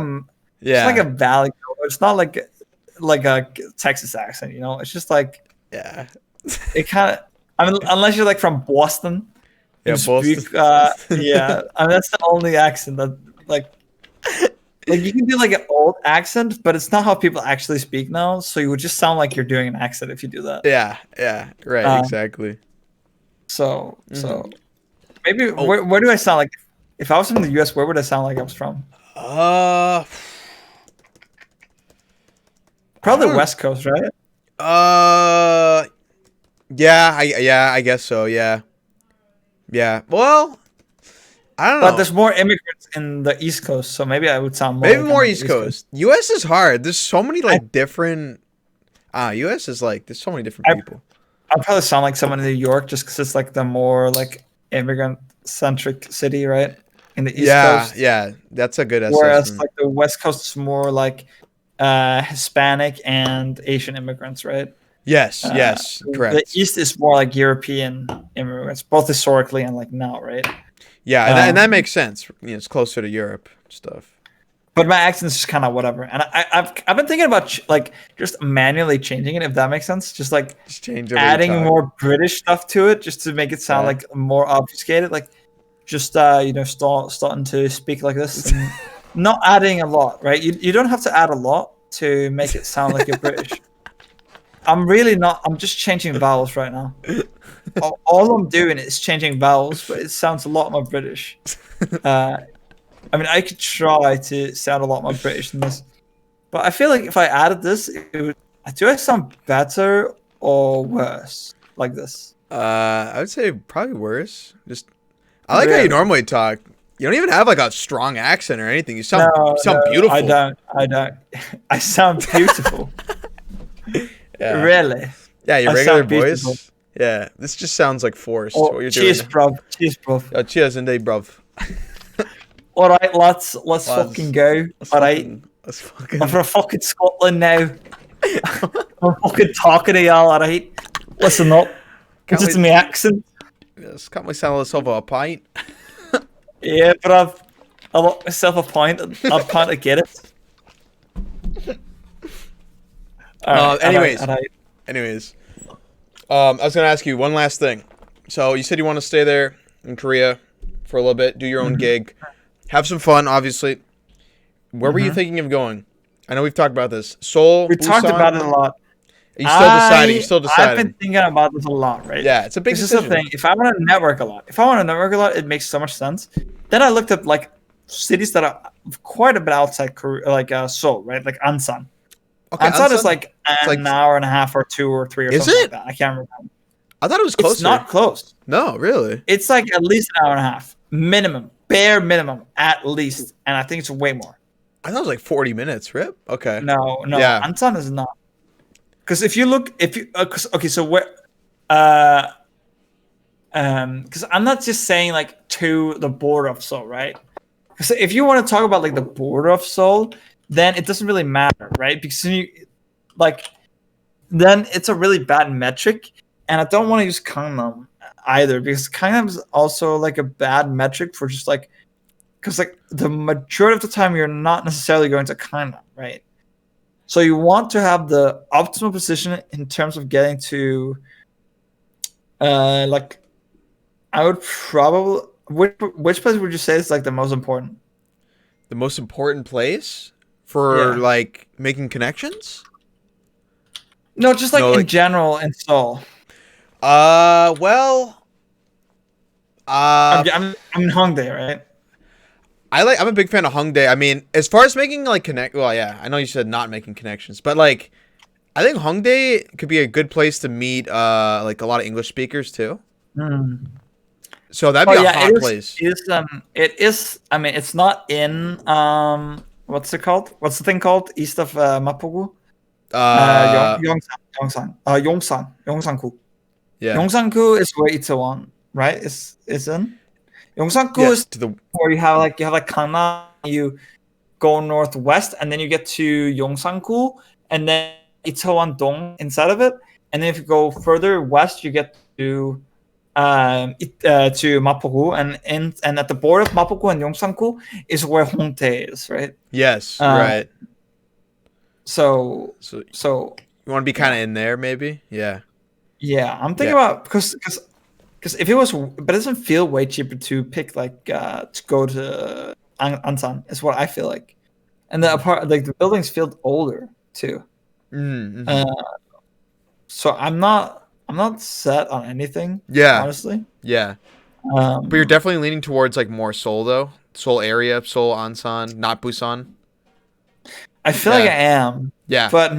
it's like a valley. It's not like a Texas accent, you know. It's just like it kind of. I mean, unless you're like from Boston, Boston. Speak, yeah, I mean, that's the only accent that like you can do like an old accent, but it's not how people actually speak now. So you would just sound like you're doing an accent if you do that. Yeah, right, exactly. So maybe where do I sound like? If I was from the US, where would I sound like I was from? Probably West Coast, right? Yeah, I guess so. Yeah. Well, I don't know. But there's more immigrants in the East Coast, so maybe I would sound more. Maybe more East Coast. US is hard. There's so many like different. US is like there's so many different people. I'd probably sound like someone in New York just because it's like the more like immigrant centric city, right? In the East Coast. Yeah, that's a good assessment. Whereas like the West Coast is more like Hispanic and Asian immigrants, right? Yes, correct. The East is more like European immigrants, both historically and like now, right? Yeah, and that makes sense. You know, it's closer to Europe stuff. But my accent's just kind of whatever, and I've been thinking about like just manually changing it, if that makes sense. Just like adding more British stuff to it, just to make it sound like more obfuscated. Like just starting to speak like this, and not adding a lot, right? You don't have to add a lot to make it sound like you're British. I'm really not. I'm just changing vowels right now. All I'm doing is changing vowels, but it sounds a lot more British. I mean, I could try to sound a lot more British than this, but I feel like if I added this, do I sound better or worse like this? I would say probably worse. I like how you normally talk. You don't even have like a strong accent or anything. You sound beautiful. I don't. I sound beautiful. Yeah. Really? Yeah, your regular voice. Yeah, this just sounds like forced. Oh, what you're cheers, doing. Cheers, bruv. Cheers indeed, bruv. All right, let's fucking go. All right, let's fucking. I'm from fucking Scotland now. I'm fucking talking to y'all. All right, listen up. This is my accent. Yes, can't we sell us over a pint? Yeah, bruv. I locked myself a pint. I'm trying to get it. Anyways, I was gonna ask you one last thing. So you said you want to stay there in Korea for a little bit, do your own gig, have some fun. Obviously, where were you thinking of going? I know we've talked about this. Seoul. We talked about it a lot. Are you still deciding? I've been thinking about this a lot, right? Yeah, it's a big decision. This is the thing. If I want to network a lot, it makes so much sense. Then I looked at like cities that are quite a bit outside Korea, like Seoul, right? Like Ansan. Okay, Ansan is like an hour and a half or 2 or 3 or something like that. I can't remember. I thought it was closer. It's not close. No, really. It's like at least an hour and a half minimum. bare minimum at least, and I think it's way more. I thought it was like 40 minutes. Rip. Okay. No, Yeah. Ansan is not. Because so where, because I'm not just saying like to the border of Seoul, right? Because if you want to talk about like the border of Seoul, then it doesn't really matter, right? Because then it's a really bad metric, and I don't want to use Gangnam either because Gangnam is also like a bad metric for just like, because like the majority of the time you're not necessarily going to Gangnam, right? So you want to have the optimal position in terms of getting to, like, I would probably which place would you say is like the most important? The most important place for Yeah. like making connections? No, just like No, in like- general in Seoul. Well, I'm in Hongdae, right? I'm a big fan of Hongdae. I mean, as far as making like well, yeah, I know you said not making connections, but like I think Hongdae could be a good place to meet like a lot of English speakers too. So that'd be a hot place. It is. I mean, it's not in what's it called? What's the thing called east of Mapogu? Yongsan-gu. Yeah. Yongsan-gu is where Itaewon, right? Is in. Yongsan-gu Yeah, is to the where you have like Gangnam, you go northwest, and then you get to Yongsan-gu, and then Itaewon-dong inside of it, and then if you go further west, you get to Mapogu, and at the border of Mapogu and Yongsan-gu is where Hongdae is, right? yes, Uh, right. So So you want to be kind of in there, maybe? Yeah. yeah, I'm thinking Yeah. about because if it was, but it doesn't feel way cheaper to pick like to go to Ansan is what I feel like, and the like the buildings feel older too. Mm-hmm. So I'm not set on anything. Yeah. Honestly. Yeah. But you're definitely leaning towards like more Seoul though. Seoul area, Seoul, Ansan, not Busan. I feel like I am. Yeah. But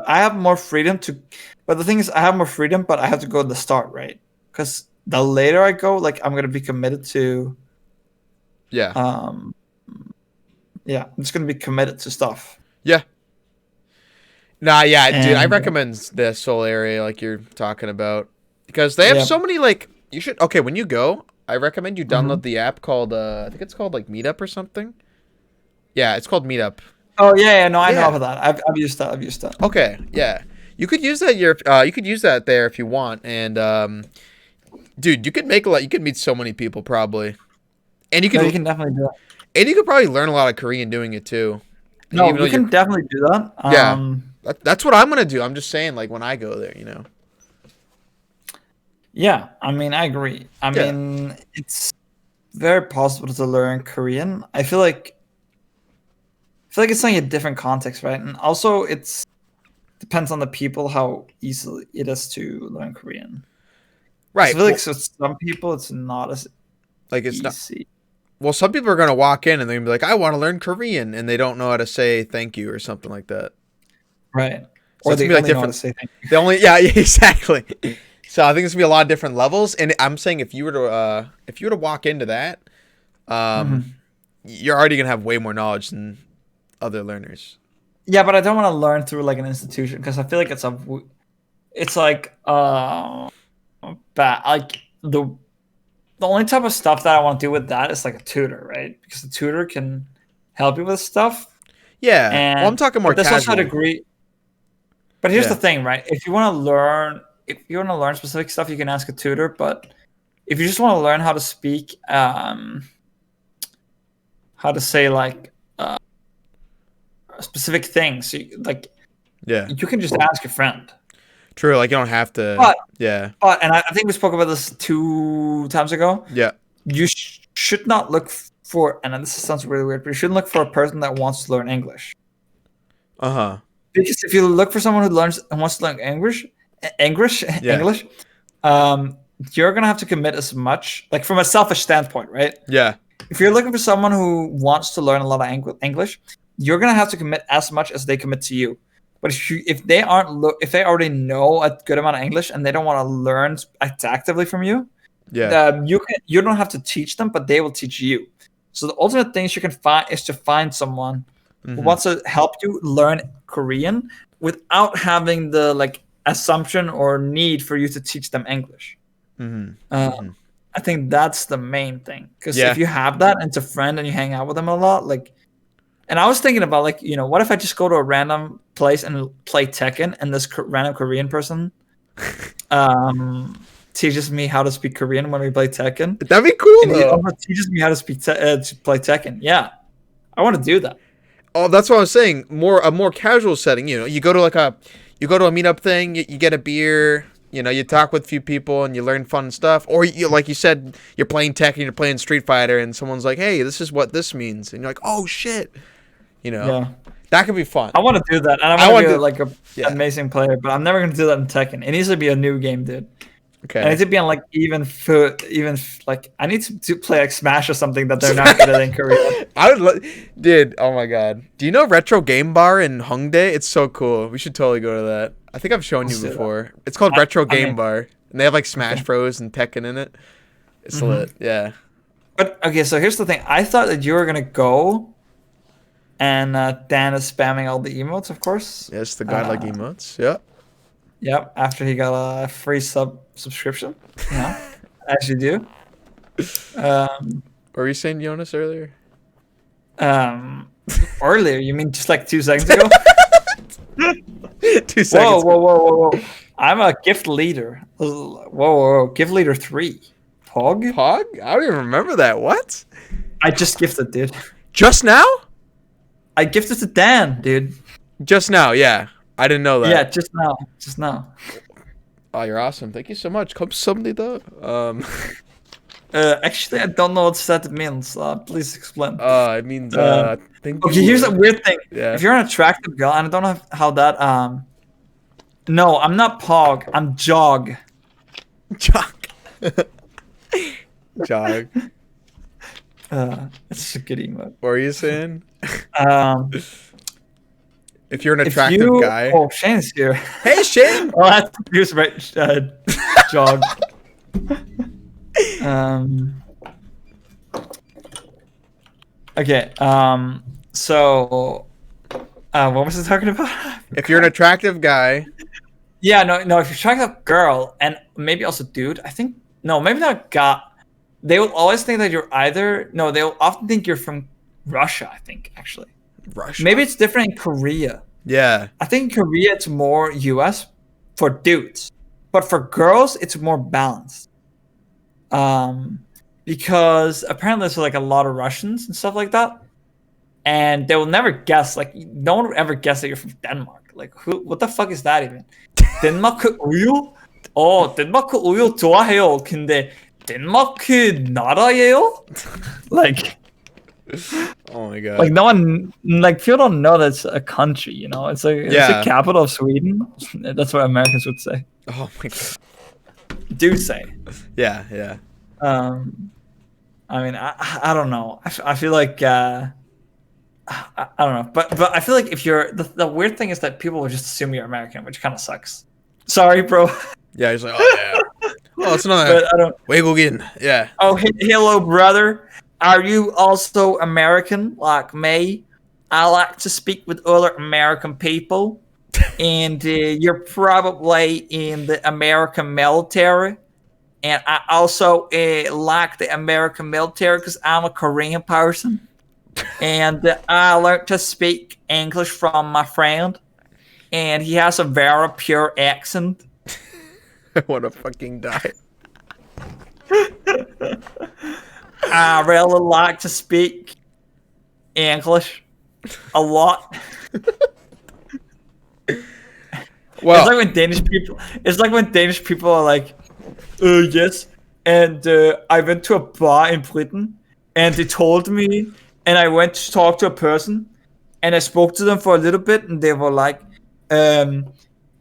I have more freedom to. But the thing is, I have more freedom, but I have to go at the start, right? Because the later I go, like I'm gonna be committed to. Yeah. Yeah, I'm just gonna be committed to stuff. Yeah. Nah, yeah, dude, I And- recommend the Seoul area like you're talking about because they have Yeah. so many like you should okay when you go. I recommend you download Mm-hmm. the app called I think it's called like Meetup or something. Yeah, it's called Meetup. Oh yeah, no, I know Yeah. about that. I've used that. I've used that. Okay, yeah, you could use that. You could use that there if you want, and dude, you could make a lot. You could meet so many people probably, and you No, can, you can definitely do that. and you could probably learn a lot of Korean doing it too. And No, even though you can you're- definitely do that. Yeah. That's what I'm gonna do. I'm just saying, like when I go there, you know. Yeah, I mean, I agree. I Yeah. mean, it's very possible to learn Korean. I feel like it's like a different context, right? And also, it's depends on the people how easily it is to learn Korean. 'Cause Right. I feel like so some people it's not as Like it's not. easy. Well, some people are gonna walk in and they're gonna be like, "I want to learn Korean," and they don't know how to say thank you or something like that. Right. So Or it's they gonna be, like, only know how to different- say thank you. They only, yeah, exactly. So I think it's gonna be a lot of different levels, and I'm saying if you were to walk into that, you're already gonna have way more knowledge than other learners. Yeah, but I don't want to learn through like an institution because I feel like it's like bad. Like the only type of stuff that I want to do with that is like a tutor, right? Because the tutor can help you with stuff. Yeah. And Well, I'm talking more but there's also casual. a degree. But here's Yeah. the thing, right? If you want to learn specific stuff, you can ask a tutor. But if you just want to learn how to speak, how to say like specific things, like Yeah. you can just ask a friend. True. Like you don't have to. But- yeah. But and I think we spoke about this 2 times ago. Yeah. You should not look for, and this sounds really weird, but you shouldn't look for a person that wants to learn English. Uh-huh. Because if you look for someone who wants to learn English, you're gonna have to commit as much, like from a selfish standpoint, right? Yeah. If you're looking for someone who wants to learn a lot of English, you're gonna have to commit as much as they commit to you. But if they already know a good amount of English and they don't want to learn actively from you, Yeah. you don't have to teach them, but they will teach you. So the ultimate things you can find is to find someone who Mhm. wants to help you learn Korean without having the like assumption or need for you to teach them English. Mhm. Uh, Mhm. I think that's the main thing. Because Yeah. if you have that and it's a friend and you hang out with them a lot, like, and I was thinking about like, what if I just go to a random place and play Tekken, and this random Korean person teaches me how to speak Korean when we play Tekken, That'd be cool and he though. also teaches me how to speak to play Tekken. Yeah, I want to do that. Oh, that's what I was saying. A more casual setting. You go to you go to a meetup thing. You get a beer. You talk with a few people and you learn fun stuff. Or like you said, you're playing Tekken, you're playing Street Fighter, and someone's like, "Hey, this is what this means," and you're like, "Oh shit," Yeah, that could be fun. I want to do that, and I I want wanna to be do- like an Yeah. amazing player. But I'm never gonna do that in Tekken. It needs to be a new game, dude. And I Okay. need to be on like I need to play like Smash or something that they're not good at in Korea. Dude. Oh my god. Do you know Retro Game Bar in Hongdae? It's so cool. We should totally go to that. I think I've shown Let's you do that. before. It's called Retro Game mean- Bar, and they have like Smash Okay. Bros and Tekken in it. It's Mhm. lit. Yeah. But okay, so here's the thing. I thought that you were gonna go, and Dan is spamming all the emotes, of course. Yes, the godlike Uh, emotes. Yeah. Yep. After he got a free subscription, as you do. Um, What were you saying, Jonas, earlier? um, Earlier, you mean just like 2 seconds ago? 2 seconds. Whoa! I'm a gift leader. Whoa! Gift leader 3. Pog? Pog? I don't even remember that. What? I just gifted, dude. Just now? I gifted to Dan, dude. Just now, yeah. I didn't know that. Yeah, just now. Just now. Oh, you're awesome. Thank you so much. 감사합니다. Actually, I don't know what that means. Please explain. It means thank Okay, you. here's a weird thing. Yeah. If you're an attractive girl, and I don't know how that. No, I'm not Pog. I'm Jog. Jog. Jog. It's a good emote. What were you saying? Um, If you're an if attractive you, guy. Oh, Shane's here. Hey, Shane. Oh, that's confused, right? Jog. Okay. So, what was I talking about? If you're an attractive guy. Yeah, no. If you're trying a girl and maybe also dude, I think no, maybe not guy. They will always think that you're either no. They will often think you're from Russia. I think actually. Russia. Maybe it's different in Korea. Yeah. I think in Korea it's more U.S. for dudes, but for girls it's more balanced. Because apparently there's like a lot of Russians and stuff like that, and they will never guess. Like no one would ever guess that you're from Denmark. Like who? What the fuck is that even? 덴마크 우유? 덴마크 우유 좋아해요. 근데 덴마크 나라예요? Like. Oh my god. Like no one, like people don't know that's a country. It's like it's Yeah. the capital of Sweden. That's what Americans would say. Oh my god. Do say. Yeah, yeah. I mean, I don't know. I feel like I don't know, but I feel like if you're the weird thing is that people will just assume you're American, which kind of sucks. Sorry, bro. Yeah, he's like, oh yeah. Oh, it's not But I don't. Wiggle Yeah. Oh, hello, brother. Are you also American like me? I like to speak with other American people, and you're probably in the American military. And I also like the American military because I'm a Korean person, and I learned to speak English from my friend, and he has a very pure accent. I wanna fucking die. I really like to speak English a lot. Well, It's like when Danish people. It's like when Danish people are like, yes. And I went to a bar in Britain, and they told me, and I went to talk to a person, and I spoke to them for a little bit, and they were like, and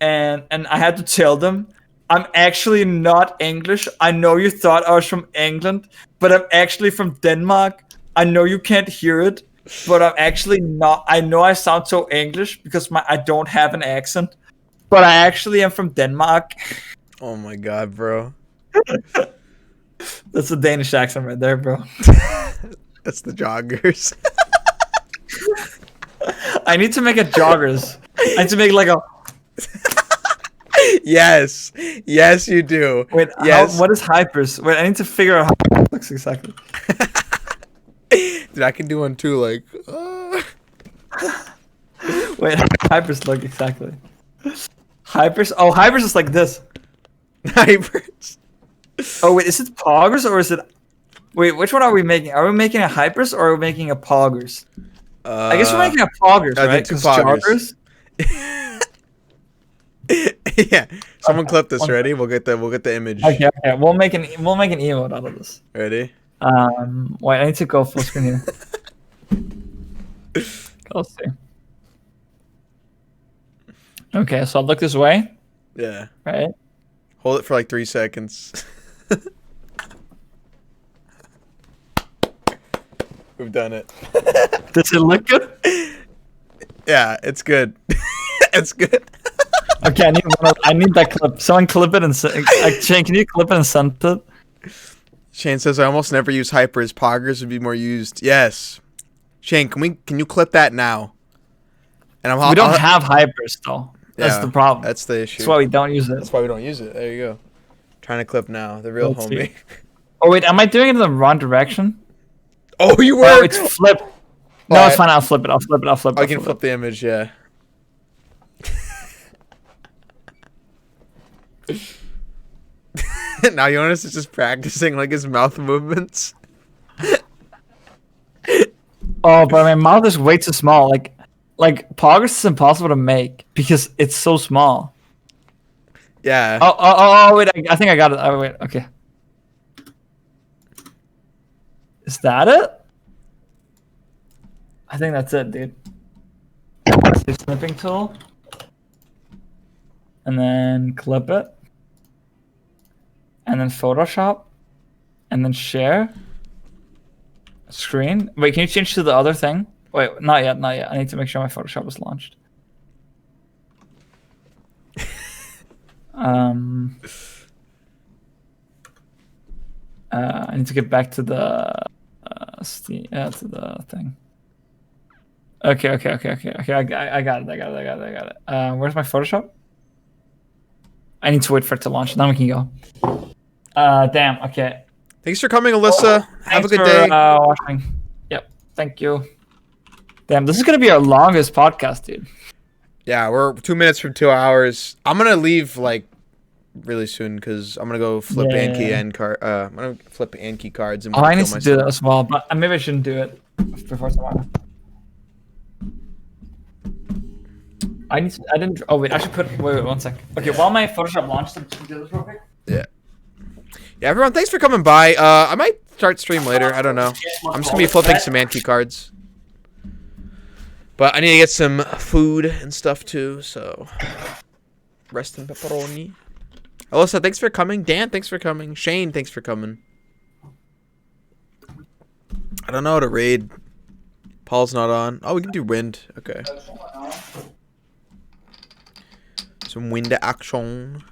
I had to tell them, I'm actually not English. I know you thought I was from England, but I'm actually from Denmark. I know you can't hear it, but I'm actually not. I know I sound so English because I don't have an accent, but I actually am from Denmark. oh my god, bro. That's a Danish accent right there, bro. That's the joggers. I need to make a joggers. I need to make like a. Yes. Yes, you do. Wait, Yes. what is hypers? Wait, I need to figure out how it looks exactly. Dude, I can do one too. Like, Wait, hypers look exactly. Hypers? Oh, hypers is like this. hypers. Oh, wait, is it poggers or is it. Wait, which one are we making? Are we making a hypers or are we making a poggers? I guess we're making a poggers, I right? think 'Cause poggers. joggers. Yeah. Someone clip this. Ready? We'll get the image. Okay, okay. We'll make an emote out of this. Ready? Wait, I need to go full screen here. Let's see. Okay, so I'll look this way, Yeah. right? Hold it for like 3 seconds. We've done it. Does it look good? Yeah, it's good. It's good. Okay, I need that clip. Someone clip it and Shane, can you clip it and send it? Shane says I almost never use hypers. Poggers would be more used. Yes. Shane, can you clip that now? And We don't have hypers though. That's the problem. That's the issue. That's why we don't use it. That's why we don't use it. There you go. Trying to clip now. The real Let's see. homie. Oh wait, am I doing it in the wrong direction? Oh, you were. Oh, it's flip. No, Alright. it's fine. I'll flip it. I'll flip it. I can flip the image. Yeah. Now Jonas is just practicing like his mouth movements. Oh, but my mouth is way too small. Like poggers is impossible to make because it's so small. Yeah. Oh, wait. I think I got it. Oh, wait. Okay. Is that it? I think that's it, dude. The snipping tool. And then clip it. And then Photoshop. And then share. Screen. Wait, can you change to the other thing? Wait, not yet. I need to make sure my Photoshop is launched. I need to get back to the to the thing. Okay. I got it. Where's my Photoshop? I need to wait for it to launch. Then we can go. Damn. Okay. Thanks for coming, Alyssa. Have a Thanks good for, day. Watching. Yep. Thank you. Damn, this is gonna be our longest podcast, dude. Yeah, we're 2 minutes from 2 hours. I'm gonna leave like really soon because I'm gonna go flip I'm gonna flip Anki cards and I kill need to do myself. that as well, but maybe I shouldn't do it before tomorrow. I didn't. Oh wait, I should put. Wait, 1 sec. Okay, while my Photoshop launches, I'm just gonna do this real quick. Yeah. Yeah, everyone, thanks for coming by. I might start stream later. I don't know. I'm just gonna be flipping some Anki cards. But I need to get some food and stuff too, so rest in pepperoni. Alyssa, thanks for coming. Dan, thanks for coming. Shane, thanks for coming. I don't know how to raid. Paul's not on. Oh, we can do wind. Okay. Some wind action.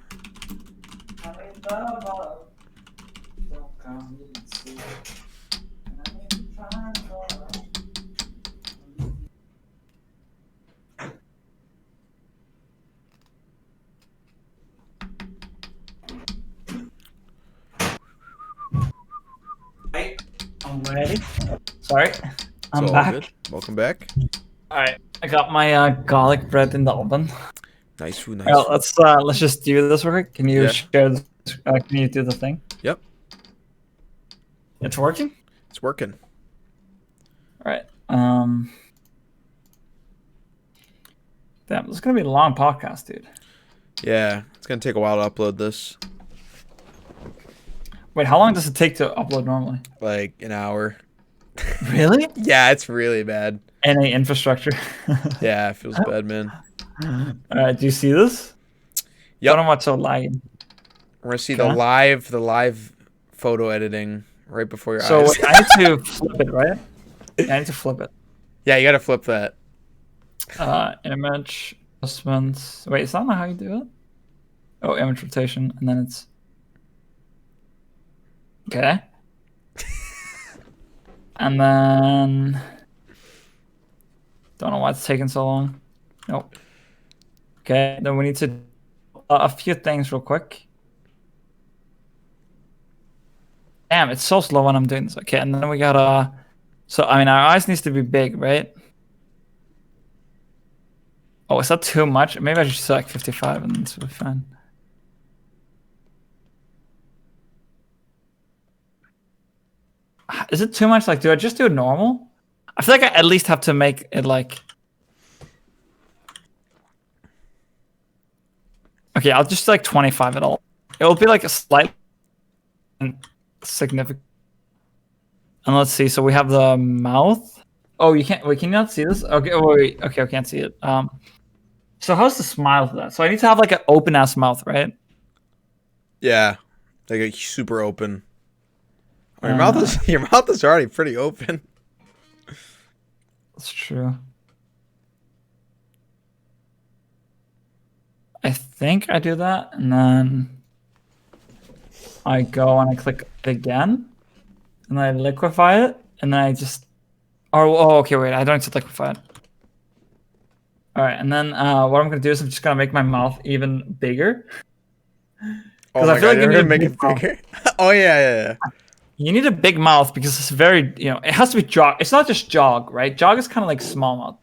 I'm ready. Sorry, I'm It's all back. good. Welcome back. All right, I got my garlic bread in the oven. Nice food, nice Well, food. let's just do this real quick. Can you Yeah. share? Can you do the thing? Yep, It's working. it's working. All right. Damn, this is gonna be a long podcast, dude. Yeah, it's gonna take a while to upload this. Wait, how long does it take to upload normally? Like an hour. Really? Yeah, it's really bad. Any infrastructure? Yeah, it feels bad, man. All right. Do you see this? Yep. I don't know what's so lagging. We're gonna see Okay. the live photo editing right before your So eyes. wait, I need to flip it, right? Yeah, I need to flip it. Yeah, you gotta flip that. Image adjustments. Wait, is that not how you do it? Oh, image rotation, and then it's okay. And then don't know why it's taking so long. Nope. Okay, then we need to do a few things real quick. Damn, it's so slow when I'm doing this. Okay, and then we gotta. So I mean, our eyes needs to be big, right? Oh, is that too much? Maybe I should select 55 and this will be fine. Is it too much? Like, do I just do it normal? I feel like I at least have to make it like. Okay, I'll just like 25 at all. It'll be like a slight significant. And let's see. So we have the mouth. Oh, you can't. Wait, can you not see this? Okay. Oh, wait. Okay, I can't see it. So how's the smile for that? So I need to have like an open ass mouth, right? Yeah, like a super open. Oh, your mouth is already pretty open. That's true. I think I do that, and then I go and I click it again, and I liquefy it, and then I just. Oh, okay, wait. I don't need to liquefy it. All right, and then what I'm gonna do is I'm just gonna make my mouth even bigger. Oh my god, you're gonna make it bigger? Oh yeah. You need a big mouth because it's very, it has to be jog. It's not just jog, right? Jog is kind of like small mouth,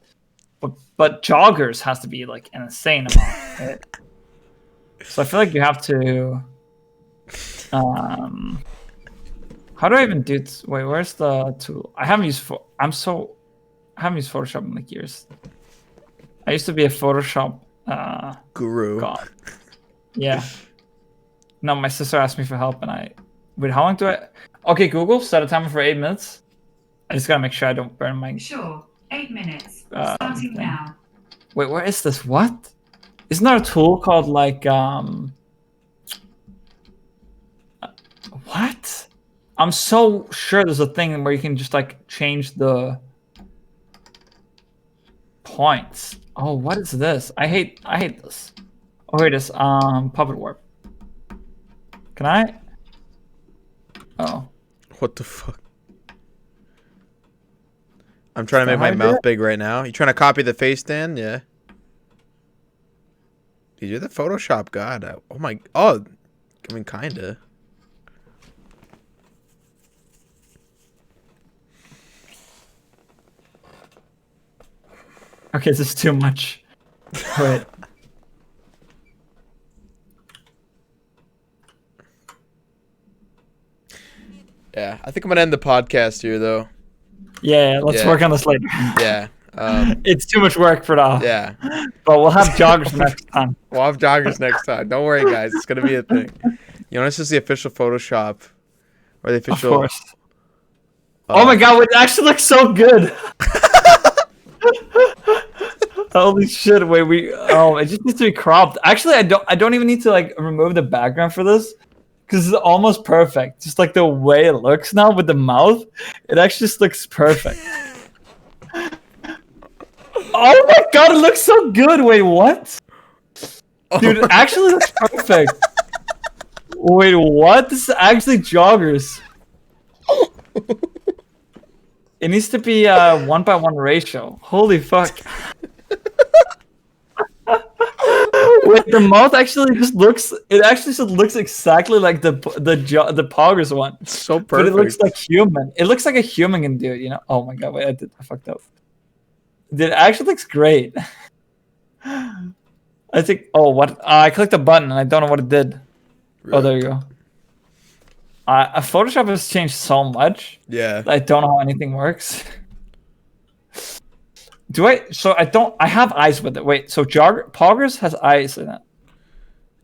but joggers has to be like an insane amount, right? So I feel like you have to. How do I even do this? Wait, where's the tool? I haven't used Photoshop in like years. I used to be a Photoshop guru. god. Yeah. No, my sister asked me for help, and wait. How long do I? Okay, Google, set a timer for 8 minutes. I just gotta make sure I don't burn my. Sure, 8 minutes. Starting thing. now. Wait, where is this? What? Isn't there a tool called like what? I'm so sure there's a thing where you can just like change the points. Oh, what is this? I hate this. Oh, here it is. Puppet warp. Can I? Oh. What the fuck? I'm trying to make my mouth big right now. You trying to copy the face, Dan? Yeah. Dude, you're the Photoshop god. Oh my. Oh, I mean, kinda. Okay, this is too much. Wait. Yeah, I think I'm gonna end the podcast here, though. Yeah, let's work on this later. Yeah. It's too much work for now. Yeah. But we'll have joggers next time. We'll have joggers next time. Don't worry, guys. It's gonna be a thing. You know, this is the official Photoshop, or the official. Of course. Oh my god! It actually looks so good. Holy shit! Wait, it just needs to be cropped. Actually, I don't even need to like remove the background for this, because it's almost perfect. Just like the way it looks now with the mouth, it actually just looks perfect. Oh my god! It looks so good. Wait, what? Dude, it actually looks perfect. Wait, what? This is actually joggers. It needs to be a 1:1 ratio. Holy fuck. Wait, the mouth actually just looks. It actually just looks exactly like the Poggers one. It's so perfect. But it looks like human. It looks like a human can do it. You know. Oh my god! Wait, I fucked up. It actually looks great. I think. Oh, what? I clicked a button and I don't know what it did. Really? Oh, there you go. Photoshop has changed so much. Yeah. I don't know how anything works. Do I? So I don't. I have eyes with it. Wait. So Poggers has eyes in it.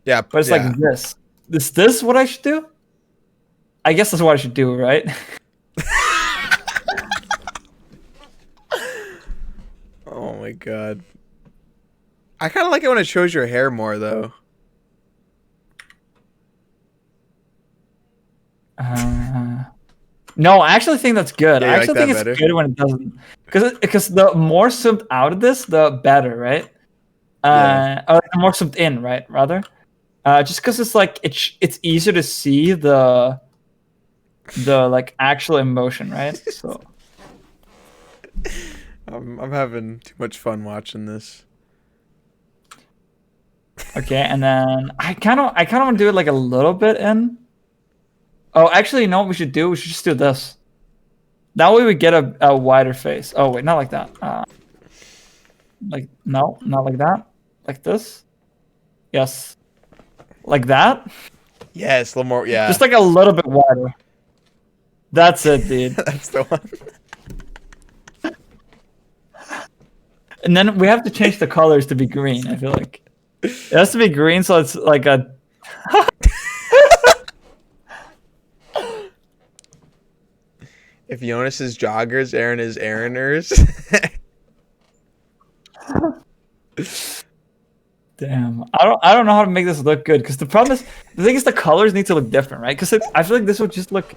Yeah. But it's like this. Is this what I should do? I guess that's what I should do, right? Oh my god. I kind of like it when it shows your hair more, though. No, I actually think that's good. Yeah, I actually think it's good when it doesn't, because the more zoomed out of this, the better, right? Or the more zoomed in, right? Rather, just because it's like it's easier to see the like actual emotion, right? So I'm having too much fun watching this. Okay, and then I kind of want to do it like a little bit in. Oh, actually, you know what we should do? We should just do this. That way we get a wider face. Oh wait, not like that. Like no, not like that. Like this. Yes. Like that. Yes, a little more. Yeah, Just like a little bit wider. That's it, dude. that's the one. And then we have to change the colors to be green. I feel like it has to be green, so it's like a. If Jonas is joggers, Aaron is Aaroners. Damn, I don't know how to make this look good because the problem is the thing is the colors need to look different, right? Because I feel like this would just look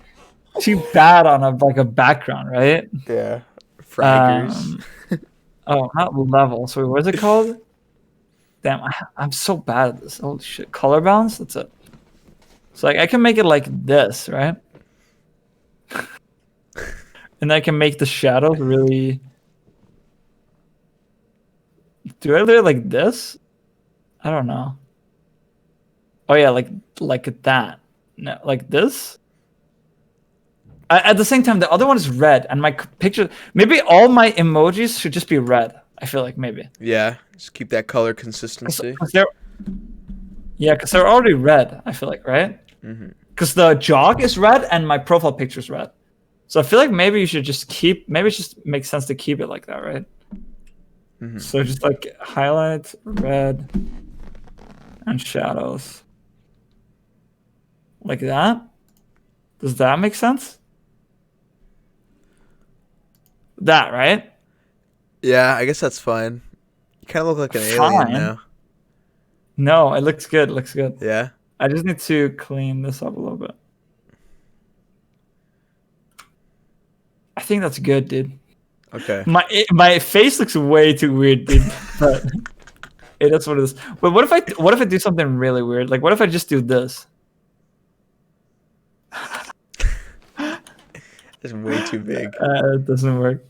too bad on a background, right? Yeah, fraggers. Oh, not level. So what is it called? Damn, I'm so bad at this. Holy shit, color balance. That's it. So like I can make it like this, right? And I can make the shadows really. Do I do it like this? I don't know. Oh yeah, like that. No, like this. At the same time, the other one is red, and my picture. Maybe all my emojis should just be red. I feel like maybe. Yeah, just keep that color consistency. Because they're already red. I feel like, right? Because the jog is red and my profile picture is red. So I feel like maybe you should just keep. Maybe it just makes sense to keep it like that, right? So just like highlights, red, and shadows, like that. Does that make sense? That, right? Yeah, I guess that's fine. You kind of look like an alien now. No, it looks good. It looks good. Yeah. I just need to clean this up a little bit. I think that's good, dude. Okay. My face looks way too weird, dude. But it is what it is. But what if I do something really weird? Like, what if I just do this? It's way too big. It doesn't work.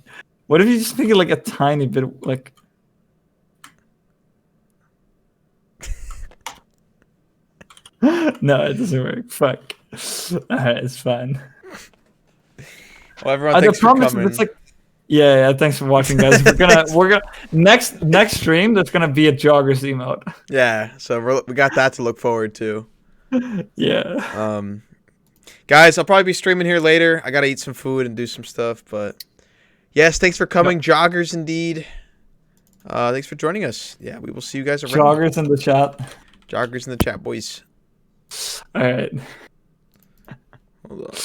What if you just make it like a tiny bit, like? No, it doesn't work. Fuck. Alright, it's fine. Well, everyone, thanks for coming. It's like, yeah. Thanks for watching, guys. We're gonna next stream. There's gonna be a joggers emote. Yeah, so we got that to look forward to. Yeah. Guys, I'll probably be streaming here later. I gotta eat some food and do some stuff, but yes, thanks for coming, joggers. Indeed. Thanks for joining us. Yeah, we will see you guys around. Joggers in the chat. Joggers in the chat, boys. All right. Hold on.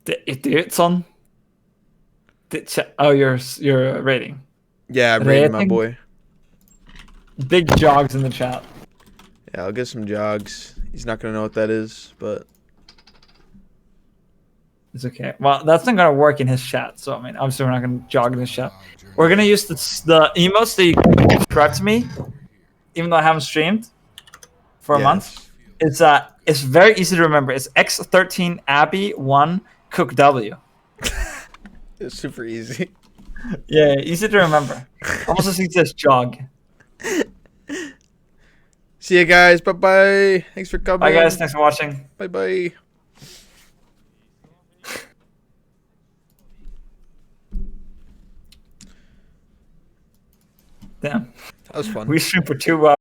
It's on. Oh, your rating. Yeah, I'm rating my boy. Big jogs in the chat. Yeah, I'll get some jogs. He's not gonna know what that is, but it's okay. Well, that's not gonna work in his chat. So I mean, obviously we're not gonna jog in his chat. We're gonna use the emotes that you subscribed to me, even though I haven't streamed for a month. It's very easy to remember. It's X13 Abby 1 Cook W. It's super easy. Yeah, easy to remember. Almost as easy as jog. See you guys. Bye bye. Thanks for coming. Bye guys. Thanks for watching. Bye bye. Damn. That was fun. We streamed for 2 hours.